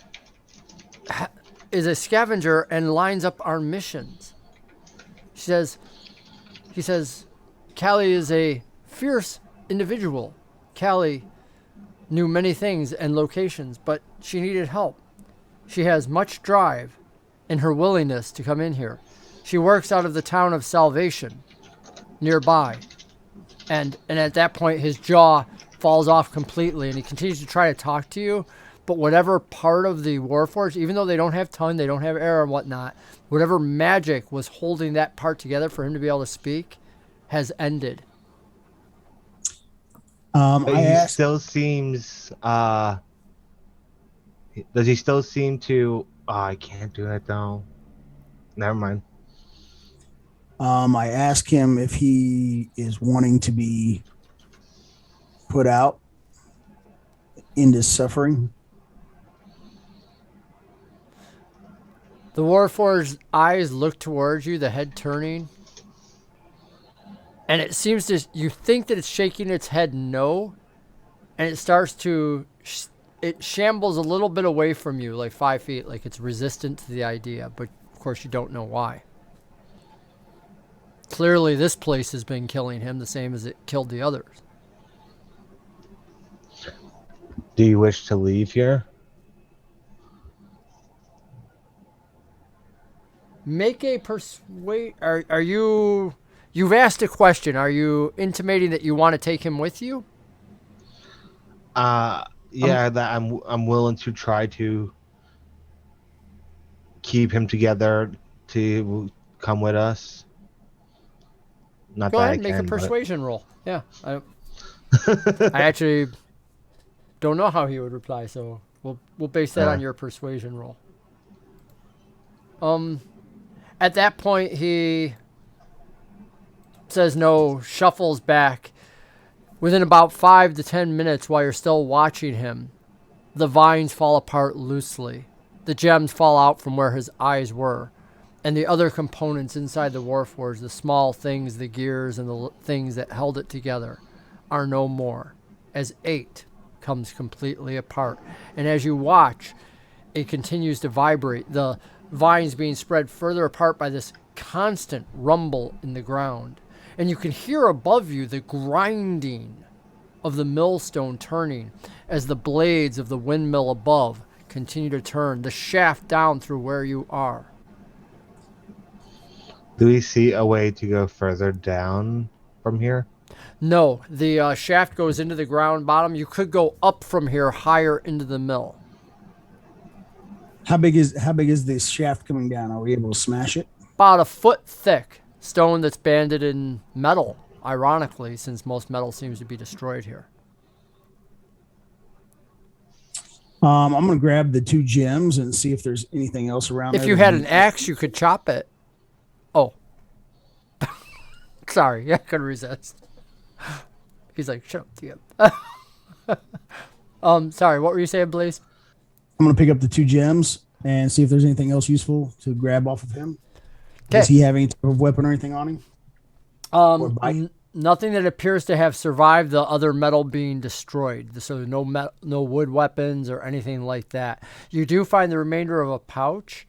is a scavenger and lines up our missions. He says, Callie is a fierce individual. Callie knew many things and locations, but she needed help. She has much drive in her willingness to come in here. She works out of the town of Salvation nearby. And at that point, his jaw falls off completely, and he continues to try to talk to you. But whatever part of the Warforged, even though they don't have tongue, they don't have air and whatnot, whatever magic was holding that part together for him to be able to speak has ended. Still seems. Does he still seem to? Oh, I can't do that though. Never mind. I asked him if he is wanting to be put out into suffering. The Warforged's eyes look towards you, the head turning. And it seems to, you think that it's shaking its head no. And it starts to, it shambles a little bit away from you, like 5 feet, like it's resistant to the idea. But of course you don't know why. Clearly this place has been killing him the same as it killed the others. Do you wish to leave here? Make a persuade. Are you? You've asked a question. Are you intimating that you want to take him with you? Yeah, that I'm willing to try to keep him together to come with us. Not Go that ahead, I make can, a persuasion roll. Yeah, I actually don't know how he would reply, so we'll base that on your persuasion roll. At that point, he says no, shuffles back. Within about 5 to 10 minutes, while you're still watching him, the vines fall apart loosely. The gems fall out from where his eyes were. And the other components inside the Warforged, the small things, the gears, and the things that held it together, are no more. As 8 comes completely apart. And as you watch, it continues to vibrate. The vines being spread further apart by this constant rumble in the ground. And you can hear above you the grinding of the millstone turning as the blades of the windmill above continue to turn the shaft down through where you are. Do we see a way to go further down from here? No, the shaft goes into the ground bottom. You could go up from here higher into the mill. How big is this shaft coming down? Are we able to smash it? About a foot thick stone that's banded in metal, ironically, since most metal seems to be destroyed here. I'm gonna grab the 2 gems and see if there's anything else around. If there you that had we- an axe, you could chop it. Oh. Sorry, I couldn't resist. He's like, shut up, DM. Sorry, what were you saying, Blaze? I'm gonna pick up the 2 gems and see if there's anything else useful to grab off of him. Okay. Does he have any type of weapon or anything on him? Or bite? Nothing that appears to have survived the other metal being destroyed. So no wood weapons or anything like that. You do find the remainder of a pouch.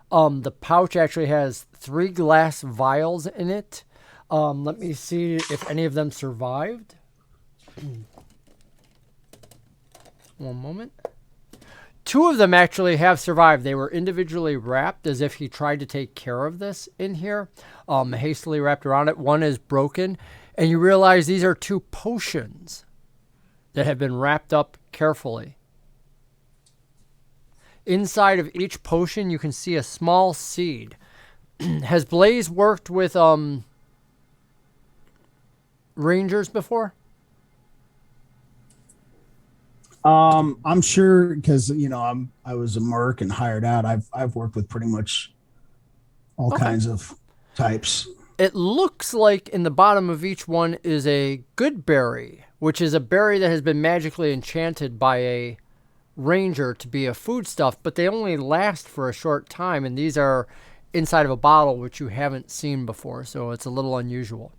The pouch actually has 3 glass vials in it. Let me see if any of them survived. One moment. 2 of them actually have survived. They were individually wrapped as if he tried to take care of this in here. Hastily wrapped around it. 1 is broken. And you realize these are 2 potions that have been wrapped up carefully. Inside of each potion, you can see a small seed. Has Blaze worked with rangers before? I'm sure because I was a merc and hired out. I've worked with pretty much all kinds of types. It looks like in the bottom of each one is a good berry, which is a berry that has been magically enchanted by a ranger to be a foodstuff, but they only last for a short time, and these are inside of a bottle, which you haven't seen before, so it's a little unusual.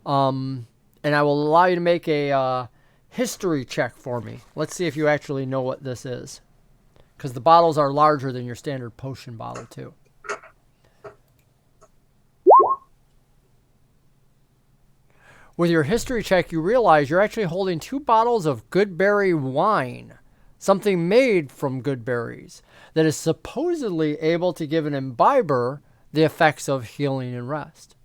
And I will allow you to make a history check for me. Let's see if you actually know what this is, because the bottles are larger than your standard potion bottle, too. With your history check, you realize you're actually holding 2 bottles of goodberry wine, something made from good berries, that is supposedly able to give an imbiber the effects of healing and rest.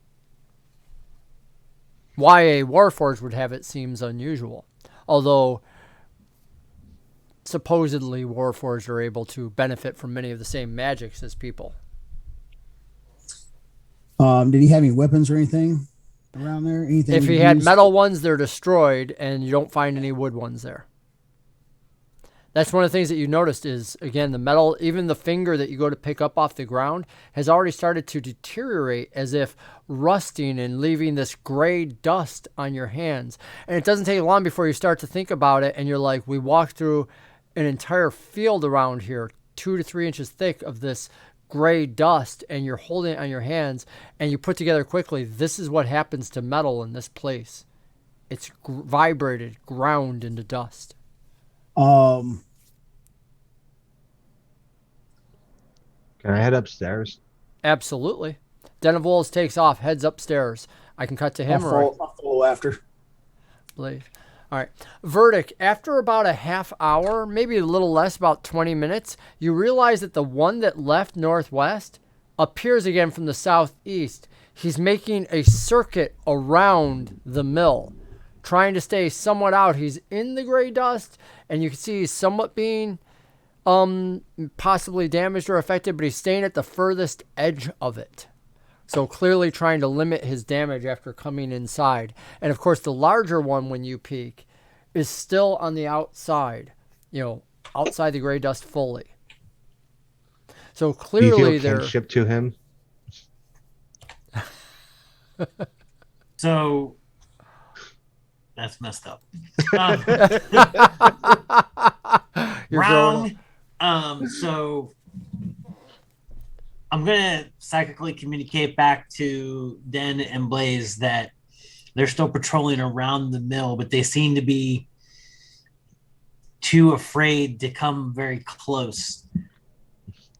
Why a Warforged would have it seems unusual, although supposedly Warforged are able to benefit from many of the same magics as people. Did he have any weapons or anything around there? Anything? If he had metal ones, they're destroyed, and you don't find any wood ones there. That's one of the things that you noticed is, again, the metal, even the finger that you go to pick up off the ground, has already started to deteriorate as if rusting and leaving this gray dust on your hands. And it doesn't take long before you start to think about it, and you're like, we walked through an entire field around here, 2 to 3 inches thick of this gray dust, and you're holding it on your hands, and you put together quickly, this is what happens to metal in this place. It's vibrated, ground into dust. Can I head upstairs? Absolutely. Den of Wolves takes off, heads upstairs. I can cut to him or I'll follow after. Blade. All right. Verdic, after about a half hour, maybe a little less, about 20 minutes, you realize that the one that left northwest appears again from the southeast. He's making a circuit around the mill, trying to stay somewhat out. He's in the gray dust, and you can see he's somewhat being possibly damaged or affected, but he's staying at the furthest edge of it. So clearly trying to limit his damage after coming inside. And of course, the larger one, when you peek, is still on the outside, outside the gray dust fully. So Do clearly you feel they're... kinship to him? So that's messed up. You're Wrong. So I'm gonna psychically communicate back to Den and Blaze that they're still patrolling around the mill, but they seem to be too afraid to come very close.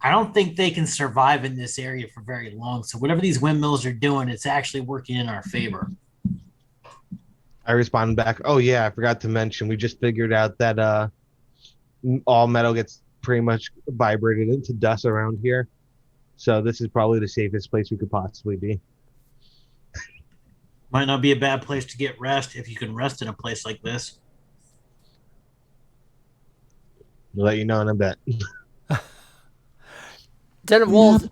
I don't think they can survive in this area for very long. So whatever these windmills are doing, it's actually working in our favor. I respond back, oh yeah, I forgot to mention, we just figured out that all metal gets pretty much vibrated into dust around here. So this is probably the safest place we could possibly be. Might not be a bad place to get rest if you can rest in a place like this. I'll let you know in a bit. Den of Wolves,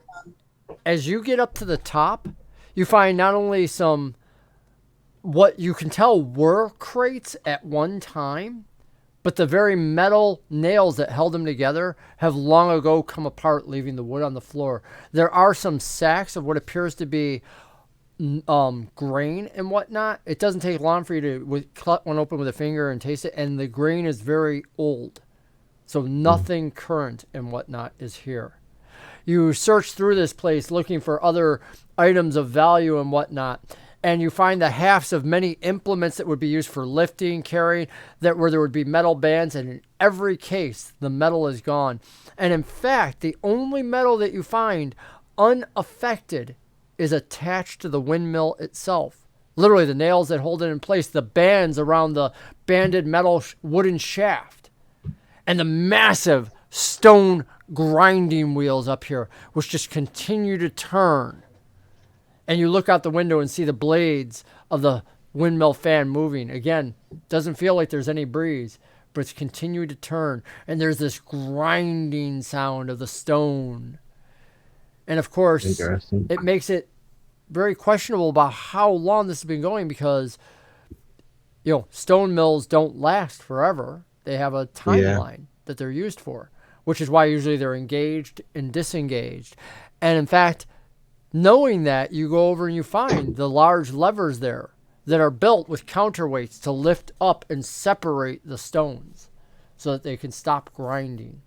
as you get up to the top, you find not only some what you can tell were crates at one time, but the very metal nails that held them together have long ago come apart, leaving the wood on the floor. There are some sacks of what appears to be grain and whatnot. It doesn't take long for you to cut one open with a finger and taste it, and the grain is very old. So nothing current and whatnot is here. You search through this place looking for other items of value and whatnot, and you find the halves of many implements that would be used for lifting, carrying, where there would be metal bands, and in every case, the metal is gone. And in fact, the only metal that you find unaffected is attached to the windmill itself. Literally, the nails that hold it in place, the bands around the banded metal wooden shaft, and the massive stone grinding wheels up here, which just continue to turn. And you look out the window and see the blades of the windmill fan moving. Again, doesn't feel like there's any breeze, but it's continuing to turn. And there's this grinding sound of the stone. And of course, it makes it very questionable about how long this has been going, because, stone mills don't last forever. They have a timeline that they're used for, which is why usually they're engaged and disengaged. And in fact, knowing that, you go over and you find the large levers there that are built with counterweights to lift up and separate the stones so that they can stop grinding.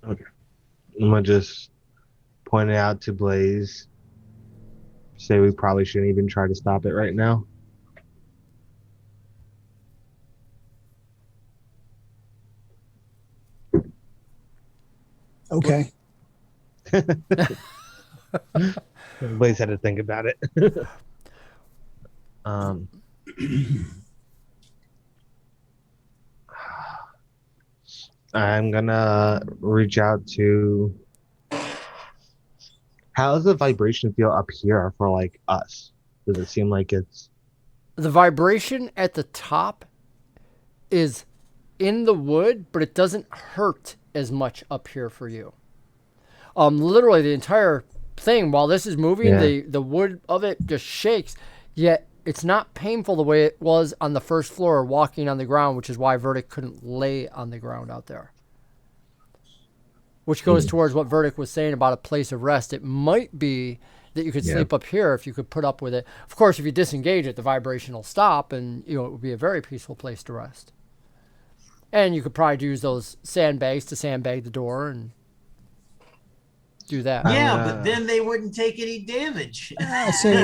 Okay. I'm going to just point it out to Blaze. Say we probably shouldn't even try to stop it right now. Okay. Blaze had to think about it. I'm gonna reach out to. How does the vibration feel up here for like us? Does it seem like it's The vibration at the top is in the wood, but it doesn't hurt as much up here for you. Literally the entire thing, while this is moving, the wood of it just shakes, yet it's not painful the way it was on the first floor walking on the ground, which is why Verdic couldn't lay on the ground out there. Which goes towards what Verdic was saying about a place of rest. It might be that you could sleep up here if you could put up with it. Of course, if you disengage it, the vibration will stop, and it would be a very peaceful place to rest. And you could probably use those sandbags to sandbag the door and do that. Yeah, but then they wouldn't take any damage. I say,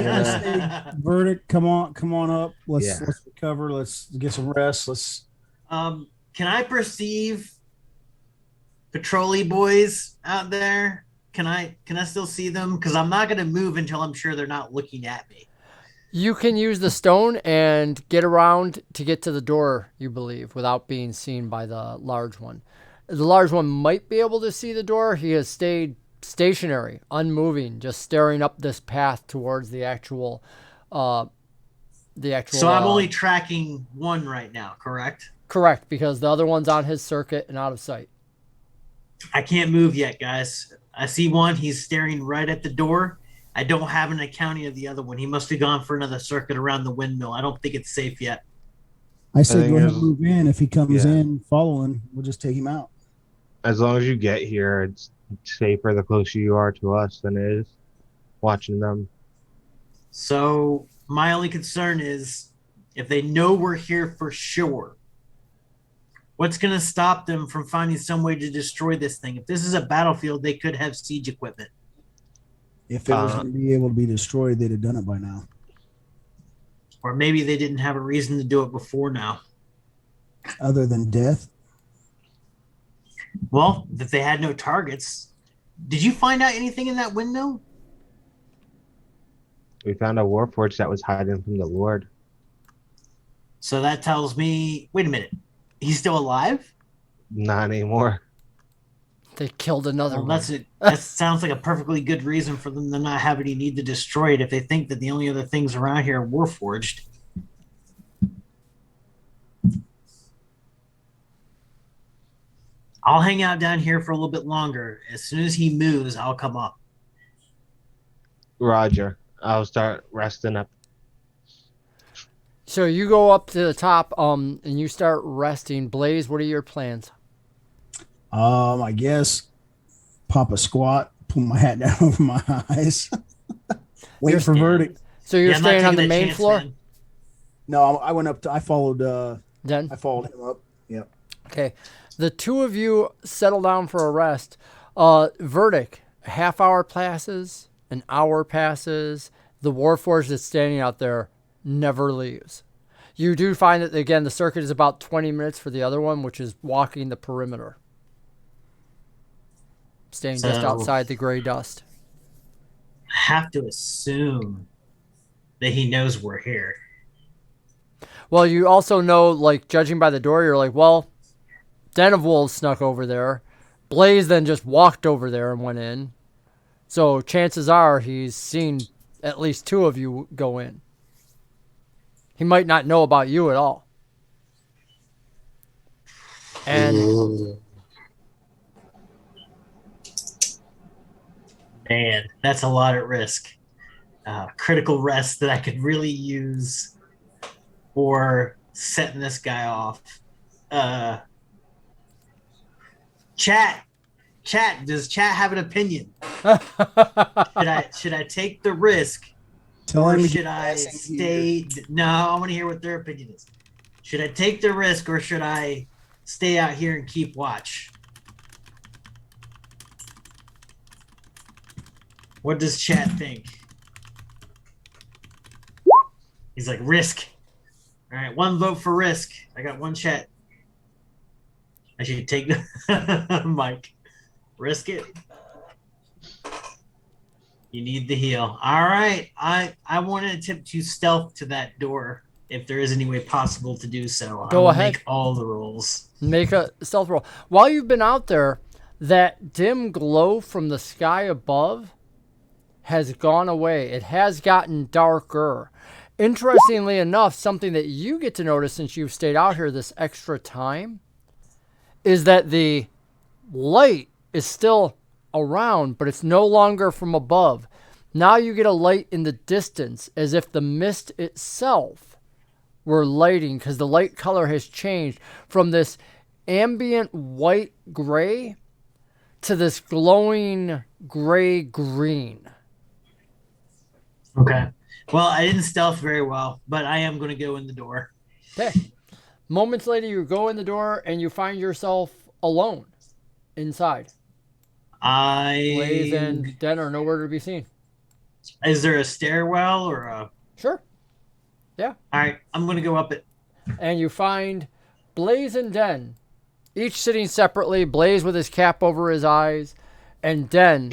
Verdic, come on up. Let's recover. Let's get some rest. Can I perceive patrolly boys out there? Can I still see them? Because I'm not going to move until I'm sure they're not looking at me. You can use the stone and get around to get to the door, you believe, without being seen by the large one. The large one might be able to see the door. He has stayed stationary, unmoving, just staring up this path towards the actual. So I'm only tracking one right now, correct? Correct, because the other one's on his circuit and out of sight. I can't move yet, guys. I see one. He's staring right at the door. I don't have an accounting of the other one. He must have gone for another circuit around the windmill. I don't think it's safe yet. I said go ahead and move in. If he comes in following, we'll just take him out. As long as you get here, it's safer the closer you are to us than it is watching them. So my only concern is if they know we're here for sure, what's going to stop them from finding some way to destroy this thing? If this is a battlefield, they could have siege equipment. If it was going to be able to be destroyed, they'd have done it by now. Or maybe they didn't have a reason to do it before now. Other than death? Well, if they had no targets. Did you find out anything in that window? We found a warforged that was hiding from the Lord. So that tells me, wait a minute, he's still alive? Not anymore. They killed another Well, one. that's it. That sounds like a perfectly good reason for them to not have any need to destroy it if they think that the only other things around here are warforged. I'll hang out down here for a little bit longer. As soon as he moves, I'll come up. Roger. I'll start resting up. So you go up to the top, and you start resting. Blaze, what are your plans? I guess pop a squat, pull my hat down over my eyes, wait for Verdic. So you're Yeah, I'm not staying on taking the that main chance, floor? man. No, I went up to. I followed Den? him up. Yep. Okay. The two of you settle down for a rest. Verdic, half hour passes, an hour passes. The Warforged that's standing out there never leaves. You do find that, again, the circuit is about 20 minutes for the other one, which is walking the perimeter. Staying just So- outside the gray dust. Have to assume that he knows we're here. Well, you also know, like, judging by the door, you're like, well, Den of Wolves snuck over there. Blaze then just walked over there and went in. So chances are he's seen at least two of you go in. He might not know about you at all. And Man, that's a lot at risk. Critical rest that I could really use for setting this guy off. Chat, does chat have an opinion? Should I take the risk, Tell or him to should get I ass in stay? No, I want to hear what their opinion is. Should I take the risk, or should I stay out here and keep watch? What does chat think? He's like, risk. All right, one vote for risk. I got one chat. I should take the Mike. Risk it. You need the heal. All right. I want to attempt to stealth to that door if there is any way possible to do so. Go I will ahead. Make all the rolls. make a stealth roll. While you've been out there, that dim glow from the sky above has gone away. It has gotten darker. Interestingly enough, something that you get to notice since you've stayed out here this extra time is that the light is still around, but it's no longer from above. Now you get a light in the distance as if the mist itself were lighting, because the light color has changed from this ambient white gray to this glowing gray green. Okay. Well, I didn't stealth very well, but I am going to go in the door. Okay. Moments later, you go in the door and you find yourself alone inside. Blaze and Den are nowhere to be seen. Is there a stairwell or a? Sure. Yeah. All right, I'm going to go up it. And you find Blaze and Den, each sitting separately, Blaze with his cap over his eyes, and Den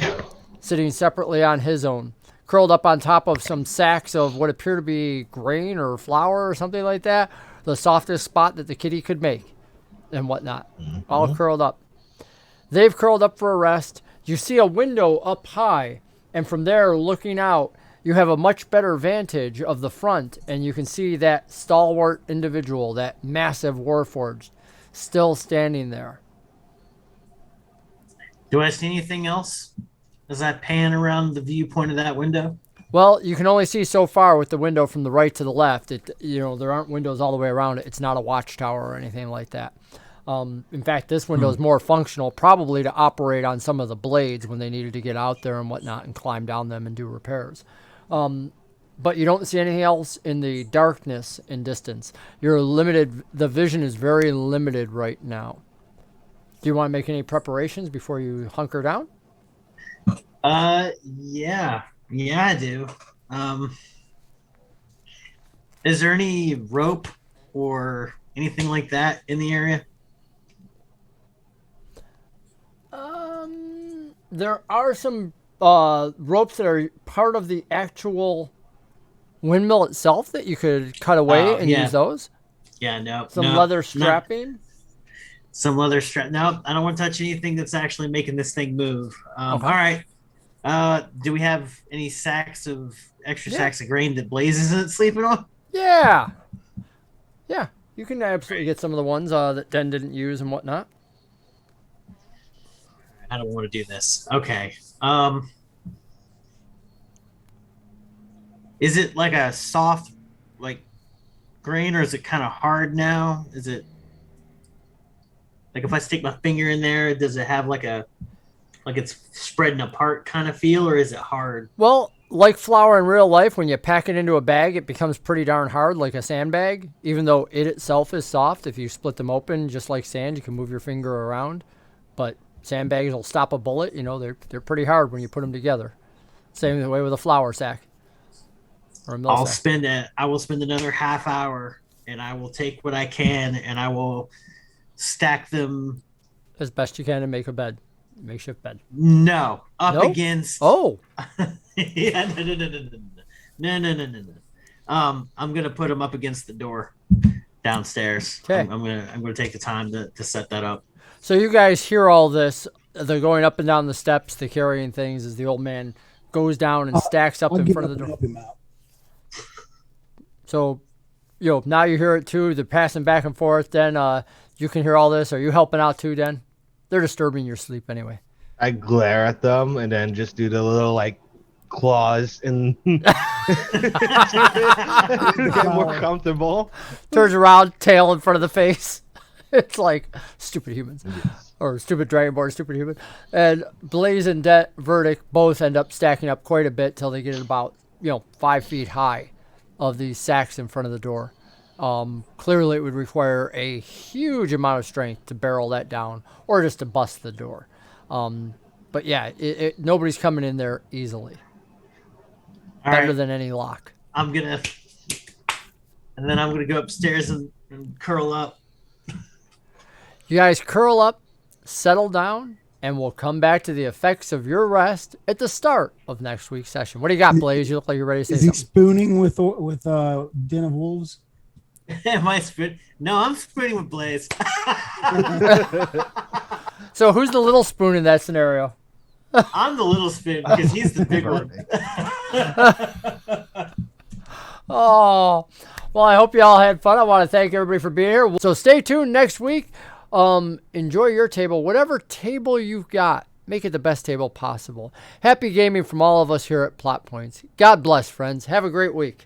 sitting separately on his own, curled up on top of some sacks of what appear to be grain or flour or something like that, the softest spot that the kitty could make and whatnot, all curled up. They've curled up for a rest. You see a window up high, and from there, looking out, you have a much better vantage of the front, and you can see that stalwart individual, that massive warforged, still standing there. Do I see anything else as I pan around the viewpoint of that window? Well, you can only see so far with the window from the right to the left. There aren't windows all the way around it. It's not a watchtower or anything like that. In fact, this window is more functional, probably to operate on some of the blades when they needed to get out there and whatnot and climb down them and do repairs. But you don't see anything else in the darkness and distance. You're limited. The vision is very limited right now. Do you want to make any preparations before you hunker down? Yeah, I do. Is there any rope or anything like that in the area? There are some ropes that are part of the actual windmill itself that you could cut away and yeah. use those. Yeah, no. Some no, leather not- strapping. Some leather strap. No, I don't want to touch anything that's actually making this thing move. Okay. All right. Do we have any sacks of extra Yeah. sacks of grain that Blaze isn't sleeping on? Yeah. Yeah. You can absolutely get some of the ones that Den didn't use and whatnot. I don't want to do this. Okay. Is it like a soft, like grain, or is it kind of hard now? Is it like if I stick my finger in there, does it have like it's spreading apart kind of feel, or is it hard? Well, like flour in real life, when you pack it into a bag, it becomes pretty darn hard, like a sandbag, even though it itself is soft. If you split them open, just like sand, you can move your finger around. But sandbags will stop a bullet. You know, they're pretty hard when you put them together. Same way with a flour sack. Or a mill sack. I will spend another half hour, and I will take what I can, and I will stack them. As best you can and make a bed. Makeshift bed. No, up No? against. Oh. Yeah, no. I'm gonna put them up against the door downstairs. Okay. I'm gonna take the time to set that up. So you guys hear all this. They're going up and down the steps, the carrying things as the old man goes down and stacks up I'll in get front of up the and door. help him out. So, now you hear it too. They're passing back and forth. Then you can hear all this. Are you helping out too, Den? They're disturbing your sleep anyway. I glare at them and then just do the little like claws and to get more comfortable. Turns around, tail in front of the face. It's like stupid humans. Or stupid Dragonborn, stupid human. And Blaze and Verdic both end up stacking up quite a bit till they get about, 5 feet high of these sacks in front of the door. Clearly it would require a huge amount of strength to barrel that down or just to bust the door. But yeah, nobody's coming in there easily. All Better right, than any lock. and then I'm gonna go upstairs and curl up. You guys curl up, settle down, and we'll come back to the effects of your rest at the start of next week's session. What do you got, Blaze? You look like you're ready to say Is he something. spooning with Den of Wolves? Am I spit? No, I'm spitting with Blaze. So who's the little spoon in that scenario? I'm the little spoon because he's the bigger one. Oh, well, I hope you all had fun. I want to thank everybody for being here. So stay tuned next week. Enjoy your table. Whatever table you've got, make it the best table possible. Happy gaming from all of us here at Plot Points. God bless, friends. Have a great week.